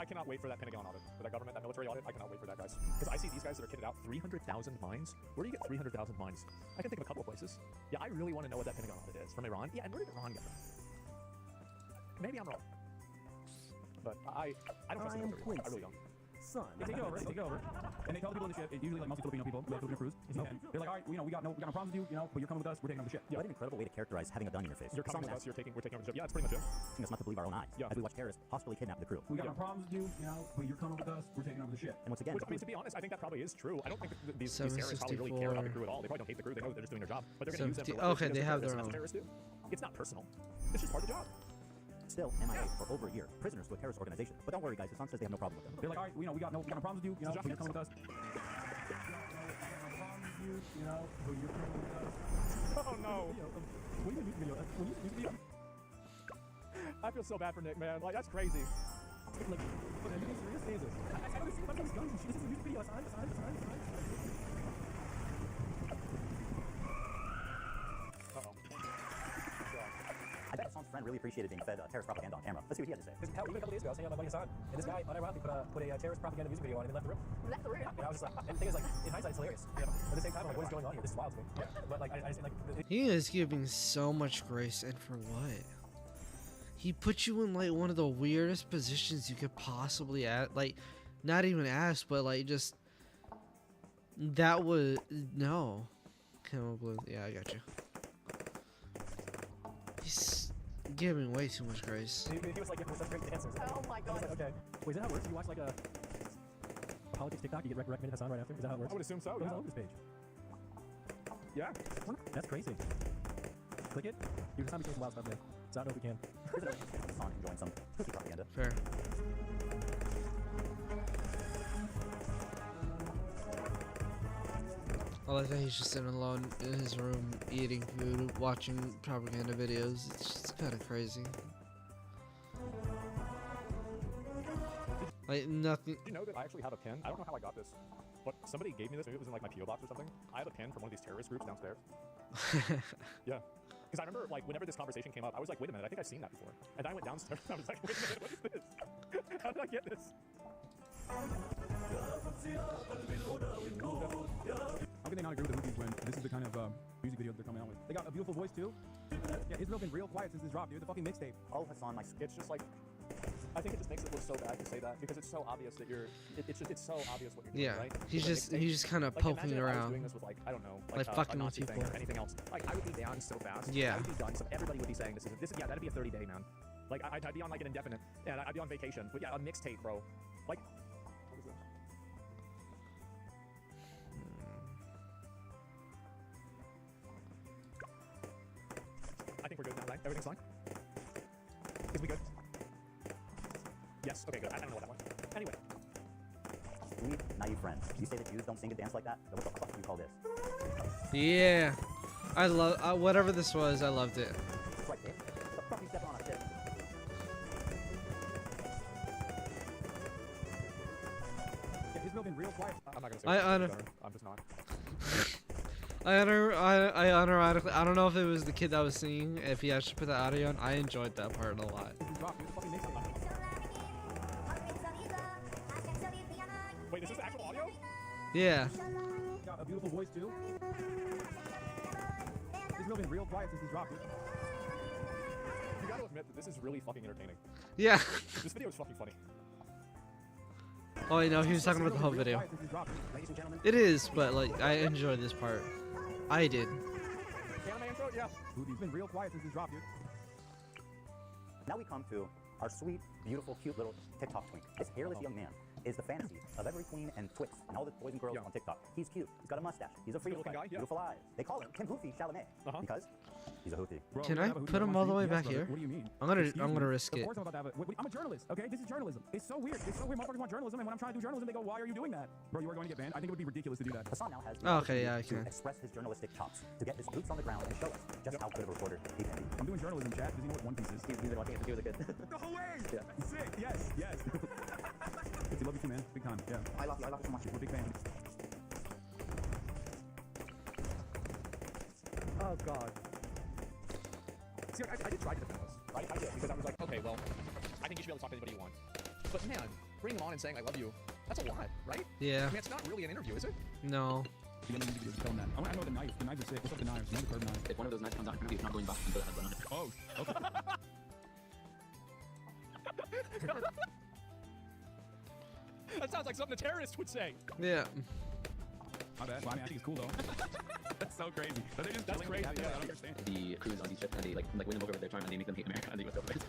I cannot wait for that Pentagon audit, for that government, that military audit. I cannot wait for that, guys. Because I see these guys that are kitted out. 300,000 mines? Where do you get 300,000 mines? I can think of a couple of places. Yeah, I really want to know what that Pentagon audit is. From Iran? Yeah, and where did Iran get them? Maybe I'm wrong. But I don't trust the military. I really don't. Son. They take it over, and they tell the people in the ship, it's usually like mostly Filipino people, Filipino crews, and they're like, all right, we got no problems with you, but you're coming with us, we're taking over the ship. Yeah. What an incredible way to characterize having a gun in your face. You're coming with us, we're taking over the ship. Yeah, it's pretty much it. Asking us not to believe our own eyes. Yeah. As we watch terrorists hospitably kidnap the crew. We got no problems with you, but you're coming with us, we're taking over the ship. And once again, Which, I mean, to be honest, I think that probably is true. I don't think that these terrorists probably really care about the crew at all. They probably don't hate the crew. They know that they're just doing their job. But they're going to use them for Okay, they have their own. terrorists do. It's not personal. It's just part of the job. Still MIA for over a year, prisoners to a terrorist organization. But don't worry, guys. Hassan says they have no problem with them. They're like, all right, we got no problems with you, but you're coming with us. Oh no! I feel so bad for Nick, man. Like, that's crazy. Like, are you being serious? Jesus. I don't see these guns and shit. This is a music video. I bet Hassan's friend really appreciated being fed terrorist propaganda on camera. Let's see what he had to say. Hell, even a couple days ago, I was hanging out with my buddy Hassan, and this guy unironically put a terrorist propaganda music video on and then left the room. Left the room? And I was just like, and the thing is, like, in hindsight, it's hilarious. You know? But at the same time, I'm like, what is going on here? This is wild to me. Yeah. But like, I just like. He is giving so much grace, and for what? He put you in like one of the weirdest positions you could possibly like, not even ask, but like just that was no. Yeah, I got you. He's giving way too much grace. He was like, yeah, we're such great dancers. Oh my god. Like, okay. Wait, is that how it works? You watch like a politics TikTok, you get recommended Hassan right after? Is that how it works? I would assume so. It was Yeah. all over this page. Yeah. That's crazy. Click it. You can be some wild stuff there. So I don't know if we can. Here's another Hassan enjoying some cookie propaganda. Fair. I like that he's just sitting alone in his room, eating food, watching propaganda videos. It's just kind of crazy. Like nothing. Did you know that I actually have a pin? I don't know how I got this, but somebody gave me this. Maybe it was in like my PO box or something. I have a pin from one of these terrorist groups downstairs. Yeah. Because I remember, like, whenever this conversation came up, I was like, wait a minute, I think I've seen that before. And then I went downstairs and I was like, wait a minute, what is this? How did I get this? How can they not agree with the movies when this is the kind of music video they're coming out with? They got a beautiful voice too. Yeah, Israel's been real quiet since this dropped, dude. The fucking mixtape. Oh, Hassan, my It's just like, I think it just makes it look so bad to say that because it's so obvious that you're. It's so obvious what you're doing, Yeah, right? he's With a just mixtape, kind of like, poking imagine if I was around. doing this with like I don't know, Like a fucking with Nazi thing people. or anything else. Like I would be down so fast. Yeah. I would be done. So everybody would be saying this is yeah, that'd be a 30-day, man. Like I'd be on like an indefinite, and I'd be on vacation. But yeah, a mixtape, bro. Like. What is it? I think we're good now, right? Everything's fine? Is we good? Yes, okay, good. I don't know what that was. Anyway. sweet, naive friends. You say that Jews don't sing and dance like that? Then what the fuck do you call this? Yeah. I love whatever this was, I loved it. Right, Dave. The fuck you stepping on a stick? Yeah, Israel been real quiet. I'm not gonna say I'm just not. I unironically, I don't know if it was the kid that was singing, if he actually put that audio on. I enjoyed that part a lot. Wait, this is the actual audio? Yeah. Got a beautiful voice too. Israel been real quiet since he's dropped it. You gotta admit that this is really fucking entertaining. Yeah. This video is fucking funny. Oh, I know, he was talking about the whole video. It is, but like, I enjoyed this part. I did. Anime intro? Yeah. He's been real quiet since he's dropped it. Now we come to our sweet, beautiful, cute little TikTok twink. This hairless young man is the fantasy of every queen and twix and all the boys and girls on TikTok. He's cute. He's got a mustache. He's a freedom fighter. Beautiful eyes. They call him Kim Hoofy Chalamet because he's a hoofy. Can I put him all the way back here? What do you mean? I'm gonna risk it. Of course I'm about to have it. I'm a journalist, okay? This is journalism. It's so weird. It's so weird. Motherfuckers want journalism, and when I'm trying to do journalism, they go, "Why are you doing that, bro? You are going to get banned." I think it would be ridiculous to do that. Hassan now has the okay, yeah, I to can. express his journalistic chops, to get his boots on the ground and show us just how good of a reporter he can be. I'm doing journalism, chat. Does he know what One Piece is? He's been watching it since he was a kid. No way! Yeah. Sick. Yes. Yes. He love you too, man. Big time. Yeah. I love you so much. We're big fans. Oh god. See, I did try to defend this, right? I did, because I was like, okay, well, I think you should be able to talk to anybody you want. But man, bringing him on and saying I love you, that's a lot, right? Yeah. I mean, it's not really an interview, is it? No. I know the knife. The knives are sick. What's up, the knives? Know the curved knife. If one of those knives comes out, apparently it's not going back until it has run on it. Oh, okay. That sounds like something a terrorist would say. Yeah. My bad. Well, I mean, I think it's cool though. That's so crazy. But they just That's crazy. Yeah, Yeah. I don't understand. The crews on these ships and they like win them over with their charm and they make them hate America and the US government.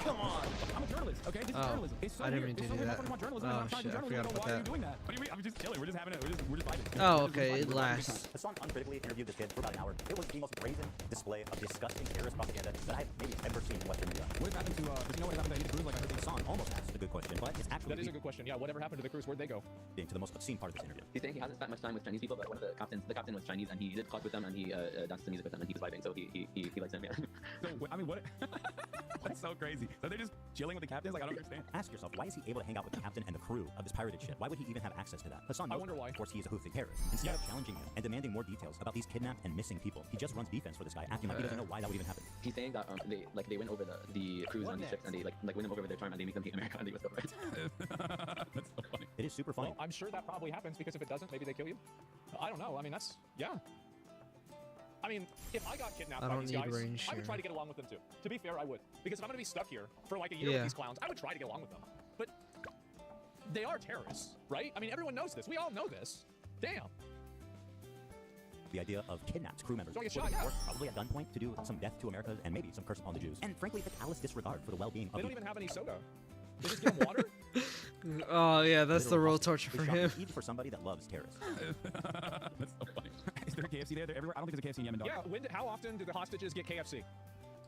Come on. I'm a journalist, okay? This is journalism. It's so I didn't weird. mean to It's so do weird. that. Motherfuckers want journalism, and Oh I'm trying to shit, do I journalism. forgot They go, about why are you that. doing that? What do you mean? I'm just chilling. We're just having it. We're just vibing. Oh, okay, it lasts. Hassan uncritically interviewed this kid for about an hour. It was the most brazen display of disgusting terrorist propaganda that I've maybe ever seen in Western media. What happened to, does he know what happened to any crews? Like I heard Hassan almost asked a good question, but it's actually That is a good question. Yeah, whatever happened to the crews? Where'd they go? into the most obscene part of this interview. He's saying he hasn't spent much time with Chinese people, but one of the captain was Chinese and he did club with them and he danced to music with them and he was vibing, so he likes them, yeah. So, I mean, what? That's so crazy. So they're just chilling with the captains? Like, I don't understand. Ask yourself, why is he able to hang out with the captain and the crew of this pirated ship? Why would he even have access to that? Hassan knows wonder why. Of course, he is a hoofing terrorist. Instead of challenging him and demanding more details about these kidnapped and missing people, he just runs defense for this guy, acting like he doesn't know why that would even happen. He's saying that they win over the crews on these ships and they win them over with their charm and they make them hate America and the US government. That's so funny. It is super funny. Well, I'm sure that probably happens because if it doesn't, maybe they kill you. I don't know. I mean, that's, yeah. I mean, if I got kidnapped by these guys, I would try to get along with them too. To be fair, I would. Because if I'm going to be stuck here for like a year with these clowns, I would try to get along with them. But they are terrorists, right? I mean, everyone knows this. We all know this. Damn. The idea of kidnapped crew members Don't get were shot, yeah. forced, probably at gunpoint, to do some death to America and maybe some curse upon the Jews. And frankly, the callous disregard for the well-being They of don't the even have any soda. They just give them water? Oh yeah, that's the real torture for him. Even for somebody that loves terrorists. That's so funny. there a KFC there? They're everywhere. I don't think there's a KFC in Yemen, dog. Yeah. How often do the hostages get KFC?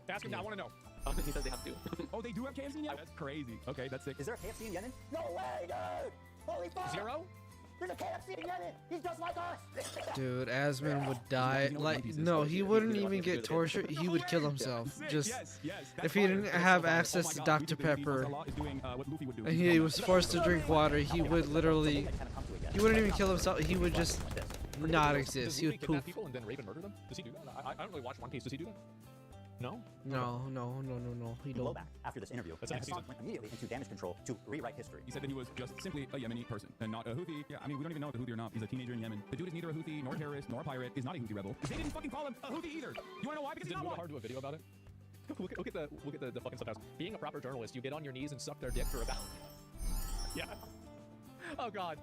Ask him. I want to know. He says they have to. Oh, they do have KFC in Yemen? That's crazy. Okay, that's sick. Is there a KFC in Yemen? No way, dude! Holy fuck! 0? There's a KFC in Yemen! He's just like us! Dude, Asmon would die. Like, no, he wouldn't even get tortured. He would kill himself. Just if he didn't have access to Dr. Pepper and he was forced to drink water, he would literally. He wouldn't even kill himself. He would just not exist. He would poof. People and then rape and murder them? Does he do that? I don't really watch One Piece. Does he do that? No? No. He don't. Back after this interview, That's and next Hassan season. went immediately into damage control to rewrite history. He said that he was just simply a Yemeni person and not a Houthi. Yeah, I mean, we don't even know if a Houthi or not. He's a teenager in Yemen. The dude is neither a Houthi, nor a terrorist, nor a pirate, is not a Houthi rebel. They didn't fucking call him a Houthi either. You wanna know why? Because he's Didn't not one. hard to do a video about it. Look at the fucking subtitles. Being a proper journalist, you get on your knees and suck their dick for about. Yeah. Oh god.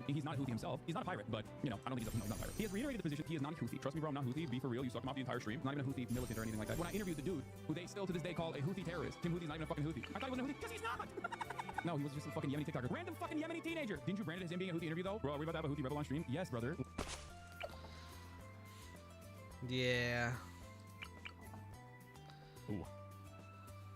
He's not a Houthi himself. He's not a pirate, but, you know, I don't think he's not a pirate. He has reiterated the position. He is not a Houthi. Trust me, bro, I'm not Houthi. Be for real. You sucked him off the entire stream. Not even a Houthi militant or anything like that. When I interviewed the dude, who they still to this day call a Houthi terrorist, Tim Houthi's not even a fucking Houthi. I thought he wasn't a Houthi because he's not. No, he was just a fucking Yemeni TikToker. Random fucking Yemeni teenager. Didn't you brand it as him being a Houthi interview, though? Bro, are we about to have a Houthi rebel on stream? Yes, brother. Yeah. Ooh.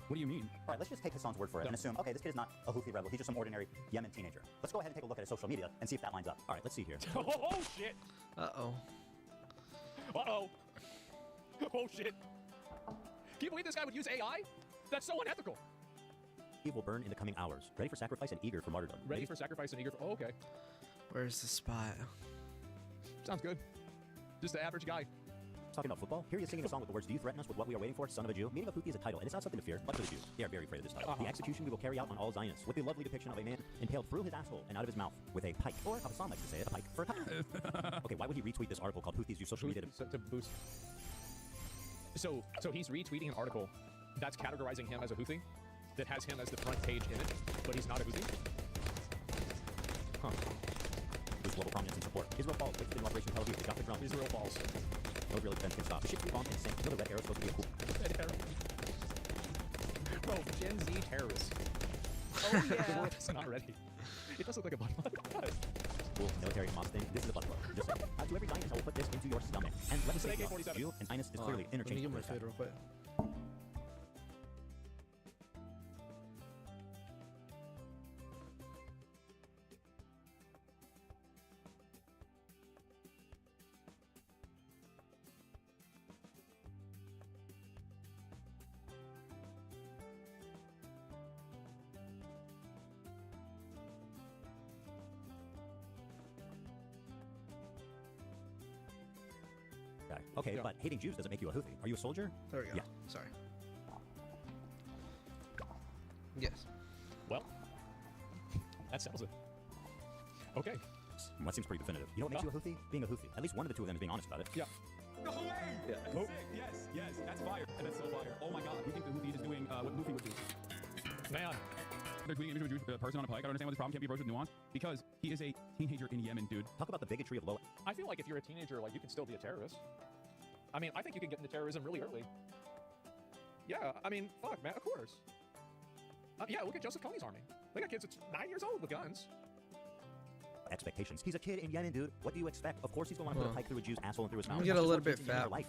What do you mean? All right, let's just take Hassan's word for it and assume, okay, this kid is not a Houthi rebel. He's just some ordinary Yemen teenager. Let's go ahead and take a look at his social media and see if that lines up. All right, let's see here. Oh shit. Uh-oh. Uh-oh. Oh shit. Can you believe this guy would use AI? That's so unethical. He will burn in the coming hours, ready for sacrifice and eager for martyrdom. Ready for sacrifice and eager for... Oh, okay. Where's the spot? Sounds good. Just the average guy. Talking about football, here he is singing a song with the words, "Do you threaten us with what we are waiting for, son of a Jew?" Meaning of Houthi is a title, and it's not something to fear, but for the Jews. They are very afraid of this title. The execution we will carry out on all Zionists, with the lovely depiction of a man impaled through his asshole and out of his mouth with a pike, or how Hassan likes to say it, a pike for a pike. Okay, why would he retweet this article called Houthis use social media to boost? So he's retweeting an article that's categorizing him as a Houthi, that has him as the front page image, but he's not a Houthi? Huh. Boost global prominence and support. Israel falls, with in Operation Tel Aviv, they got the drum. Israel falls. No Israeli defense can stop. The ship bombed and sank. You know the red arrow is supposed to be a cool. Red arrow. Bro, Gen Z terrorists. Oh yeah. The world is not ready. It does look like a butt plug. Cool military Hamas thing. This is a butt plug. Just saying. To every Zionist, I will put this into your stomach. And let me say, Jew and Zionist is clearly interchangeable. Let me get my food real quick. Okay, but hating Jews doesn't make you a Houthi. Are you a soldier? There we go. Yeah. Sorry. Yes. Well, that settles it. Okay. Well, that seems pretty definitive. You know what makes you a Houthi? Being a Houthi. At least one of the two of them is being honest about it. Yeah. No way! Yeah. Oh. Yes, that's fire. That's so fire. Oh my god, we think the Houthi is doing what Houthi would do. Man. They're tweeting an Jewish person on a pike. I don't understand why this problem can't be approached with nuance. Because he is a teenager in Yemen, dude. Talk about the bigotry of low. I feel like if you're a teenager, like, you can still be a terrorist. I mean, I think you can get into terrorism really early. Yeah, I mean, fuck, man, of course. Yeah, look at Joseph Kony's army. They got kids that's 9 years old with guns. Expectations. He's a kid in Yemen, dude. What do you expect? Of course he's going to want to put a pike through a Jew's asshole and through his mouth. Let me get a little bit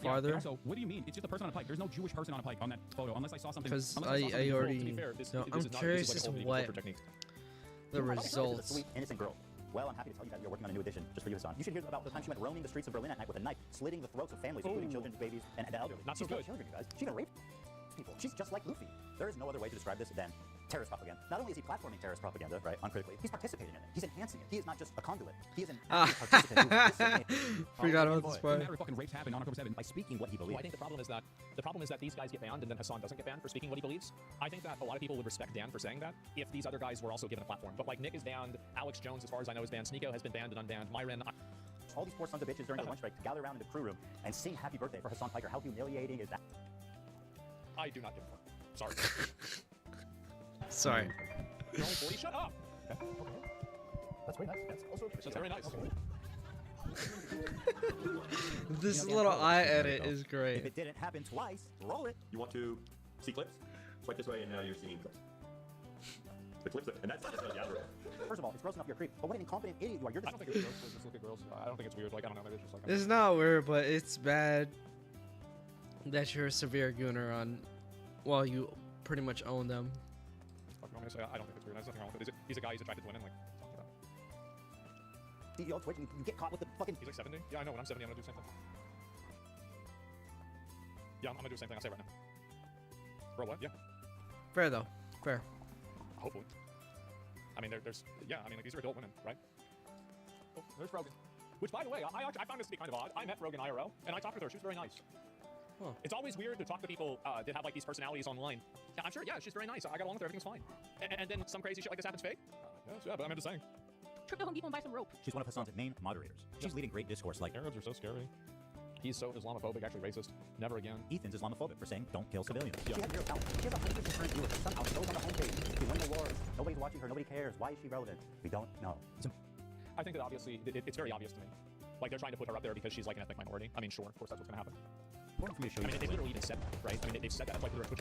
farther. Also, what do you mean? It's just a person on a pike. There's no Jewish person on a pike on that photo, unless I saw something. Because I already. No, I'm curious as to what the results. Sweet, innocent girl. Well, I'm happy to tell you that you're working on a new edition just for you, Hassan. You should hear about the time she went roaming the streets of Berlin at night with a knife, slitting the throats of families, including children, babies, and the elderly. Not so good. Children, you guys. She even raped people. She's just like Luffy. There is no other way to describe this than terrorist propaganda. Not only is he platforming terrorist propaganda, right, uncritically, he's participating in it. He's enhancing it. He is not just a conduit. He is an active participant. Forgot about this part. No matter if fucking rapes happen on October 7th by speaking what he believes. Well, I think the problem is that these guys get banned and then Hassan doesn't get banned for speaking what he believes. I think that a lot of people would respect Dan for saying that if these other guys were also given a platform. But like Nick is banned, Alex Jones, as far as I know, is banned. Sneeko has been banned and unbanned. Myron. All these poor sons of bitches during the lunch break to gather around in the crew room and sing happy birthday for Hassan Piker. How humiliating is that? I do not give a fuck. Sorry. Sorry. You're only 40? Shut up! Okay. That's very nice. That's also That's very nice. This little eye edit is great. If it didn't happen twice, roll it. You want to see clips? Swipe this way and now you're seeing clips. The clips, and that's just the algorithm. First of all, it's gross enough you're a creep, but what an incompetent idiot you are. You're I don't think it's gross to just look at girls. I don't think it's weird. Like, I don't know. Maybe it's just like. It's not weird, but it's bad that you're a severe gooner on while you pretty much own them. What do you want me to say? I don't think it's weird. There's nothing wrong with it. He's a guy. He's attracted to women. Like. CEO of Twitch, and you get caught with the fucking. He's like 70. Yeah, I know. When I'm 70, I'm gonna do the same thing. Yeah, I'm gonna do the same thing. I'll say right now. Bro, what? Yeah. Fair though. Fair. Hopefully. I mean, there's yeah. I mean, like these are adult women, right? Oh, there's Rogan. Which, by the way, I found this to be kind of odd. I met Rogan IRL, and I talked with her. She was very nice. Huh. It's always weird to talk to people that have like these personalities online. Yeah, I'm sure. Yeah, she's very nice. I got along with her. Everything's fine. And then some crazy shit like this happens fake. Yes, yeah, but I'm just saying. Trip to Home Depot and buy some rope. She's one of Hassan's main moderators. She's leading great discourse like Arabs are so scary. He's so Islamophobic, actually racist. Never again. Ethan's Islamophobic for saying don't kill civilians. Yeah. She has zero talent. She has 100 concerned viewers. Somehow she goes on the homepage. She won awards. Nobody's watching her. Nobody cares. Why is she relevant? We don't know. I think that obviously, it's very obvious to me. Like, they're trying to put her up there because she's like an ethnic minority. I mean, sure, of course that's what's gonna happen. Important for me to show I you. mean, they literally even said that, right? I mean, they've said that. That's why Twitter.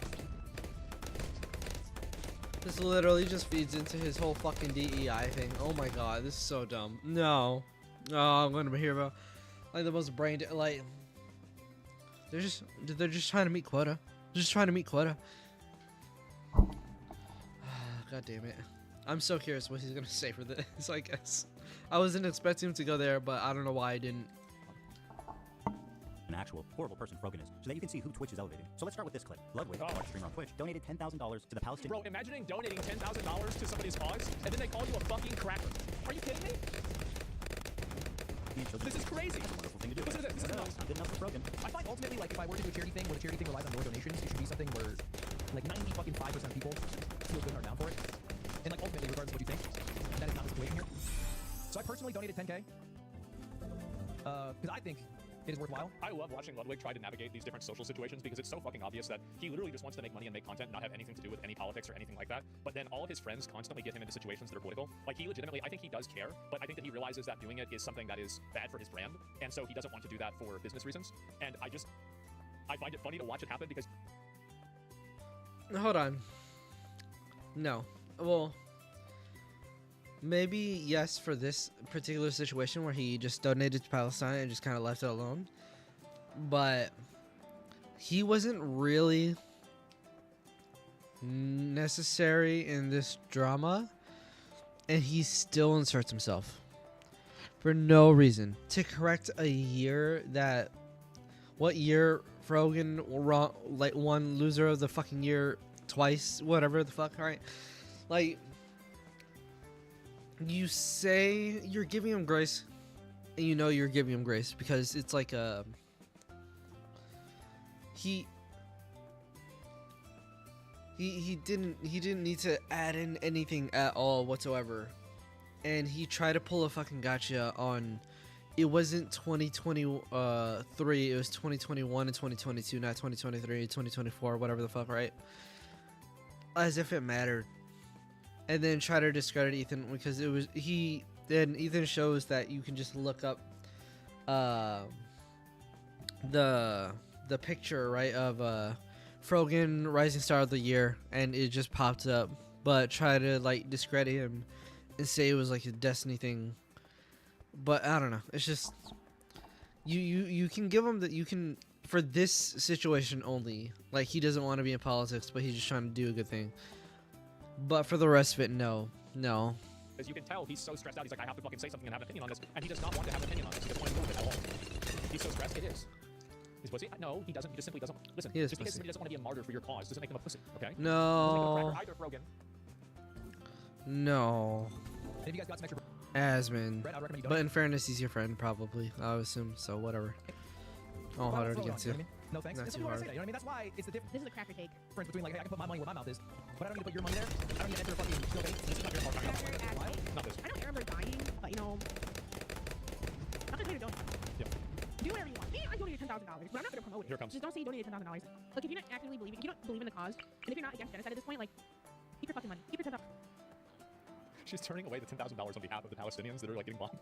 This literally just feeds into his whole fucking DEI thing. Oh my god, this is so dumb. No. Oh, I'm gonna hear about like the most brain like they're just trying to meet quota. They're just trying to meet quota. God damn it. I'm so curious what he's gonna say for this, I guess. I wasn't expecting him to go there, but I don't know why I didn't. An actual horrible person Frogan is, so that you can see who Twitch is elevating. So let's start with this clip. Ludwig, a large streamer on Twitch, donated $10,000 to the Palestinian. Bro, imagining donating $10,000 to somebody's cause, and then they call you a fucking cracker. Are you kidding me? This is crazy. That's a wonderful thing to do. Listen to this. This is nuts. Not good enough for Frogan. I find ultimately, like, if I were to do a charity thing where the charity thing relies on your donations, it should be something where, like, 95% of people feel good and are down for it. And, like, ultimately, regardless of what you think, that is not the situation here. So I personally donated 10K. Because I think it is worthwhile. I love watching Ludwig try to navigate these different social situations because it's so fucking obvious that he literally just wants to make money and make content, not have anything to do with any politics or anything like that. But then all of his friends constantly get him into situations that are political. Like, he legitimately, I think he does care, but I think that he realizes that doing it is something that is bad for his brand, and so he doesn't want to do that for business reasons. And I find it funny to watch it happen because... Hold on. No. Well, maybe yes for this particular situation where he just donated to Palestine and just kind of left it alone. But he wasn't really necessary in this drama, and he still inserts himself for no reason to correct a year that what year Frogan won loser of the fucking year twice, whatever the fuck, right? Like, you say you're giving him grace, and you know you're giving him grace because it's like a he didn't need to add in anything at all whatsoever, and he tried to pull a fucking gotcha on. It wasn't 2023, it was 2021 and 2022, not 2023, 2024, whatever the fuck, right? As if it mattered. And then try to discredit Ethan because it was then Ethan shows that you can just look up the picture, right, of Frogan Rising Star of the Year, and it just popped up, but try to like discredit him and say it was like a Destiny thing. But I don't know, it's just you can give him that, you can, for this situation only, like, he doesn't want to be in politics, but he's just trying to do a good thing. But for the rest of it, no. As you can tell, he's so stressed out. He's like, I have to fucking say something and have an opinion on this. And he does not want to have an opinion on this. He doesn't want to move it at all. He's so stressed. It is. He's pussy? No, he doesn't. He just simply doesn't. Listen, he is just because pussy. somebody doesn't want to be a martyr for your cause doesn't make them a pussy, okay? No. Either Frogan. No. Have you guys got some extra... Asmon. Brett, I would recommend you But in fairness, he's your friend, probably. I would assume, so whatever. I'll hold it against you. No thanks. Not It's too what I hard. say, you know what I mean? That's why it's the difference. This is a cracker cake. Between, like, hey, I can put my money where my mouth is, but I don't need to put your money there. I don't need to enter a fucking skill bait. This is not your part. Not this. I know Arabs are dying, but you know, not gonna say don't. Yeah. Do whatever you want. Me, I donated $10,000, but I'm not gonna promote it. Here it comes. Just don't say you donated $10,000. Like, if you're not actively believing, if you don't believe in the cause, and if you're not against genocide at this point, like, keep your fucking money. Keep your $10,000. She's turning away the $10,000 on behalf of the Palestinians that are, like, getting bombed.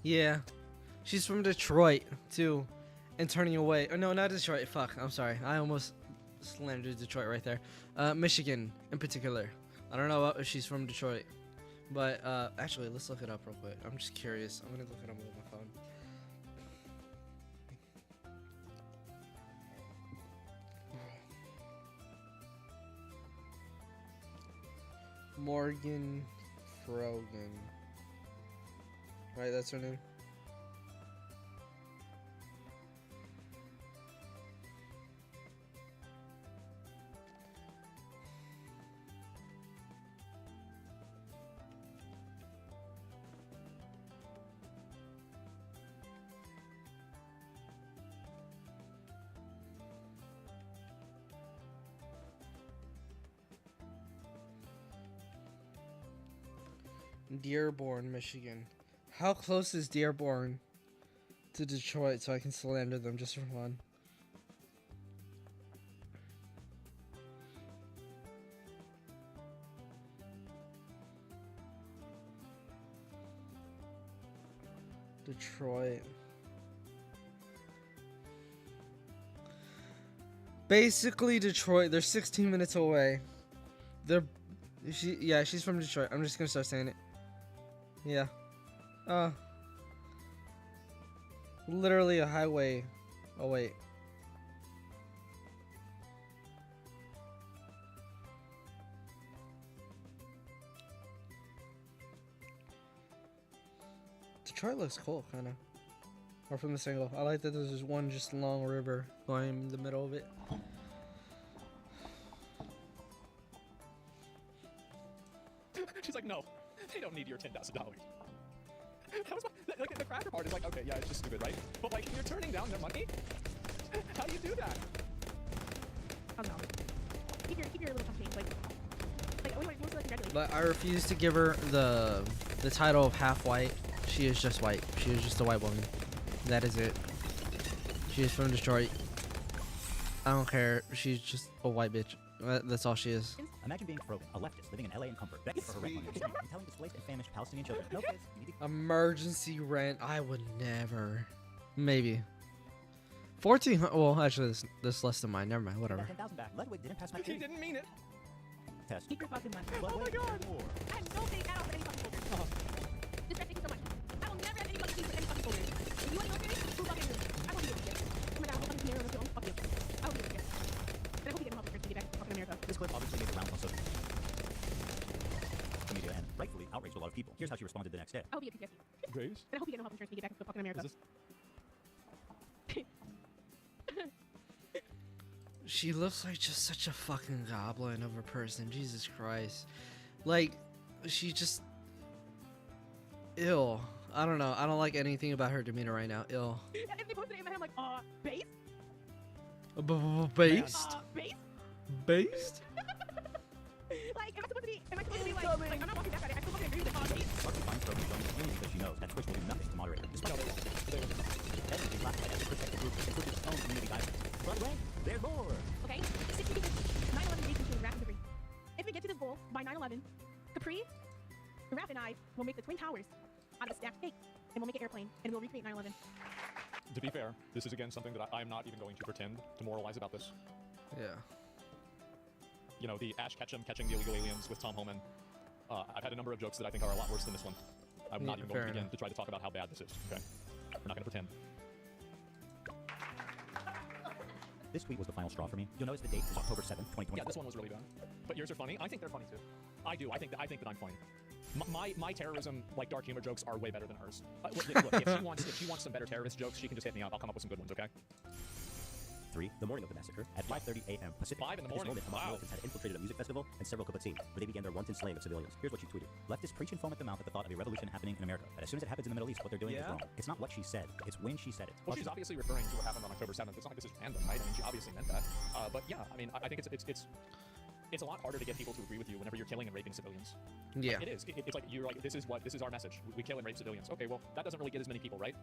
Yeah. She's from Detroit, too. And turning away. Oh, no, not Detroit. Fuck. I'm sorry. I almost slandered Detroit right there. Michigan, in particular. I don't know if she's from Detroit, but actually, let's look it up real quick. I'm just curious. I'm gonna look it up with my phone. Morgan Frogan. Right, that's her name. Dearborn, Michigan. How close is Dearborn to Detroit so I can slander them just for fun? Detroit. Basically Detroit. They're 16 minutes away. She's from Detroit. I'm just gonna start saying it. Yeah. Literally a highway. Oh, wait. Detroit looks cool, kind of. Or from this angle. I like that there's just one just long river going in the middle of it. She's like, no, they don't need your $10,000. That was like the cracker part is like, okay, yeah, it's just stupid, right? But like, you're turning down their money. How do you do that? Oh no. Keep your little company. Like, wait, most like congratulations. But I refuse to give her the title of half white. She is just white. She is just a white woman. That is it. She is from Detroit. I don't care. She's just a white bitch. That's all she is. Imagine being Frogan, a leftist living in LA in comfort, begging for her rent money and telling displaced and famished Palestinian children, no kids, you need to... Emergency rent. I would never. Maybe. 1400. Well, actually, this less than mine. Never mind. Whatever. 10,000 back. Ludwig didn't pass my He didn't mean it. test. Keep your fucking money. Oh my god. I have no faith at all for any fucking folders. Just thank you so much. I will never have any fucking faith for any fucking folders. If you want to go serious, who fucking is? I won't be able to get. Oh my god, I'll fucking scenario on film. Fuck you. I will be able to get. And I hope you get health insurance to get back to fucking America. This clip obviously made the rounds on social media and rightfully outraged a lot of people. Here's how she responded the next day. I hope you get PTSD. Grace? And I hope you get no health insurance to get back to fucking America. She looks like just such a fucking goblin of a person. Jesus Christ. Like, she just... ill. I don't know. I don't like anything about her demeanor right now. Ill. Yeah, if they posted it in my head, I'm like, based? Based? Based? Based? Like, am I supposed to be like, I'm not walking back at it. I still fucking agree with it. Based? Mark defines Frogan only community because she knows that Twitch will do nothing to moderate her. Despite all Ed is classified as a protected group, including its own community guidelines. By the way, there's more. Okay, 60 people. 9/11 nation to Raph and Capri. If we get to this goal by 9/11, Capri, Raph, and I will make the Twin Towers out of a stacked cake, and we'll make an airplane, and we'll recreate 9/11. To be fair, this is again something that I'm not even going to pretend to moralize about this. Yeah. You know, the Ash Ketchum catching the illegal aliens with Tom Homan. I've had a number of jokes that I think are a lot worse than this one. I'm not even going to begin to try to talk about how bad this is, okay? We're not going to pretend. This tweet was the final straw for me. You'll notice the date is October 7th, 2020. Yeah, this one was really bad. But yours are funny. I think they're funny too. I do. I think that I'm funny. My terrorism, like dark humor jokes, are way better than hers. Look, if she wants some better terrorist jokes, she can just hit me up. I'll come up with some good ones, okay? 3. The morning of the massacre, at 5:30 a.m. Pacific. 5 in the morning. At this moment, Hamas militants had infiltrated a music festival and several kibbutzim, where they began their wanton slaying of civilians. Here's what she tweeted. Leftists preach and foam at the mouth at the thought of a revolution happening in America. But as soon as it happens in the Middle East, what they're doing is wrong. It's not what she said, it's when she said it. Well, she's obviously referring to what happened on October 7th. It's not like this is random, right? I mean, she obviously meant that. But yeah, I mean, I think it's a lot harder to get people to agree with you whenever you're killing and raping civilians. Yeah. Like, it is. It's like you're like, this is our message. We kill and rape civilians. Okay, well, that doesn't really get as many people, right?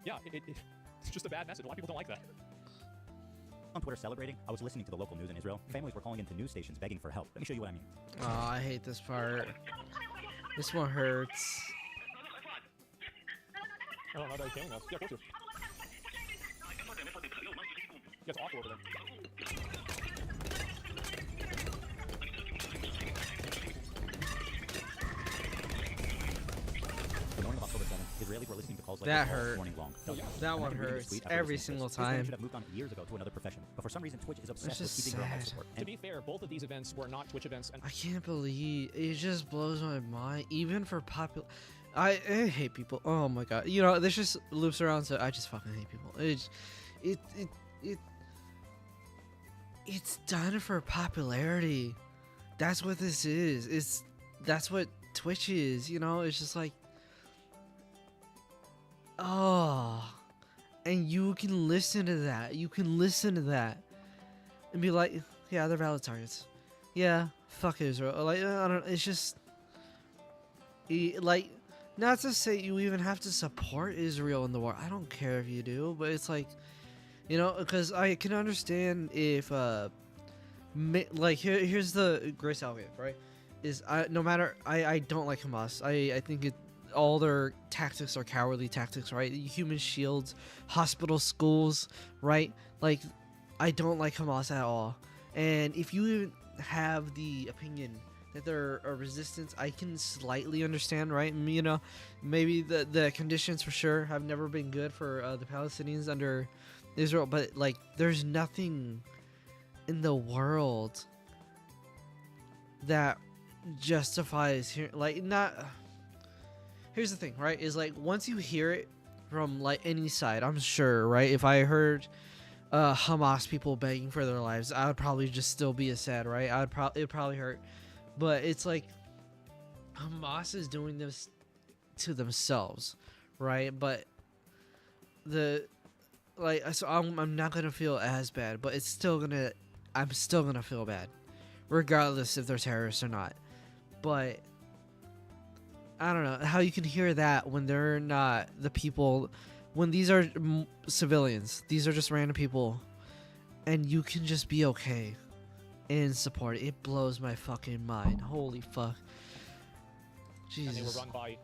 Yeah, it's just a bad message. A lot of people don't like that. On Twitter celebrating, I was listening to the local news in Israel. Families were calling into news stations begging for help. Let me show you what I mean. Oh, I hate this part. This one hurts. Oh, no, they're killing us. Yeah, closer. Yeah, it's awful over there. Israelis were listening to calls like That this all hurt. morning long. That one hurts every single Israel time. should have moved on years ago to another profession, but for some reason Twitch is obsessed with just keeping your life sad. support. To be fair, both of these events were not Twitch events. And I can't believe it. Just blows my mind. Even for popular, I hate people. Oh my god. You know, this just loops around. So I just fucking hate people. It's done for popularity. That's what this is. That's what Twitch is. You know, it's just like, oh, and you can listen to that. You can listen to that and be like, yeah, they're valid targets. Yeah, fuck Israel. Like, I don't. It's just, like, not to say you even have to support Israel in the war. I don't care if you do, but it's like, you know, because I can understand if, like, here's the grace I'll give, right? Is I don't like Hamas. I think all their tactics are cowardly tactics, right? Human shields, hospital, schools, right? Like, I don't like Hamas at all. And if you even have the opinion that they're a resistance, I can slightly understand, right? You know, maybe the conditions for sure have never been good for the Palestinians under Israel, but like, there's nothing in the world that justifies here, like, not. Here's the thing, right? Is like, once you hear it from like any side, I'm sure, right? If I heard Hamas people begging for their lives, I would probably just still be as sad, right? It would probably hurt. But it's like, Hamas is doing this to themselves, right? But so I'm not gonna feel as bad, but I'm still gonna feel bad, regardless if they're terrorists or not. But I don't know how you can hear that when they're not the people, when these are civilians, these are just random people, and you can just be okay and support it. It blows my fucking mind. Holy fuck. Jesus. And they were run by,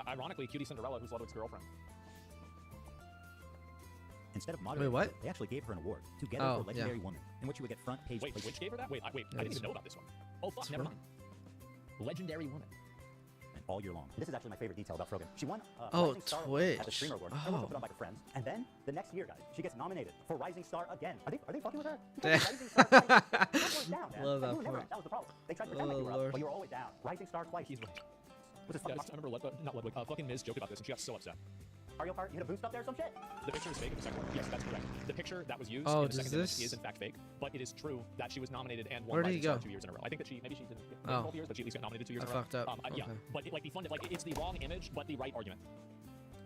ironically, Cutie Cinderella, who's Ludwig's girlfriend. Instead of moderating, what? They actually gave her an award, Together Oh, for Legendary yeah. Woman, in which you would get front page Wait, placement. which gave her that? Wait, I didn't even know about this one. Oh, fuck, This never one? mind. Legendary Woman. All year long. This is actually my favorite detail about Frogan. She won Oh, Rising Star Award at the Twitch. Streamer Award. Oh. Also put on by her friends. And then the next year, guys, she gets nominated for Rising Star again. Are they fucking with her? Yeah. Rising Star twice. You weren't down, man. Love Like, that you were never part. up. That was the problem. They tried to pretend like you were Lord. up, but you were always down. Rising Star twice. He's right. What's this Yeah, fucking I remember not Ludwig. Fucking Miz joked about this, and she got so upset. Mario Kart? You hit a boost up there or some shit? The picture is fake in the second one. Yes, that's correct. The picture that was used Oh, in the does second image this- is in fact fake, but it is true that she was nominated and won Where did Rising he Star go? 2 years in a row. I think that maybe she didn't get Oh. both years, but she at least got nominated 2 years I in a row. fucked up. Yeah, Okay. but like the fun, like it's the wrong image, but the right argument.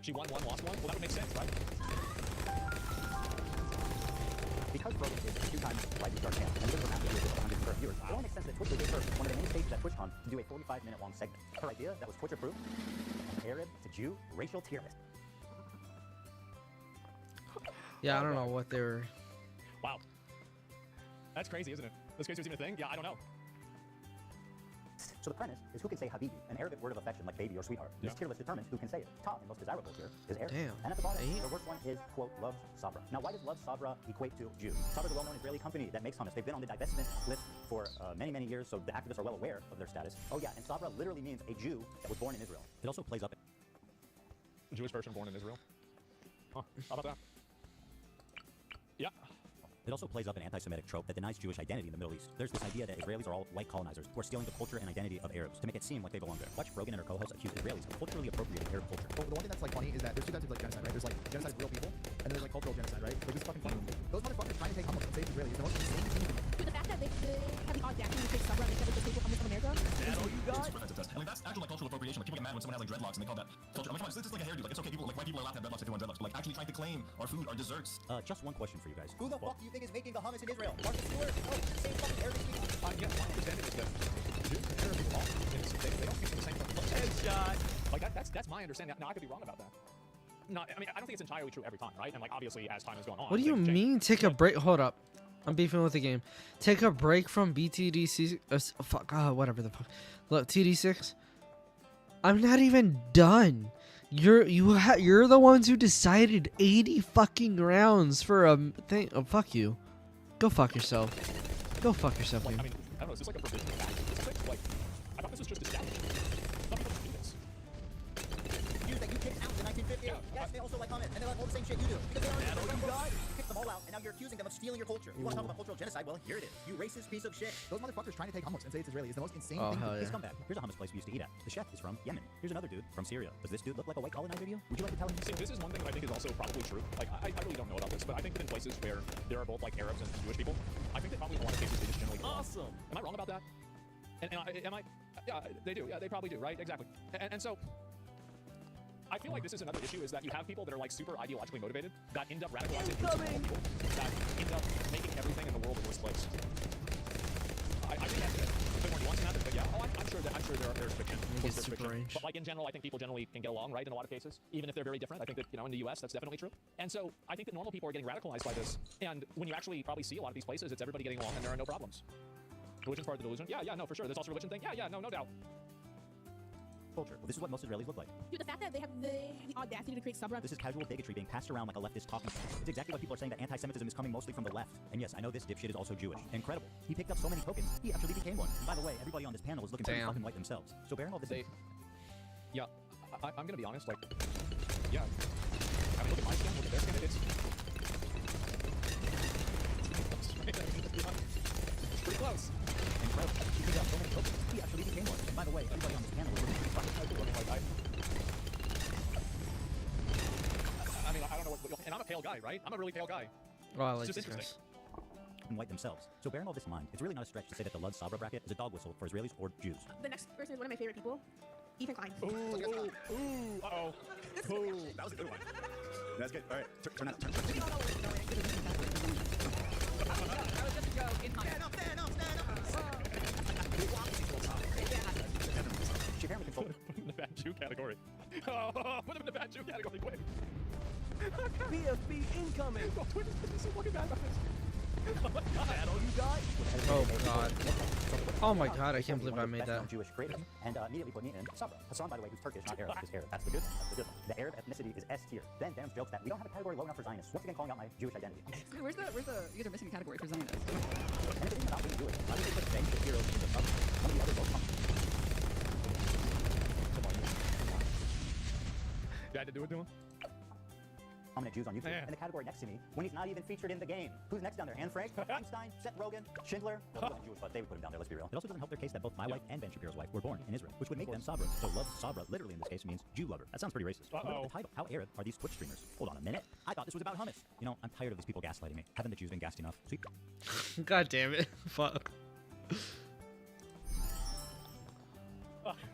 She won one, lost one. Well, that would make sense, right? Because Frogan is 2 times Rising Star champ, and because of her massive viewers, 100 concurrent viewers, it only makes sense that Twitch would give her one of the main stages at TwitchCon to do a 45-minute long segment. Her idea that was Twitch approved, Arab to Jew racial tier list. Yeah, I don't know what they were. Wow. That's crazy, isn't it? That's crazy. Was even a thing? Yeah, I don't know. So the premise is who can say Habibi, an Arabic word of affection like baby or sweetheart. This tier list determines who can say it. Top and most desirable here is Arab. Damn. And at the bottom, 8? the worst one is, quote, loves Sabra. Now, why does love Sabra equate to Jew? Sabra's a well-known Israeli company that makes hummus. They've been on the divestment list for many, many years, so the activists are well aware of their status. Oh yeah, and Sabra literally means a Jew that was born in Israel. It also plays up... A Jewish person born in Israel. Huh, how about that? Yeah. It also plays up an anti-Semitic trope that denies Jewish identity in the Middle East. There's this idea that Israelis are all white colonizers who are stealing the culture and identity of Arabs to make it seem like they belong there. Watch Frogan and her co-host accuse Israelis of culturally appropriating Arab culture. The one thing that's like funny is that there's 2 types of like genocide, right? There's like genocide of real people, and then there's like cultural genocide, right? Like this is fucking funny. Those motherfuckers trying to take almost save Israelis. The most insane thing. With the fact that they have the audacity to take Sabra and they said it's the staple hummus of America. That's all you got? I mean, that's actual like cultural appropriation. Like, people get mad when someone has like dreadlocks and they call that culture. I mean, come on, this is like a hairdo. Like, it's okay. People, like, white people are allowed to have dreadlocks if they want dreadlocks. But like, actually trying to claim our food, our desserts. Just one question for you guys. Who the fuck do you think is making the hummus in Israel? Martha Stewart? Oh, it's the same fucking Arabic people. Yeah, my understanding is that Jews and Arab people all, they don't speak the same Headshot. Like that's my understanding. Now I could be wrong about that. No, I mean I don't think it's entirely true every time, right? And like obviously as time has gone on. What do you things change. mean? Take a break. Hold up. I'm beefing with the game. Take a break from BTDC. Fuck. Whatever the fuck. Look, TD6. I'm not even done. You're the ones who decided 80 fucking rounds for a thing. Oh, fuck you. Go fuck yourself. Go fuck yourself, Like, dude. I mean, I don't know. Is this like a provision of action? Is this like I thought this was just established. Some people just do this. Views that you kicked do. Yes, they also like comment, and they like all the same shit you do. Because they are you kicked them all out, and now you're accusing them of stealing your culture. You want to talk about cultural genocide? Well, here it is. You racist piece of shit. Those motherfuckers trying to take hummus and say it's Israeli is the most insane Oh, thing. hell yeah. Please come back. Here's a hummus place we used to eat at. The chef is from Yemen. Here's another dude from Syria. Does this dude look like a white colonizer video? Would you like to tell him? See, this is one thing that I think is also probably true. Like, I really don't know about this, but I think that in places where there are both like Arabs and Jewish people, I think that probably in a lot of cases they just generally get along. Awesome. Am I wrong about that? Am I? Yeah, they do. Yeah, they probably do. Right? Exactly. And so. I feel like this is another issue, is that you have people that are like super ideologically motivated that end up radicalizing people that end up making everything in the world a worse place. I think that's a bit more nuanced than that, but yeah, I'm sure there's fiction. It's There's super fiction. range. But like in general, I think people generally can get along, right? In a lot of cases, even if they're very different. I think that in the U.S. that's definitely true. And so I think that normal people are getting radicalized by this. And when you actually probably see a lot of these places, it's everybody getting along and there are no problems. Religion's part of the delusion. Yeah, no, for sure. There's also a religion thing. Yeah, no doubt. Culture. Well, this is what most Israelis look like. Dude, the fact that they have the audacity to create subreddits. This is casual bigotry being passed around like a leftist talking point. It's exactly why people are saying that anti-Semitism is coming mostly from the left. And yes, I know this dipshit is also Jewish. Incredible. He picked up so many tokens, he actually became one. And by the way, everybody on this panel is looking pretty fucking white themselves. So bearing all this Yeah, I'm gonna be honest, like, yeah. I mean, look at my skin, look at their skin, it's pretty close. Incredible. He picked up so many tokens, he actually became one. And by the way, everybody on this panel is looking pretty fucking white. I mean, I don't know what, and I'm a pale guy, right? I'm a really pale guy. Oh, I like it's this just interesting. And white themselves. So bearing all this in mind, it's really not a stretch to say that the Lud Sabra bracket is a dog whistle for Israelis or Jews. The next person is one of my favorite people, Ethan Klein. Ooh, uh-oh. Ooh, That was a good one. That's good. All right, turn that. Turn. That was just a joke in my Stand up. She apparently controlled Put him in the bad Jew category. Oh, put him in the bad Jew category, quick. BFB incoming. Oh, Twitter's been so fucking bad about this. Oh my god. That all you got? Oh god. Oh my god, I can't believe I made that. Jewish creators, and immediately put me in Sabra. Hassan, by the way, who's Turkish, not Arab, is Arab. That's the good one. That's the good one. The Arab ethnicity is S tier. Then Dan's jokes that we don't have a category low enough for Zionists. Once again, calling out my Jewish identity. Where's the? You guys are missing a category for Zionists. And if it isn't about being Jewish, why would they put Zane the heroes in the Sabra? None of the other votes come. You had to do it to him? Prominent Jews on YouTube, and the category next to me when he's not even featured in the game. Who's next down there? Anne Frank, Einstein, Seth Rogen, Schindler. Well, he wasn't Jewish, but they would put him down there, let's be real. It also doesn't help their case that both my wife and Ben Shapiro's wife were born in Israel, which would make them Sabra. So love Sabra, literally in this case, means Jew lover. That sounds pretty racist. But look at the title. How Arab are these Twitch streamers? Hold on a minute. I thought this was about hummus. You know, I'm tired of these people gaslighting me. Haven't the Jews been gassed enough? Sweet. God damn it. Fuck.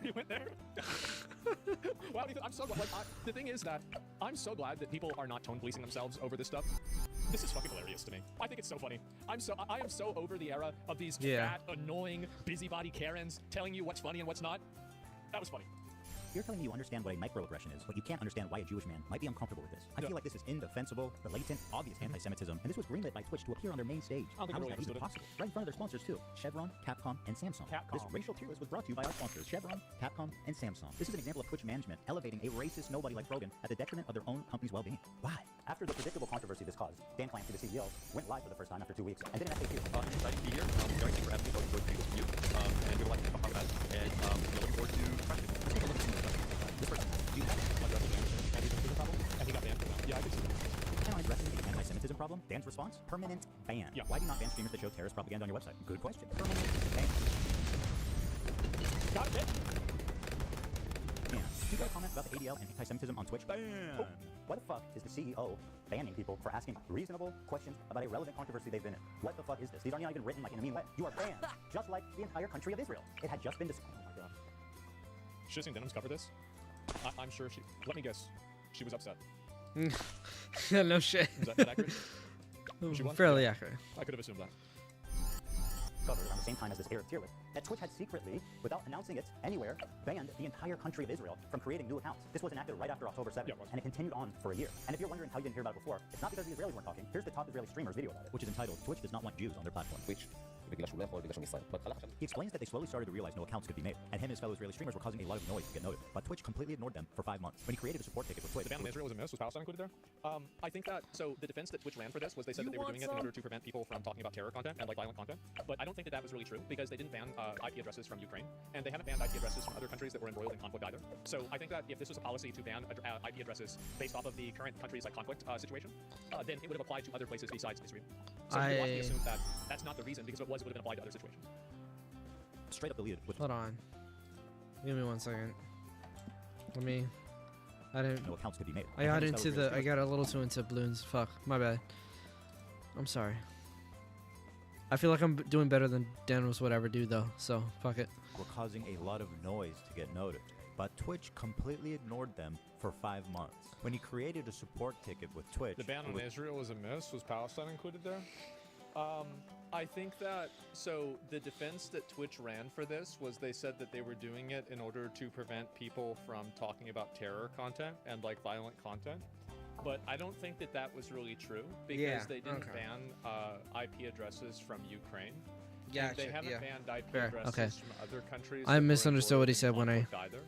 You went there? Wow, Ethan, I'm so glad. Like, the thing is that I'm so glad that people are not tone policing themselves over this stuff. This is fucking hilarious to me. I think it's so funny. I am so over the era of these fat, annoying, busybody Karens telling you what's funny and what's not. That was funny. You're telling me you understand what a microaggression is, but you can't understand why a Jewish man might be uncomfortable with this. I feel like this is indefensible, blatant, obvious anti-Semitism, and this was greenlit by Twitch to appear on their main stage. I don't think How they is really that even understood it. possible? Right in front of their sponsors too. Chevron, Capcom, and Samsung. This racial tier list was brought to you by our sponsors, Chevron, Capcom, and Samsung. This is an example of Twitch management elevating a racist nobody like Rogan at the detriment of their own company's well-being. Why? After the predictable controversy this caused, Dan Clancy, the CEO, went live for the first time after 2 weeks and did an FAQ. Exciting to be here. Thank you for having me. Always enjoyed speaking with you. And we would like to talk about that. And looking forward to practicing. This person, do you have anti-Semitism problem? And he got banned for that. Yeah, I could see that. Am I addressing the anti-Semitism problem? Dan's response? Permanent ban. Yeah. Why do you not ban streamers that show terrorist propaganda on your website? Good question. Permanent ban. Got it. Dan, you got a comment about the ADL and anti-Semitism on Twitch? Bam! Oh, why the fuck is the CEO banning people for asking reasonable questions about a relevant controversy they've been in? What the fuck is this? These aren't even written like in a mean way. You are banned, just like the entire country of Israel. It had just been decided. Oh my god. Should have seen Denham's cover this. I'm sure she. Let me guess. She was upset. Yeah, no shit. Is that accurate? She won? Fairly accurate. I could have assumed that. Covered on the same time as this Arab tier list, that Twitch had secretly, without announcing it anywhere, banned the entire country of Israel from creating new accounts. This was enacted right after October 7th, and it continued on for a year. And if you're wondering how you didn't hear about it before, it's not because the Israelis weren't talking. Here's the top Israeli streamer's video about it, which is entitled, Twitch does not want Jews on their platform. Which He explains that they slowly started to realize no accounts could be made, and him and his fellow Israeli streamers were causing a lot of noise to get noted. But Twitch completely ignored them for 5 months. When he created a support ticket with Twitch, The ban on Israel was a miss. Was Palestine included there? I think that, so the defense that Twitch ran for this was they said that they were doing it in order to prevent people from talking about terror content and like violent content. But I don't think that that was really true because they didn't ban IP addresses from Ukraine, and they haven't banned IP addresses from other countries that were embroiled in conflict either. So I think that if this was a policy to ban IP addresses based off of the current country's like conflict situation, then it would have applied to other places besides Israel. So you want to assume that that's not the reason, because if it was, it would have been applied to other situations. Straight up deleted. Hold on. Give me 1 second. Let me. I didn't. No accounts could be made. I got into the. I got a little too into balloons. Fuck. My bad. I'm sorry. I feel like I'm doing better than Dan was whatever dude though. So fuck it. Were causing a lot of noise to get noted, but Twitch completely ignored them for 5 months. When he created a support ticket with Twitch, The ban on Israel was a miss. Was Palestine included there? I think that, so the defense that Twitch ran for this was they said that they were doing it in order to prevent people from talking about terror content and like violent content. But I don't think that that was really true because they didn't ban IP addresses from Ukraine. And they haven't banned IP addresses from other countries. I misunderstood what he said when I. Either.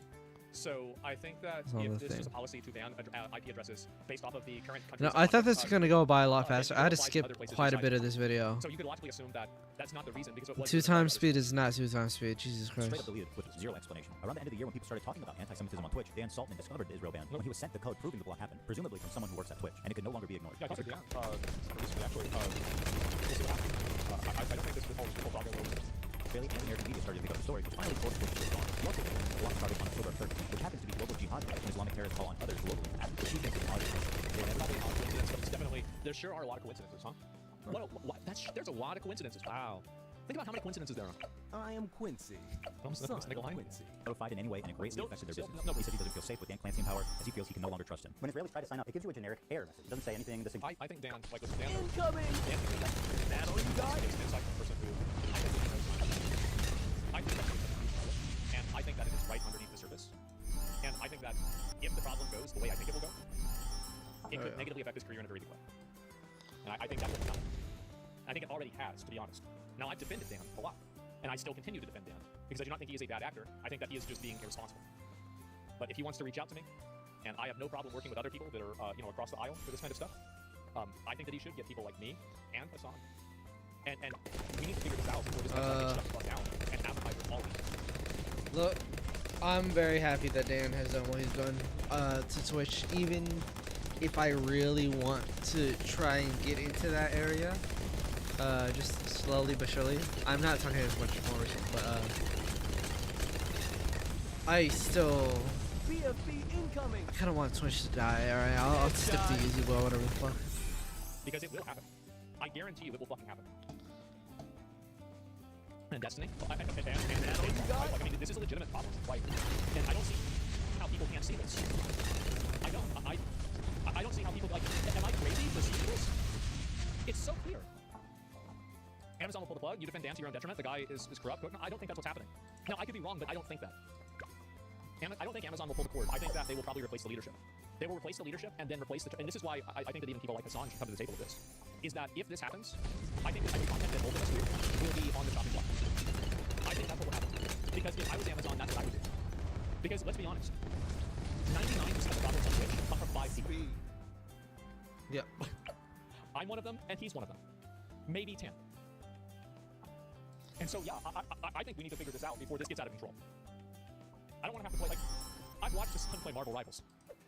So I think that if this was a policy to ban IP addresses based off of the current countries. No, I thought this was gonna go by a lot faster. I had to skip quite a bit of this video. So you could logically assume that that's not the reason because it was 2 times speed is not 2 times speed. Jesus Christ. Straight up deleted with zero explanation. Around the end of the year, when people started talking about anti-Semitism on Twitch, Dan Saltman discovered the Israel ban when he was sent the code proving the block happened, presumably from someone who works at Twitch, and it could no longer be ignored. Yeah, recently, actually, we'll see what happens. I don't think this whole doggo was. Israeli and American media started to pick up the story, which finally forced Twitch to respond. Local the block started on October 3rd, which happens to be global jihad day, and Islamic terrorists call on others globally to act. Which he thinks is odd. Probably odd coincidence, but it's definitely, there sure are a lot of coincidences, huh? There's a lot of coincidences. Wow. Think about how many coincidences there are. I am Quincy. Quincy. Notified in any way, and it greatly affected their business. He says he doesn't feel safe with Dan Clancy in power, as he feels he can no longer trust him. When Israelis try to sign up, it gives you a generic error message. It doesn't say anything. I think Dan, like, listen, Dan. Incoming! That's all you got? It's like the person who, and I think that it is right underneath the surface. And I think that if the problem goes the way I think it will go, it could negatively affect his career in a very big way. And I think that will happen. I think it already has, to be honest. Now, I've defended Dan a lot, and I still continue to defend Dan, because I do not think he is a bad actor. I think that he is just being irresponsible. But if he wants to reach out to me, and I have no problem working with other people that are, across the aisle for this kind of stuff, I think that he should get people like me and Hassan. And we need to figure this out before this gets shut the fuck down and advertise with all these. Look, I'm very happy that Dan has done what he's done to Twitch, even if I really want to try and get into that area. Just slowly but surely. I'm not talking as much more recent, but I still kind of want Twitch to die. All right, I'll stick to easy well, whatever the fuck. Because it will happen. I guarantee you it will fucking happen. And Destiny, I mean, this is a legitimate problem, right? And I don't see how people can't see this. I don't. I don't see how people, like, am I crazy to see this? It's so clear. Amazon will pull the plug, you defend Dan to your own detriment, the guy is corrupt. No, I don't think that's what's happening. Now, I could be wrong, but I don't think that. I don't think Amazon will pull the cord. I think that they will probably replace the leadership. They will replace the leadership and then replace the... And this is why I think that even people like Hassan should come to the table with this. Is that if this happens, I think that every content that both of us do will be on the chopping block. I think that's what will happen. Because if I was Amazon, that's what I would do. Because, let's be honest, 99% of the problems on Twitch come from 5 people. Yep. I'm one of them, and he's one of them. Maybe 10. And so, yeah, I think we need to figure this out before this gets out of control. I don't want to have to play, like, I've watched his son play Marvel Rivals.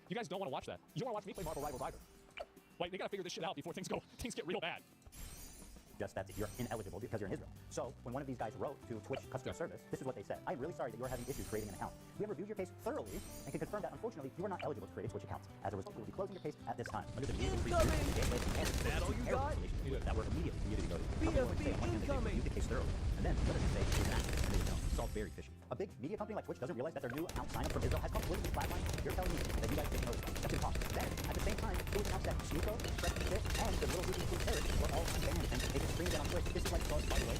You guys don't want to watch that. You don't want to watch me play Marvel Rivals either. Like, they gotta figure this shit out before things get real bad. Just that you're ineligible because you're in Israel. So when one of these guys wrote to Twitch customer service, this is what they said. I'm really sorry that you're having issues creating an account. We have reviewed your case thoroughly and can confirm that unfortunately you are not eligible to create a Twitch account. As a result, we will be closing your case at this time. Under the new that all you got? That were immediately community noted. They reviewed the case thoroughly. And then what did they say? It was an act. And they don't. It's all very fishy. A big media company like Twitch doesn't realize that their new account sign-up from Israel has completely flatlined. You're telling me that you guys didn't notice. That's impossible. Then, at the same time, it was announced that Snooko, Fred Pitt, and the little Ruby Blue terrorists were all unbanned and they can stream them on Twitch. This is like, by the way,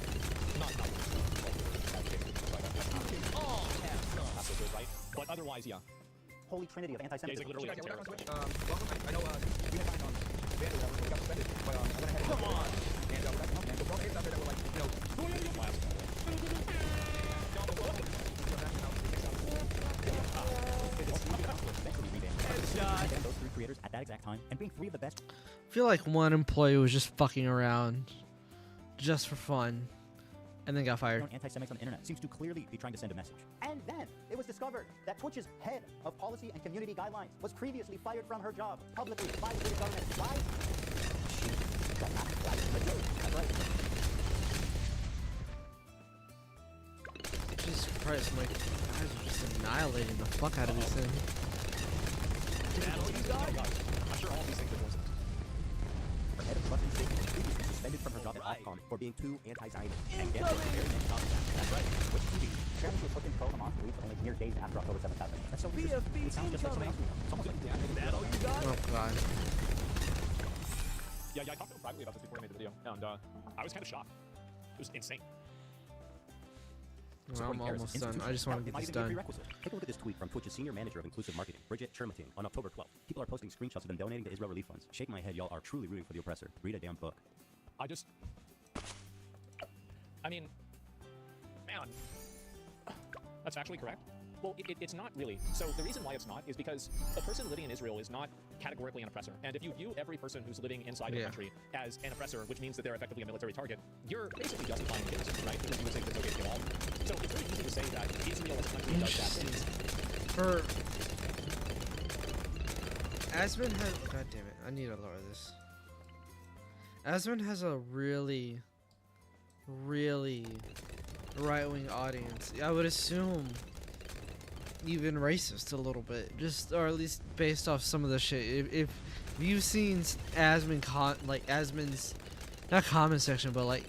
not oh, that's so good, right? But otherwise, yeah. Holy trinity of anti-Semitism. Yeah, literally Welcome. I know we had time on Vandy, we got suspended, but I went ahead and come on. And we got some games out there that were like, time, and being 3 of the best. I feel like one employee was just fucking around, just for fun, and then got fired. Anti-Semites on the internet seems to clearly be trying to send a message. And then it was discovered that Twitch's head of policy and community guidelines was previously fired from her job publicly by the British government. Why? That's right. Jesus Christ, my guys are just annihilating the fuck out of these things. I'm sure all these things are voices. Her head of trust and safety was previously suspended from her job at Ofcom for being too anti-Zionist. And guess what? That's right. Which TV? Chairman was put in pro-Hamas beliefs only mere days after October 7th happened. That's so weird. It sounds just like something else. It's almost like that all you got? Oh god. Yeah, I talked to him privately about this before I made the video, and I was kind of shocked. It was insane. Well, I'm almost done. I just want to get this done. Take a look at this tweet from Twitch's senior manager of inclusive marketing, Bridget Chermating, on October 12th. People are posting screenshots of them donating to Israel relief funds. Shake my head, y'all are truly rooting for the oppressor. Read a damn book. I mean, man, that's factually correct. Well, it's not really. So the reason why it's not is because a person living in Israel is not categorically an oppressor. And if you view every person who's living inside the country as an oppressor, which means that they're effectively a military target, you're basically justifying genocide, right? Because you would say that it's okay to kill all. So it's very easy to say that Israel as a country does bad things. For Asmon has, god damn it, I need to lower this. Asmon has a really right-wing audience. I would assume even racist a little bit, just, or at least based off some of the shit. If you've seen Asmon's not comment section, but like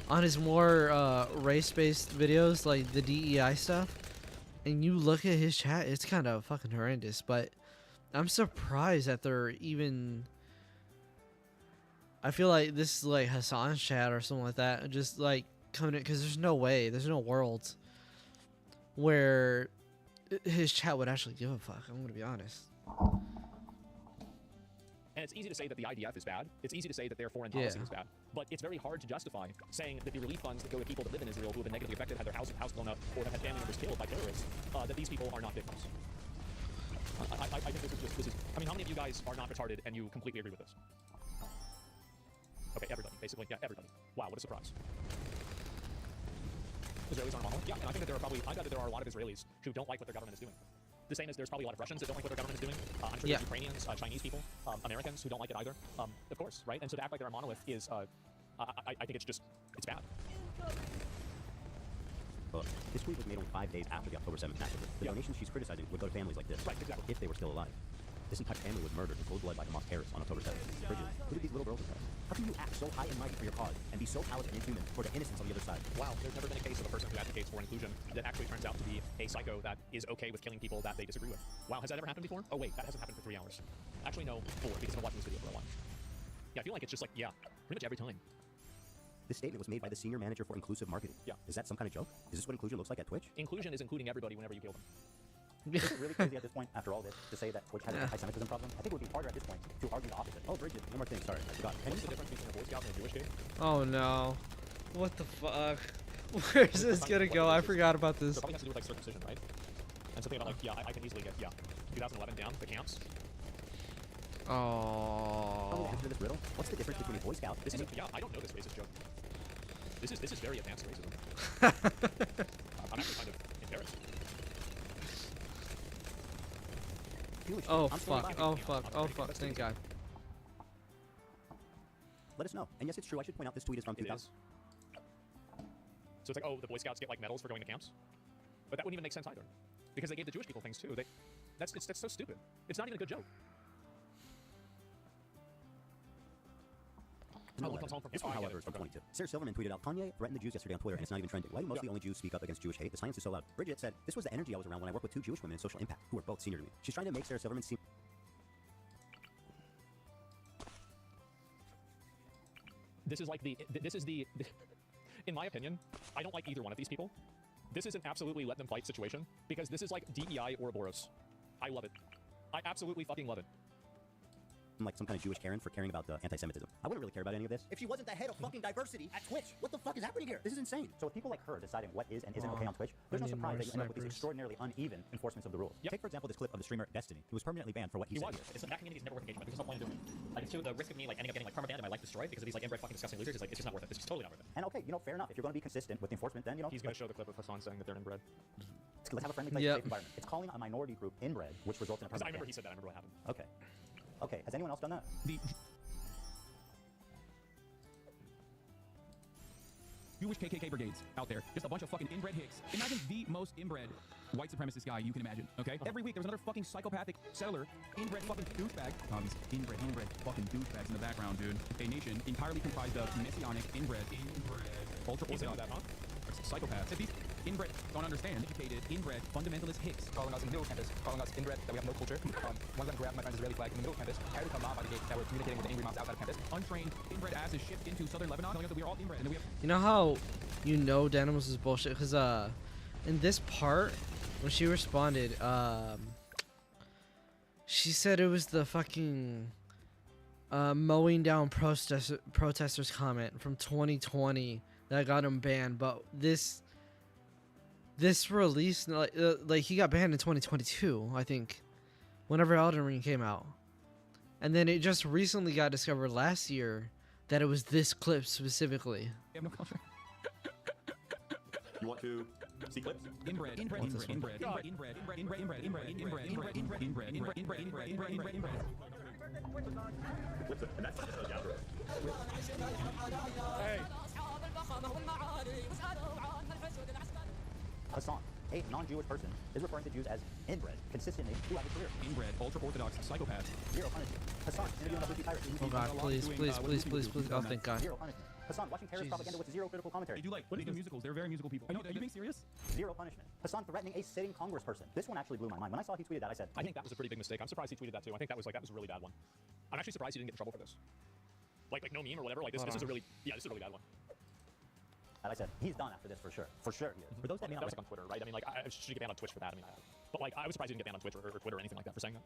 on his more race-based videos, like the DEI stuff, and you look at his chat, it's kind of fucking horrendous. But I'm surprised that they're even. I feel like this is like Hassan's chat or something like that, just like coming in, because there's no way, there's no world where his chat would actually give a fuck. I'm gonna be honest. And it's easy to say that the IDF is bad. It's easy to say that their foreign policy is bad. But it's very hard to justify saying that the relief funds that go to people that live in Israel who have been negatively affected, had their house blown up, or have had family members killed by terrorists, that these people are not victims. I think this is. I mean, how many of you guys are not retarded and you completely agree with this? Okay, everybody, basically, yeah, everybody. Wow, what a surprise. Israelis aren't monolith? Yeah, and I think that I bet that there are a lot of Israelis who don't like what their government is doing. The same as there's probably a lot of Russians that don't like what their government is doing. I'm sure there's Ukrainians, Chinese people, Americans who don't like it either. Of course, right? And so to act like they're a monolith is, I think it's bad. Look, this tweet was made only 5 days after the October 7th massacre. The donations she's criticizing would go to families like this. Right, exactly. If they were still alive. This entire family was murdered in cold blood by Hamas terrorists on October 7th. Bridget, who did these little girls look like? How can you act so high and mighty for your cause and be so callous and inhuman for the innocents on the other side? Wow, there's never been a case of a person who advocates for inclusion that actually turns out to be a psycho that is okay with killing people that they disagree with. Wow, has that ever happened before? Oh wait, that hasn't happened for 3 hours. Actually, no, 4, because I've been watching this video for a while. Yeah, I feel like it's just like, yeah, pretty much every time. This statement was made by the senior manager for inclusive marketing. Yeah. Is that some kind of joke? Is this what inclusion looks like at Twitch? Inclusion is including everybody whenever you kill them. Is it really crazy at this point, after all this, to say that Twitch has an anti-Semitism problem? I think it would be harder at this point to argue the opposite. Oh, Bridget, one more thing. Sorry, I forgot. What's the difference between a Boy Scout and a Jewish kid? Oh no. What the fuck? Where's this gonna go? I forgot about this. So it probably has to do with like circumcision, right? And something about like, yeah, I can easily get, 2011 down, the camps. Oh. Answer this riddle. What's the difference between a Boy Scout and I don't know this racist joke. This is very advanced racism. I'm actually kind of embarrassed. Oh fuck, oh fuck, oh fuck, thank God. Let us know. And yes, it's true, I should point out this tweet is from 2000. So it's like, oh, the Boy Scouts get like medals for going to camps? But that wouldn't even make sense either. Because they gave the Jewish people things too. That's so stupid. It's not even a good joke. This one, however, is from 22. Sarah Silverman tweeted out, Kanye threatened the Jews yesterday on Twitter, and it's not even trending. Why do mostly only Jews speak up against Jewish hate? The silence is so loud. Bridget said, this was the energy I was around when I worked with 2 Jewish women in social impact, who were both senior to me. She's trying to make Sarah Silverman seem... This is like in my opinion, I don't like either one of these people. This is an absolutely let them fight situation, because this is like DEI Ouroboros. I love it. I absolutely fucking love it. I'm like some kind of Jewish Karen for caring about anti-Semitism. I wouldn't really care about any of this. If she wasn't the head of fucking diversity at Twitch, what the fuck is happening here? This is insane. So with people like her deciding what is and isn't okay on Twitch, there's no surprise that you end up with these extraordinarily uneven enforcements of the rules. Take, for example, this clip of the streamer Destiny, who was permanently banned for what he said. It's that community is never worth engaging with. There's no point in doing it. Like, it's too, the risk of me like ending up getting like permabanned and my life destroyed because of these like inbred fucking disgusting losers is like, it's just not worth it. It's just totally not worth it. And okay, you know, fair enough. If you're going to be consistent with the enforcement, then, you know, he's going to show the clip of Hassan saying that they're inbred. Let's have a friendly, safe environment. It's calling a minority group inbred, which results in a permanent I remember he said that. I remember what happened. Okay. Okay, has anyone else done that? Jewish KKK brigades out there. Just a bunch of fucking inbred hicks. Imagine the most inbred white supremacist guy you can imagine, okay? Every week there's another fucking psychopathic settler, inbred fucking douchebag. Oh, these inbred fucking douchebags in the background, dude. A nation entirely comprised of messianic, inbred, ultra-orthodox psychopaths. If these inbred don't understand, educated, inbred, fundamentalist hicks. Calling us in the middle of campus, calling us inbred, that we have no culture. One of them grabbed my friend's Israeli flag in the middle of campus, carried a mob out of the gate that were communicating with the angry mobs outside of campus. Untrained, inbred asses shipped into southern Lebanon, telling us that we are all inbred, and that we have... You know how you know Danimus is bullshit? Because, in this part, when she responded, she said it was the fucking, mowing down protesters comment from 2020 that got him banned, but this release, like he got banned in 2022, I think, whenever Elden Ring came out, and then it just recently got discovered last year that it was this clip specifically. We have no culture. You want to see clips? Inbred. And that's just a jabber. Hey. Hassan, a non-Jewish person, is referring to Jews as inbred, consistently throughout his career. Inbred, ultra-orthodox psychopaths. Zero punishment. Hassan, interviewing a Booty Pirate. Oh god, please. Oh, thank god. Zero punishment. Hassan, watching terrorist propaganda with zero critical commentary. They do musicals. They're very musical people. Are you being serious? Zero punishment. Hassan threatening a sitting congressperson. This one actually blew my mind. When I saw he tweeted that, I said, I think that was a pretty big mistake. I'm surprised he tweeted that too. I think that was a really bad one. I'm actually surprised he didn't get in trouble for this. Like no meme or whatever. Like this is a really this is a really bad one. And I said, he's done after this for sure. For sure he is. For those that may not that was like on Twitter, right? I mean, like I should get banned on Twitch for that. I mean, but like I was surprised he didn't get banned on Twitch or Twitter or anything like that for saying that.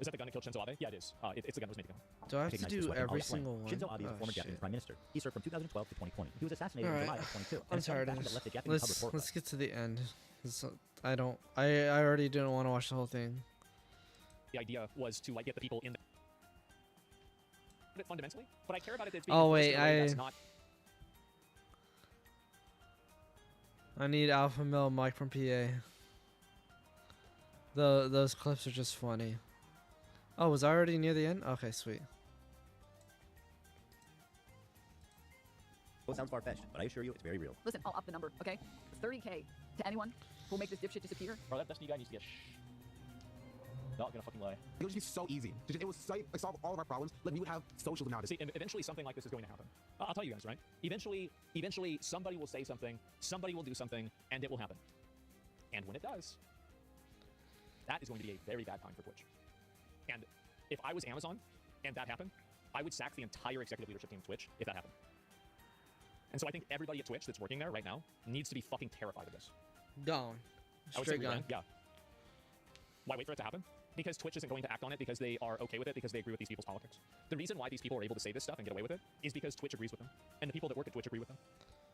Is that the gun that killed Shinzo Abe? Yeah, it is. It's the gun that was made to kill him. Do I have to do every single one? Shinzo Abe is a former Japanese prime minister. He served from 2012 to 2020. He was assassinated in July of 22. I'm tired of this. Let's get to the end. I already didn't want to watch the whole thing. The idea was to like get the people in it fundamentally, but I care about it as being that's not. I need Alpha Male Mike from PA. Those clips are just funny. Oh, was I already near the end? Okay, sweet. Well, it sounds far-fetched, but I assure you it's very real. Listen, I'll up the number, okay? 30K to anyone who'll make this dipshit disappear. Bro, that Destiny guy needs to get not gonna fucking lie. It would be so easy. It would solve all of our problems. Like we would have socialism nowadays. See, eventually something like this is going to happen. I'll tell you guys, right? Eventually somebody will say something, somebody will do something, and it will happen. And when it does, that is going to be a very bad time for Twitch. And if I was Amazon and that happened, I would sack the entire executive leadership team of Twitch if that happened. And so I think everybody at Twitch that's working there right now needs to be fucking terrified of this. Gone. Straight gone. Yeah. Why wait for it to happen? Because Twitch isn't going to act on it because they are okay with it, because they agree with these people's politics. The reason why these people are able to say this stuff and get away with it is because Twitch agrees with them. And the people that work at Twitch agree with them.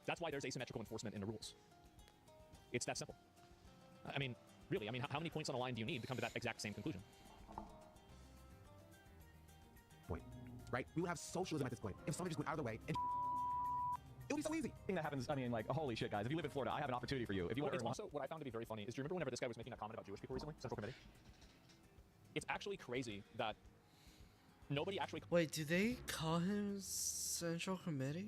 That's why there's asymmetrical enforcement in the rules. It's that simple. I mean, really, how many points on the line do you need to come to that exact same conclusion? Point. Right? We would have socialism at this point. If somebody just went out of the way and it would be so easy. Thing that happens, I mean, like, holy shit, guys. If you live in Florida, I have an opportunity for you. If you it's also, what I found to be very funny is, do you remember whenever this guy was making that comment about Jewish people recently? Central Committee? It's actually crazy that nobody actually... Wait, do they call him Central Committee?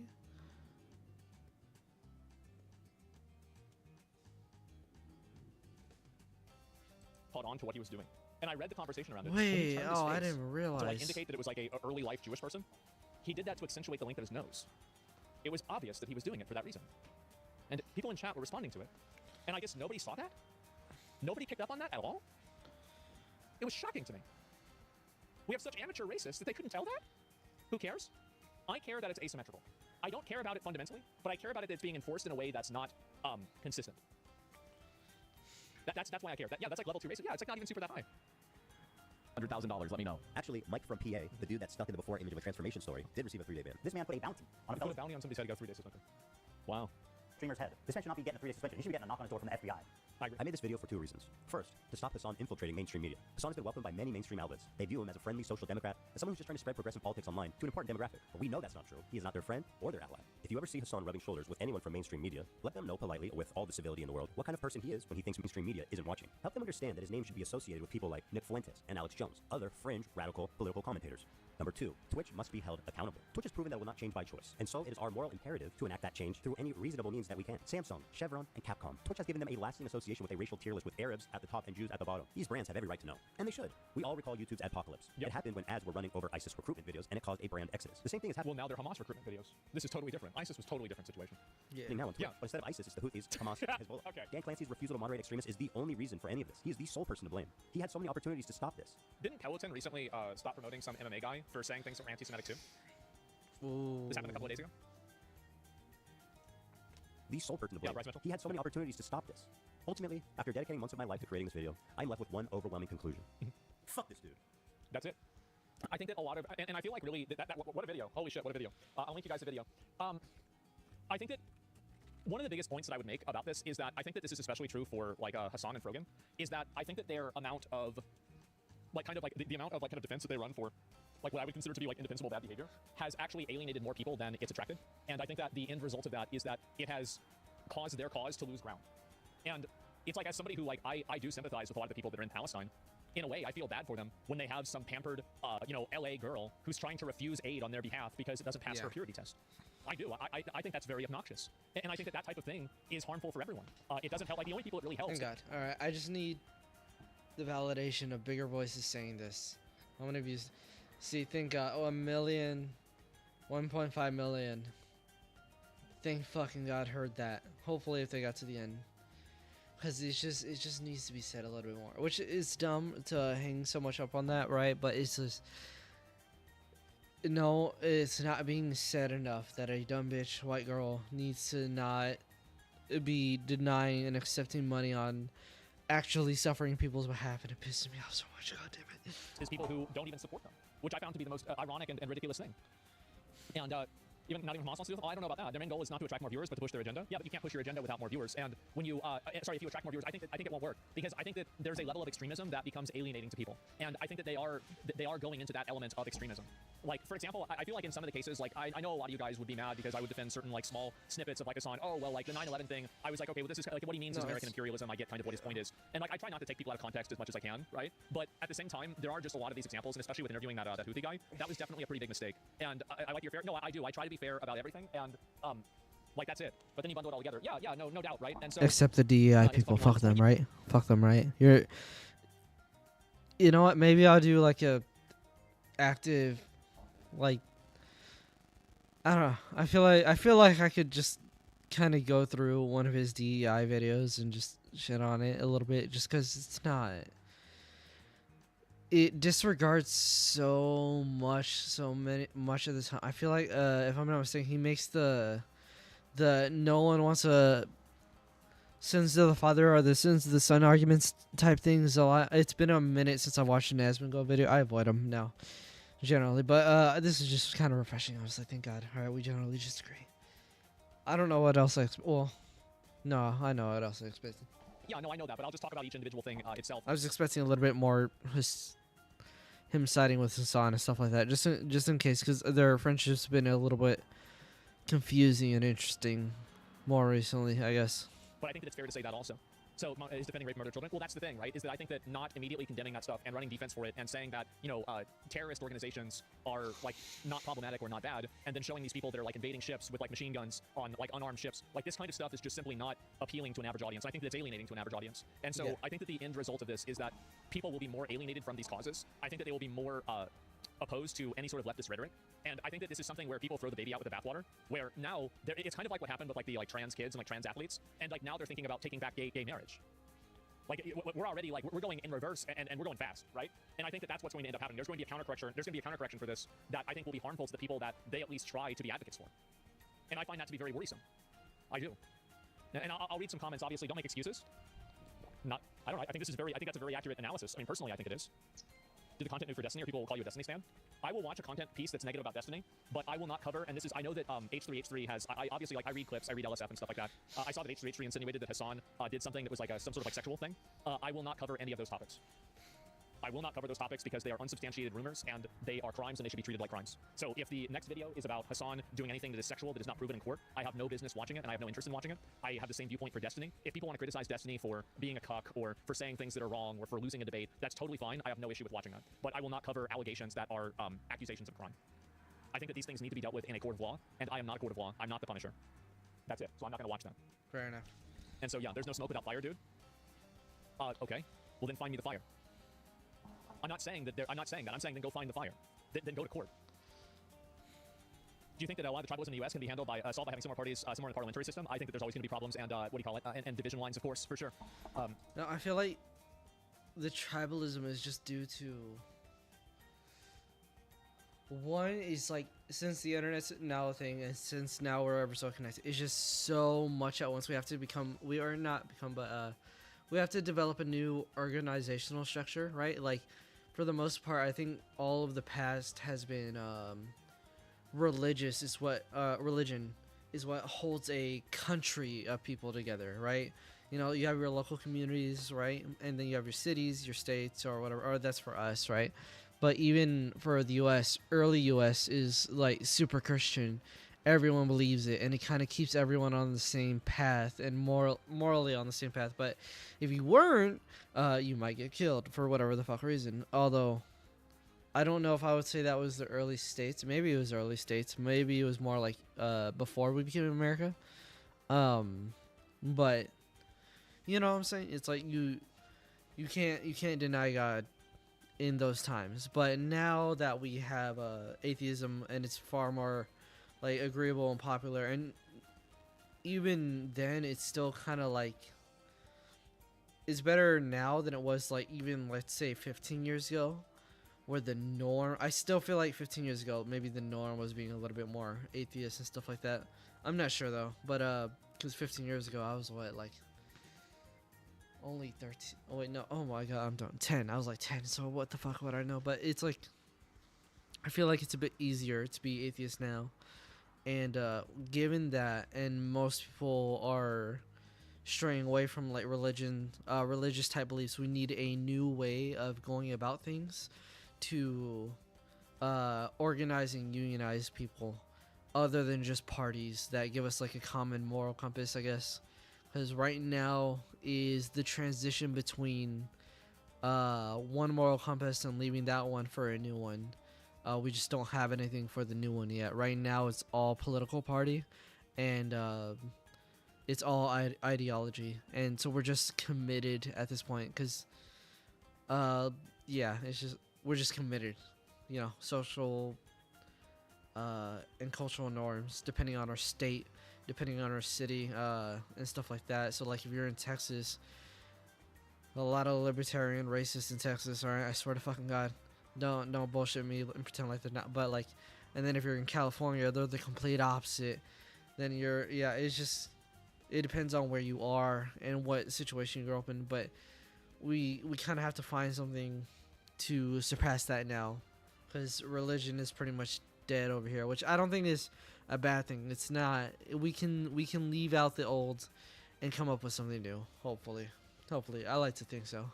caught on to what he was doing. And I read the conversation around it. Wait, oh, I didn't realize. To like indicate that it was like a early life Jewish person. He did that to accentuate the length of his nose. It was obvious that he was doing it for that reason. And people in chat were responding to it. And I guess nobody saw that? Nobody picked up on that at all? It was shocking to me. We have such amateur racists that they couldn't tell that? Who cares? I care that it's asymmetrical. I don't care about it fundamentally, but I care about it that it's being enforced in a way that's not consistent. That's why I care. That's like level 2 racism. Yeah, it's like not even super that high. $100,000, let me know. Actually, Mike from PA, the dude that stuck in the before image of a transformation story, did receive a 3-day ban. This man put a bounty on a Put a fellow bounty on somebody said he got 3 days suspension. Wow. streamer's head. This man should not be getting a 3-day suspension. He should be getting a knock on his door from the FBI. I made this video for 2 reasons. First, to stop Hassan infiltrating mainstream media. Hassan has been welcomed by many mainstream outlets. They view him as a friendly social democrat, as someone who's just trying to spread progressive politics online to an important demographic. But we know that's not true. He is not their friend or their ally. If you ever see Hassan rubbing shoulders with anyone from mainstream media, let them know politely, with all the civility in the world, what kind of person he is when he thinks mainstream media isn't watching. Help them understand that his name should be associated with people like Nick Fuentes and Alex Jones, other fringe, radical, political commentators. Number 2, Twitch must be held accountable. Twitch has proven that it will not change by choice, and so it is our moral imperative to enact that change through any reasonable means that we can. Samsung, Chevron, and Capcom. Twitch has given them a lasting association with a racial tier list with Arabs at the top and Jews at the bottom. These brands have every right to know, and they should. We all recall YouTube's adpocalypse. It happened when ads were running over ISIS recruitment videos, and it caused a brand exodus. The same thing is happening. Well, now they're Hamas recruitment videos. This is totally different. ISIS was totally different situation. Now on Twitch, but instead of ISIS, it's the Houthis, Hamas, and Hezbollah. Okay. Dan Clancy's refusal to moderate extremists is the only reason for any of this. He is the sole person to blame. He had so many opportunities to stop this. Didn't Peloton recently stop promoting some MMA guy for saying things that were anti-Semitic too? Ooh. This happened a couple of days ago. The sole person to blame. Bryce Mitchell. He had so many opportunities to stop this. Ultimately, after dedicating months of my life to creating this video, I'm left with one overwhelming conclusion. Fuck this dude. That's it. I think that a lot of, and I feel like really, what a video. Holy shit, what a video. I'll link you guys a video. I think that one of the biggest points that I would make about this is that I think that this is especially true for like Hassan and Frogan, is that I think that their amount of, like kind of like the amount of like kind of defense that they run for, like what I would consider to be like indefensible bad behavior, has actually alienated more people than it's attracted. And I think that the end result of that is that it has caused their cause to lose ground. And it's like, as somebody who, like, I do sympathize with a lot of the people that are in Palestine. In a way, I feel bad for them when they have some pampered, you know, LA girl who's trying to refuse aid on their behalf because it doesn't pass her purity test. I do. I think that's very obnoxious. And I think that that type of thing is harmful for everyone. It doesn't help. Like, the only people it really helps. Thank God. All right. I just need the validation of bigger voices saying this. How many of you see, thank God. Oh, 1 million. 1.5 million. Thank fucking God heard that. Hopefully if they got to the end. Because it just needs to be said a little bit more. Which is dumb to hang so much up on that, right? But it's just... No, it's not being said enough that a dumb bitch white girl needs to not be denying and accepting money on actually suffering people's behalf, and it pisses me off so much. God damn it. Is people who don't even support them, which I found to be the most ironic and ridiculous thing. And even not even Hamas wants to do this. Oh, I don't know about that. Their main goal is not to attract more viewers, but to push their agenda. Yeah, but you can't push your agenda without more viewers. And when you, sorry, if you attract more viewers, I think it won't work, because I think that there's a level of extremism that becomes alienating to people, and I think that they are going into that element of extremism. Like, for example, I feel like in some of the cases, like I know a lot of you guys would be mad because I would defend certain like small snippets of like Hassan. Oh well, like the 9/11 thing. I was like, okay, well this is like what he means is American imperialism. I get kind of what his point is, and like I try not to take people out of context as much as I can, right? But at the same time, there are just a lot of these examples, and especially with interviewing that Houthi guy, that was definitely a pretty big mistake. And I like your fair. No, I do. I try to be fair about everything. And like that's it. But then you bundle it all together. Yeah, no doubt, right? And so except the DEI people, fuck them, right? Fuck them, right? You know what? Maybe I'll do like a active, like, I don't know. I feel like I could just kind of go through one of his DEI videos and just shit on it a little bit, just because it's not. It disregards so much of the time. I feel like, if I'm not mistaken, he makes the no one wants a sins to the father or the sins to the son arguments type things a lot. It's been a minute since I watched an asmongold video. I avoid them now, generally. But this is just kind of refreshing. I was like, thank God. All right, we generally just agree. I don't know what else well, no, I know what else I expected. Yeah, no, I know that, but I'll just talk about each individual thing itself. I was expecting a little bit more him siding with Hassan and stuff like that, just in case, because their friendship's been a little bit confusing and interesting more recently, I guess. But I think that it's fair to say that also. So is defending rape and murder children? Well, that's the thing, right? Is that I think that not immediately condemning that stuff and running defense for it and saying that, you know, terrorist organizations are like not problematic or not bad, and then showing these people that are like invading ships with like machine guns on like unarmed ships, like this kind of stuff is just simply not appealing to an average audience. I think that it's alienating to an average audience. And so I think that the end result of this is that people will be more alienated from these causes. I think that they will be more opposed to any sort of leftist rhetoric. And I think that this is something where people throw the baby out with the bathwater, where now it's kind of like what happened with like the like trans kids and like trans athletes, and like now they're thinking about taking back gay marriage. Like we're already like we're going in reverse and we're going fast, right? And I think that that's what's going to end up happening. There's going to be a countercorrection. There's going to be a countercorrection for this that I think will be harmful to the people that they at least try to be advocates for. And I find that to be very worrisome. I do. And I'll read some comments. Obviously, don't make excuses. I don't know. I think that's a very accurate analysis. I mean, personally, I think it is. do the content nuke for Destiny, or people will call you a Destiny stan. I will watch a content piece that's negative about Destiny, but I will not cover, and this is, I know that H3H3 has, I obviously, like, I read clips, I read LSF and stuff like that. I saw that H3H3 insinuated that Hassan did something that was like some sort of like sexual thing. I will not cover any of those topics. I will not cover those topics because they are unsubstantiated rumors and they are crimes and they should be treated like crimes. So if the next video is about Hassan doing anything that is sexual that is not proven in court, I have no business watching it and I have no interest in watching it. I have the same viewpoint for Destiny. If people want to criticize Destiny for being a cuck or for saying things that are wrong or for losing a debate, that's totally fine. I have no issue with watching that. But I will not cover allegations that are accusations of crime. I think that these things need to be dealt with in a court of law, and I am not a court of law. I'm not the Punisher. That's it. So I'm not going to watch that. Fair enough. And so, yeah, there's no smoke without fire, dude. Okay. Well, then find me the fire. I'm not saying that. I'm saying then go find the fire. Then go to court. Do you think that a lot of the tribalism in the U.S. can be handled by solved by having similar parties, similar in the parliamentary system? I think that there's always going to be problems and what do you call it? And division lines, of course, for sure. No, I feel like the tribalism is just due to one is like since the internet's now a thing and since now we're ever so connected, it's just so much at once. We have to we have to develop a new organizational structure, right? Like, for the most part, I think all of the past has been religion is what holds a country of people together, right? You know, you have your local communities, right? And then you have your cities, your states, or whatever. Or that's for us, right? But even for the U.S., early U.S. is like super Christian. Everyone believes it, and it kind of keeps everyone on the same path and morally on the same path. But if you weren't, you might get killed for whatever the fuck reason. Although, I don't know if I would say that was the early states. Maybe it was early states. Maybe it was more like before we became America. But you know what I'm saying? It's like you can't deny God in those times. But now that we have atheism and it's far more like agreeable and popular, and even then it's still kind of like it's better now than it was like even let's say 15 years ago, where the norm, I still feel like 15 years ago maybe the norm was being a little bit more atheist and stuff like that. I'm not sure though, but because 15 years ago I was what, like only 13. Oh wait, no, oh my god, I'm done. 10. I was like 10, so what the fuck would I know? But it's like I feel like it's a bit easier to be atheist now. And given that, and most people are straying away from like religious type beliefs, we need a new way of going about things to organize and unionize people, other than just parties that give us like a common moral compass, I guess. Because right now is the transition between one moral compass and leaving that one for a new one. We just don't have anything for the new one yet. Right now, it's all political party, and it's all ideology, and so we're just committed at this point. Cause, yeah, we're just committed, you know, social and cultural norms, depending on our state, depending on our city, and stuff like that. So, like, if you're in Texas, a lot of libertarian racists in Texas. All right, I swear to fucking God. Don't bullshit me and pretend like they're not. But like, and then if you're in California, they're the complete opposite. Then it depends on where you are and what situation you grew up in. But we kind of have to find something to surpass that now, because religion is pretty much dead over here, which I don't think is a bad thing. It's not. We can leave out the old and come up with something new. Hopefully, I like to think so.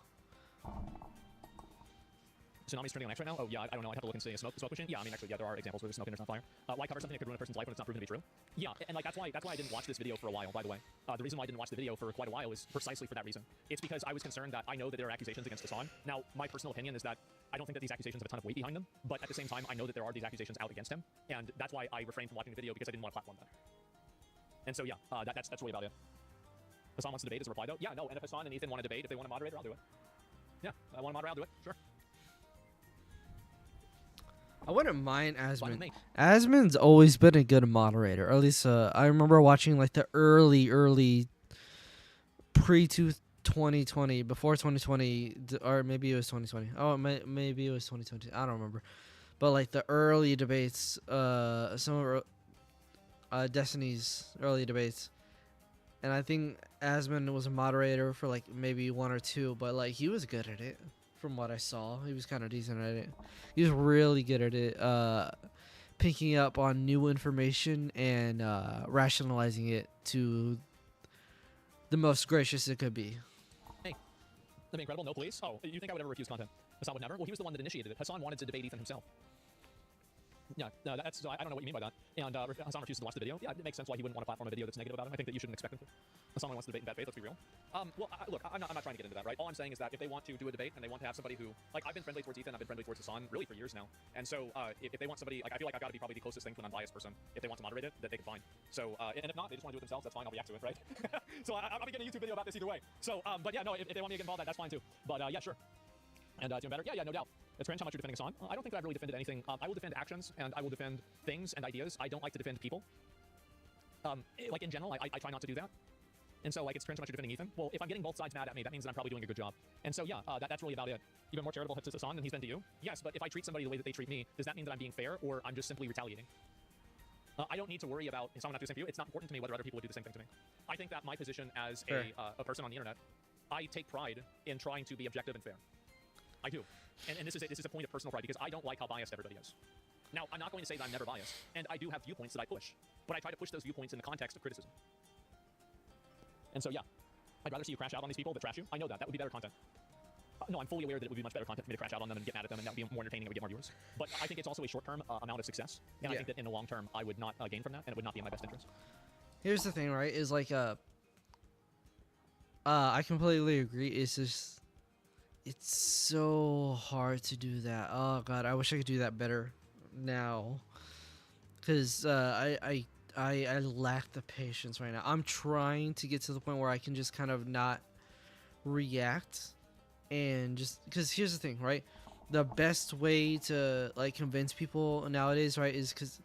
Tsunami's turning on X right now? Oh, yeah, I don't know. I'd have to look and see a smoke machine. Yeah, I mean, actually, yeah, there are examples where there's smoke and there's not fire. Why cover something that could ruin a person's life when it's not proven to be true? Yeah, and like, that's why I didn't watch this video for a while, by the way. The reason why I didn't watch the video for quite a while is precisely for that reason. It's because I was concerned that I know that there are accusations against Hassan. Now, my personal opinion is that I don't think that these accusations have a ton of weight behind them, but at the same time, I know that there are these accusations out against him, and that's why I refrained from watching the video, because I didn't want to platform that. And so, yeah, that's really about it. Hassan wants to debate as a reply, though? Yeah, no, and if Hassan and Ethan want to debate, if they want to moderate, I'll do it. Yeah, I want to moderate, I'll do it, sure. I wouldn't mind Asmon. Asmon's always been a good moderator. Or at least I remember watching like the early pre-2020, before 2020, or maybe it was 2020. Oh, maybe it was 2020. I don't remember. But like the early debates, some of Destiny's early debates. And I think Asmon was a moderator for like maybe one or two, but like he was good at it. from what I saw. He was kind of decent at it. He was really good at it, picking up on new information and rationalizing it to the most gracious it could be. Hey, that'd be incredible. No, please. Oh, you think I would ever refuse content? Hassan would never? Well, he was the one that initiated it. Hassan wanted to debate Ethan himself. Yeah, no, that's, I don't know what you mean by that. And Hassan refuses to watch the video. Yeah, it makes sense why he wouldn't want to platform a video that's negative about him. I think that you shouldn't expect him to. Hassan wants to debate in bad faith, let's be real. Well, look, I'm not trying to get into that, right? All I'm saying is that if they want to do a debate and they want to have somebody who, like, I've been friendly towards Ethan, I've been friendly towards Hassan really for years now. And so if they want somebody, like, I feel like I've got to be probably the closest thing to an unbiased person if they want to moderate it, that they can find. So, and if not, they just want to do it themselves, that's fine, I'll react to it, right? So I'll be getting a YouTube video about this either way. So, but yeah, no, if they want me to get involved, that's fine too. But yeah, sure. And doing better? Yeah, no doubt. It's cringe how much you're defending Hassan. I don't think that I've really defended anything. I will defend actions, and I will defend things and ideas. I don't like to defend people. Like, in general, I try not to do that. And so, like, it's cringe how much you're defending Ethan. Well, if I'm getting both sides mad at me, that means that I'm probably doing a good job. And so, yeah, that's really about it. You've been more charitable to Hassan than he's been to you? Yes, but if I treat somebody the way that they treat me, does that mean that I'm being fair, or I'm just simply retaliating? I don't need to worry about someone not doing the same for you. It's not important to me whether other people would do the same thing to me. I think that my position as a person on the internet, I take pride in trying to be objective and fair. I do. And this is a point of personal pride because I don't like how biased everybody is. Now, I'm not going to say that I'm never biased, and I do have viewpoints that I push, but I try to push those viewpoints in the context of criticism. And so, yeah, I'd rather see you crash out on these people that trash you. I know that. That would be better content. No, I'm fully aware that it would be much better content for me to crash out on them and get mad at them, and that would be more entertaining and we would get more viewers. But I think it's also a short-term amount of success, and I think that in the long term, I would not gain from that, and it would not be in my best interest. Here's the thing, right? Is like, I completely agree. It's just, it's so hard to do that. Oh god, I wish I could do that better now, because I lack the patience right now. I'm trying to get to the point where I can just kind of not react, and just because here's the thing, right? The best way to like convince people nowadays, right, is because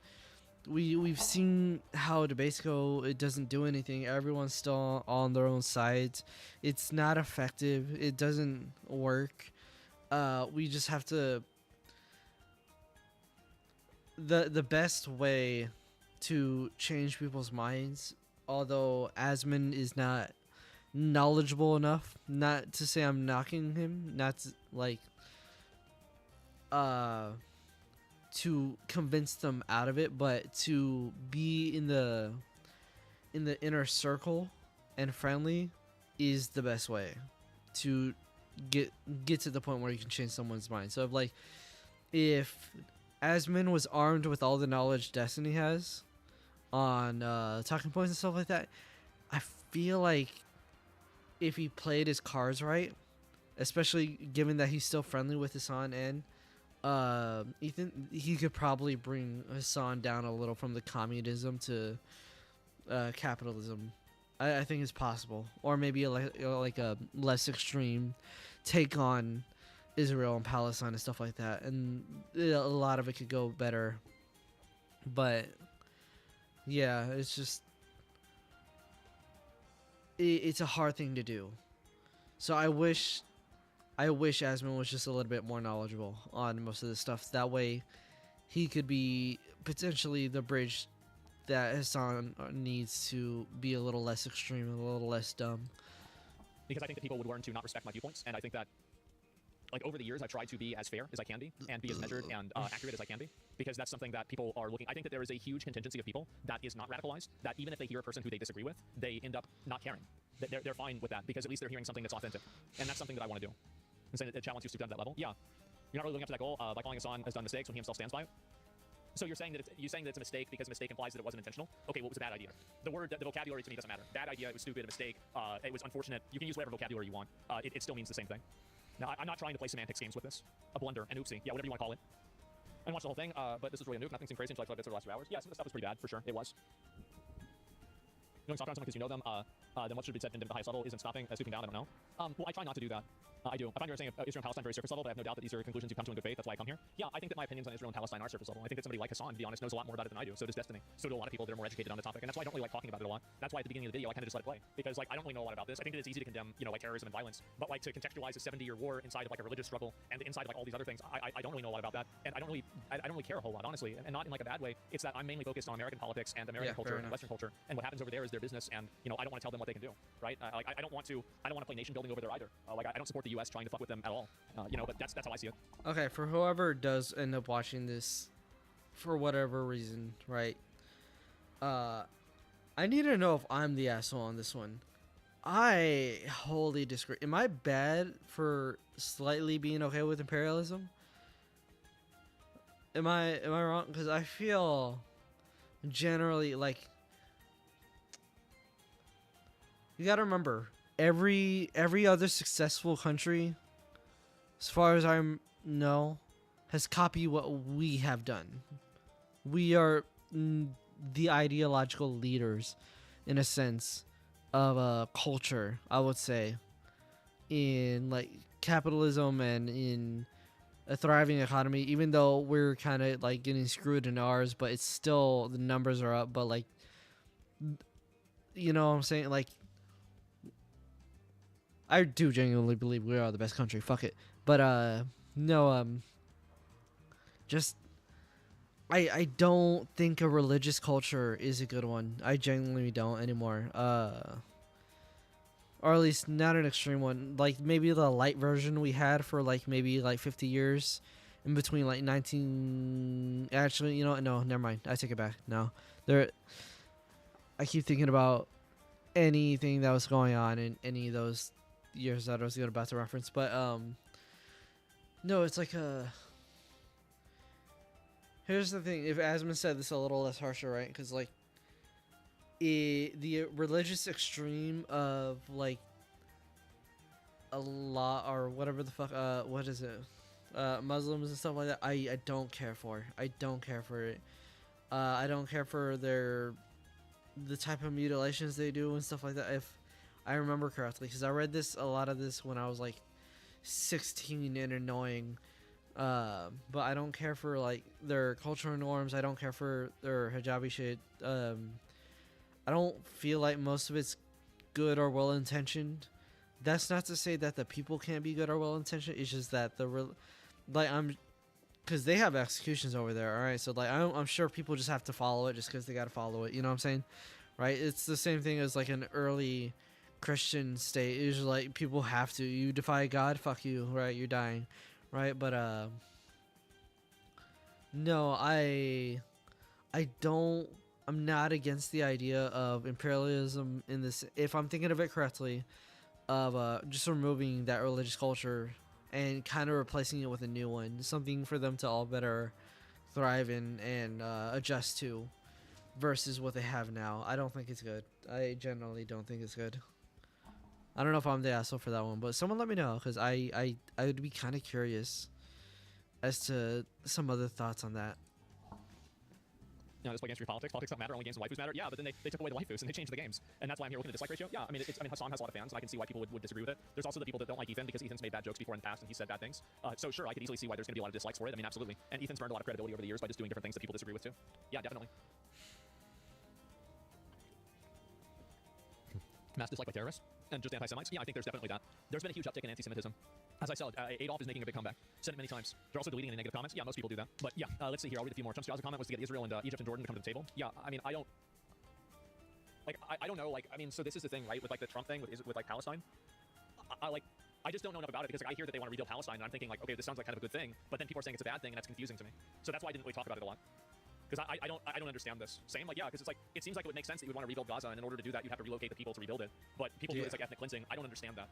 we've seen how debates go. It doesn't do anything. Everyone's still on their own sides. It's not effective. It doesn't work. We just have to. The best way to change people's minds, although Asmon is not knowledgeable enough, not to say I'm knocking him, not to, like, to convince them out of it, but to be in the inner circle and friendly is the best way to get to the point where you can change someone's mind. So if Asmon was armed with all the knowledge Destiny has on talking points and stuff like that, I feel like if he played his cards right, especially given that he's still friendly with Hassan and Ethan, he could probably bring Hassan down a little from the communism to capitalism. I think it's possible, or maybe like a less extreme take on Israel and Palestine and stuff like that, and a lot of it could go better. But yeah, it's just it's a hard thing to do. So I wish Asmon was just a little bit more knowledgeable on most of this stuff. That way, he could be potentially the bridge that Hassan needs to be a little less extreme, a little less dumb. Because I think that people would learn to not respect my viewpoints, and I think that, like, over the years, I've tried to be as fair as I can be, and be as measured and accurate as I can be, because that's something that people are looking. I think that there is a huge contingency of people that is not radicalized, that even if they hear a person who they disagree with, they end up not caring. They're fine with that, because at least they're hearing something that's authentic, and that's something that I want to do. And saying that the challenge is to get to that level. Yeah, you're not really looking up to that goal by calling Hassan has done mistakes when he himself stands by it. So you're saying that it's a mistake because a mistake implies that it wasn't intentional. Okay, well, it was a bad idea. The vocabulary to me doesn't matter. Bad idea, it was stupid, a mistake, it was unfortunate. You can use whatever vocabulary you want. It still means the same thing. Now, I'm not trying to play semantics games with this. A blunder, an oopsie, yeah, whatever you want to call it. I didn't watch the whole thing, but this was really a nuke. Nothing seemed crazy until I played bits over the last 2 hours. Yeah, some of the stuff was pretty bad, for sure. It was. Doing soft on someone because you know them, then what should be said in the highest level isn't stooping down, I don't know. Well, I try not to do that. I do. I find you're saying Israel and Palestine very surface level, but I have no doubt that these are conclusions you come to in good faith. That's why I come here. Yeah, I think that my opinions on Israel and Palestine are surface level. I think that somebody like Hassan, to be honest, knows a lot more about it than I do. So does Destiny. So do a lot of people that are more educated on the topic, and that's why I don't really like talking about it a lot. That's why at the beginning of the video I kind of just let it play, because like I don't really know a lot about this. I think that it's easy to condemn, like terrorism and violence, but like to contextualize a 70-year war inside of like a religious struggle and inside of like all these other things, I don't really know a lot about that, and I don't really care a whole lot, honestly, and not in like a bad way. It's that I'm mainly focused on American politics and American culture and Western culture, and what happens over there is their business, and I don't want to tell them what they can do, right? Like I don't want to play nation building over there either. Like I don't support the U.S. trying to fuck with them at all. You know, but that's how I see it. Okay, for whoever does end up watching this, for whatever reason, right? I need to know if I'm the asshole on this one. I wholly disagree. Am I bad for slightly being okay with imperialism? Am I wrong? Because I feel generally like you gotta remember every other successful country, as far as I know, has copied what we have done. We are the ideological leaders, in a sense, of a culture, I would say, in like capitalism and in a thriving economy, even though we're kind of like getting screwed in ours, but it's still, the numbers are up. But like, you know what I'm saying? Like, I do genuinely believe we are the best country. Fuck it. But no, just I don't think a religious culture is a good one. I genuinely don't anymore. Or at least not an extreme one. Like maybe the light version we had for like maybe like 50 years in between like 19. Actually, you know what? No, never mind. I take it back. No, I keep thinking about anything that was going on in any of those years that I was about to reference. But no, it's like here's the thing. If Asmon said this a little less harsher, right? Because like the religious extreme of like a lot or whatever the fuck what is it, Muslims and stuff like that, I don't care for. I don't care for it. I don't care for the type of mutilations they do and stuff like that, if I remember correctly, because I read a lot of this when I was like 16 and annoying. But I don't care for like their cultural norms. I don't care for their hijabi shit. I don't feel like most of it's good or well intentioned. That's not to say that the people can't be good or well intentioned. It's just that because they have executions over there. All right, so like I'm sure people just have to follow it just because they got to follow it. You know what I'm saying? Right? It's the same thing as like an early Christian state. It's like people have to. You defy God, fuck you. Right? You're dying. Right? But no, I'm not against the idea of imperialism in this, if I'm thinking of it correctly, of just removing that religious culture and kind of replacing it with a new one, something for them to all better thrive in and adjust to, versus what they have now. I don't think it's good. I generally don't think it's good. I don't know if I'm the asshole for that one, but someone let me know, because I would be kind of curious as to some other thoughts on that. You know, this play against your politics. Politics don't matter. Only games and waifus matter. Yeah, but then they took away the waifus and they changed the games, and that's why I'm here looking at the dislike ratio. Yeah, I mean, Hassan has a lot of fans, and I can see why people would disagree with it. There's also the people that don't like Ethan because Ethan's made bad jokes before in the past, and he said bad things. So sure, I could easily see why there's going to be a lot of dislikes for it. I mean, absolutely. And Ethan's earned a lot of credibility over the years by just doing different things that people disagree with too. Yeah, definitely. Mass dislike by terrorists and just anti-Semites. Yeah, I think there's definitely that. There's been a huge uptick in anti-Semitism. As I said, Adolf is making a big comeback. Said it many times. They're also deleting any negative comments. Yeah, most people do that. But yeah, let's see here. I'll read a few more. Trump's comment was to get Israel and Egypt and Jordan to come to the table. Yeah, I mean, I don't know. Like, I mean, so this is the thing, right? With like the Trump thing with like Palestine. I just don't know enough about it, because like, I hear that they want to rebuild Palestine, and I'm thinking like, okay, this sounds like kind of a good thing. But then people are saying it's a bad thing, and that's confusing to me. So that's why I didn't really talk about it a lot. Because I don't understand this. Same, like, yeah, because it's like, it seems like it would make sense that you would want to rebuild Gaza, and in order to do that, you'd have to relocate the people to rebuild it. But people do it as like ethnic cleansing. I don't understand that.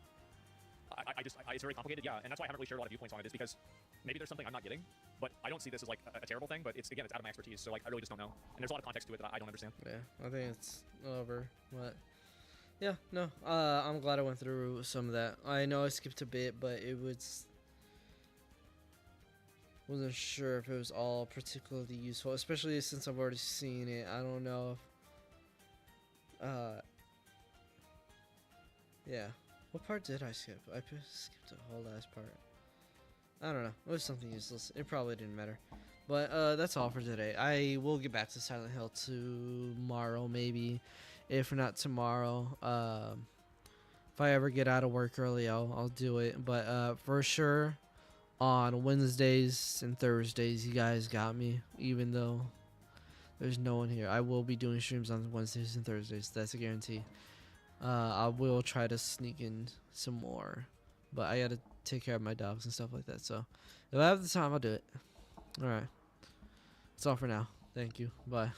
It's very complicated, yeah, and that's why I haven't really shared a lot of viewpoints on it, is because maybe there's something I'm not getting, but I don't see this as like a terrible thing, but it's out of my expertise, so like, I really just don't know. And there's a lot of context to it that I don't understand. Yeah, I think it's over, but yeah, no, I'm glad I went through some of that. I know I skipped a bit, but it wasn't sure if it was all particularly useful, especially since I've already seen it. I don't know if, yeah. What part did I skip? I skipped the whole last part. I don't know. It was something useless. It probably didn't matter. But that's all for today. I will get back to Silent Hill tomorrow, maybe. If not tomorrow. If I ever get out of work early, I'll do it. But for sure, on Wednesdays and Thursdays, you guys got me. Even though there's no one here. I will be doing streams on Wednesdays and Thursdays. That's a guarantee. I will try to sneak in some more, but I gotta take care of my dogs and stuff like that. So if I have the time, I'll do it. All right, that's all for now. Thank you. Bye.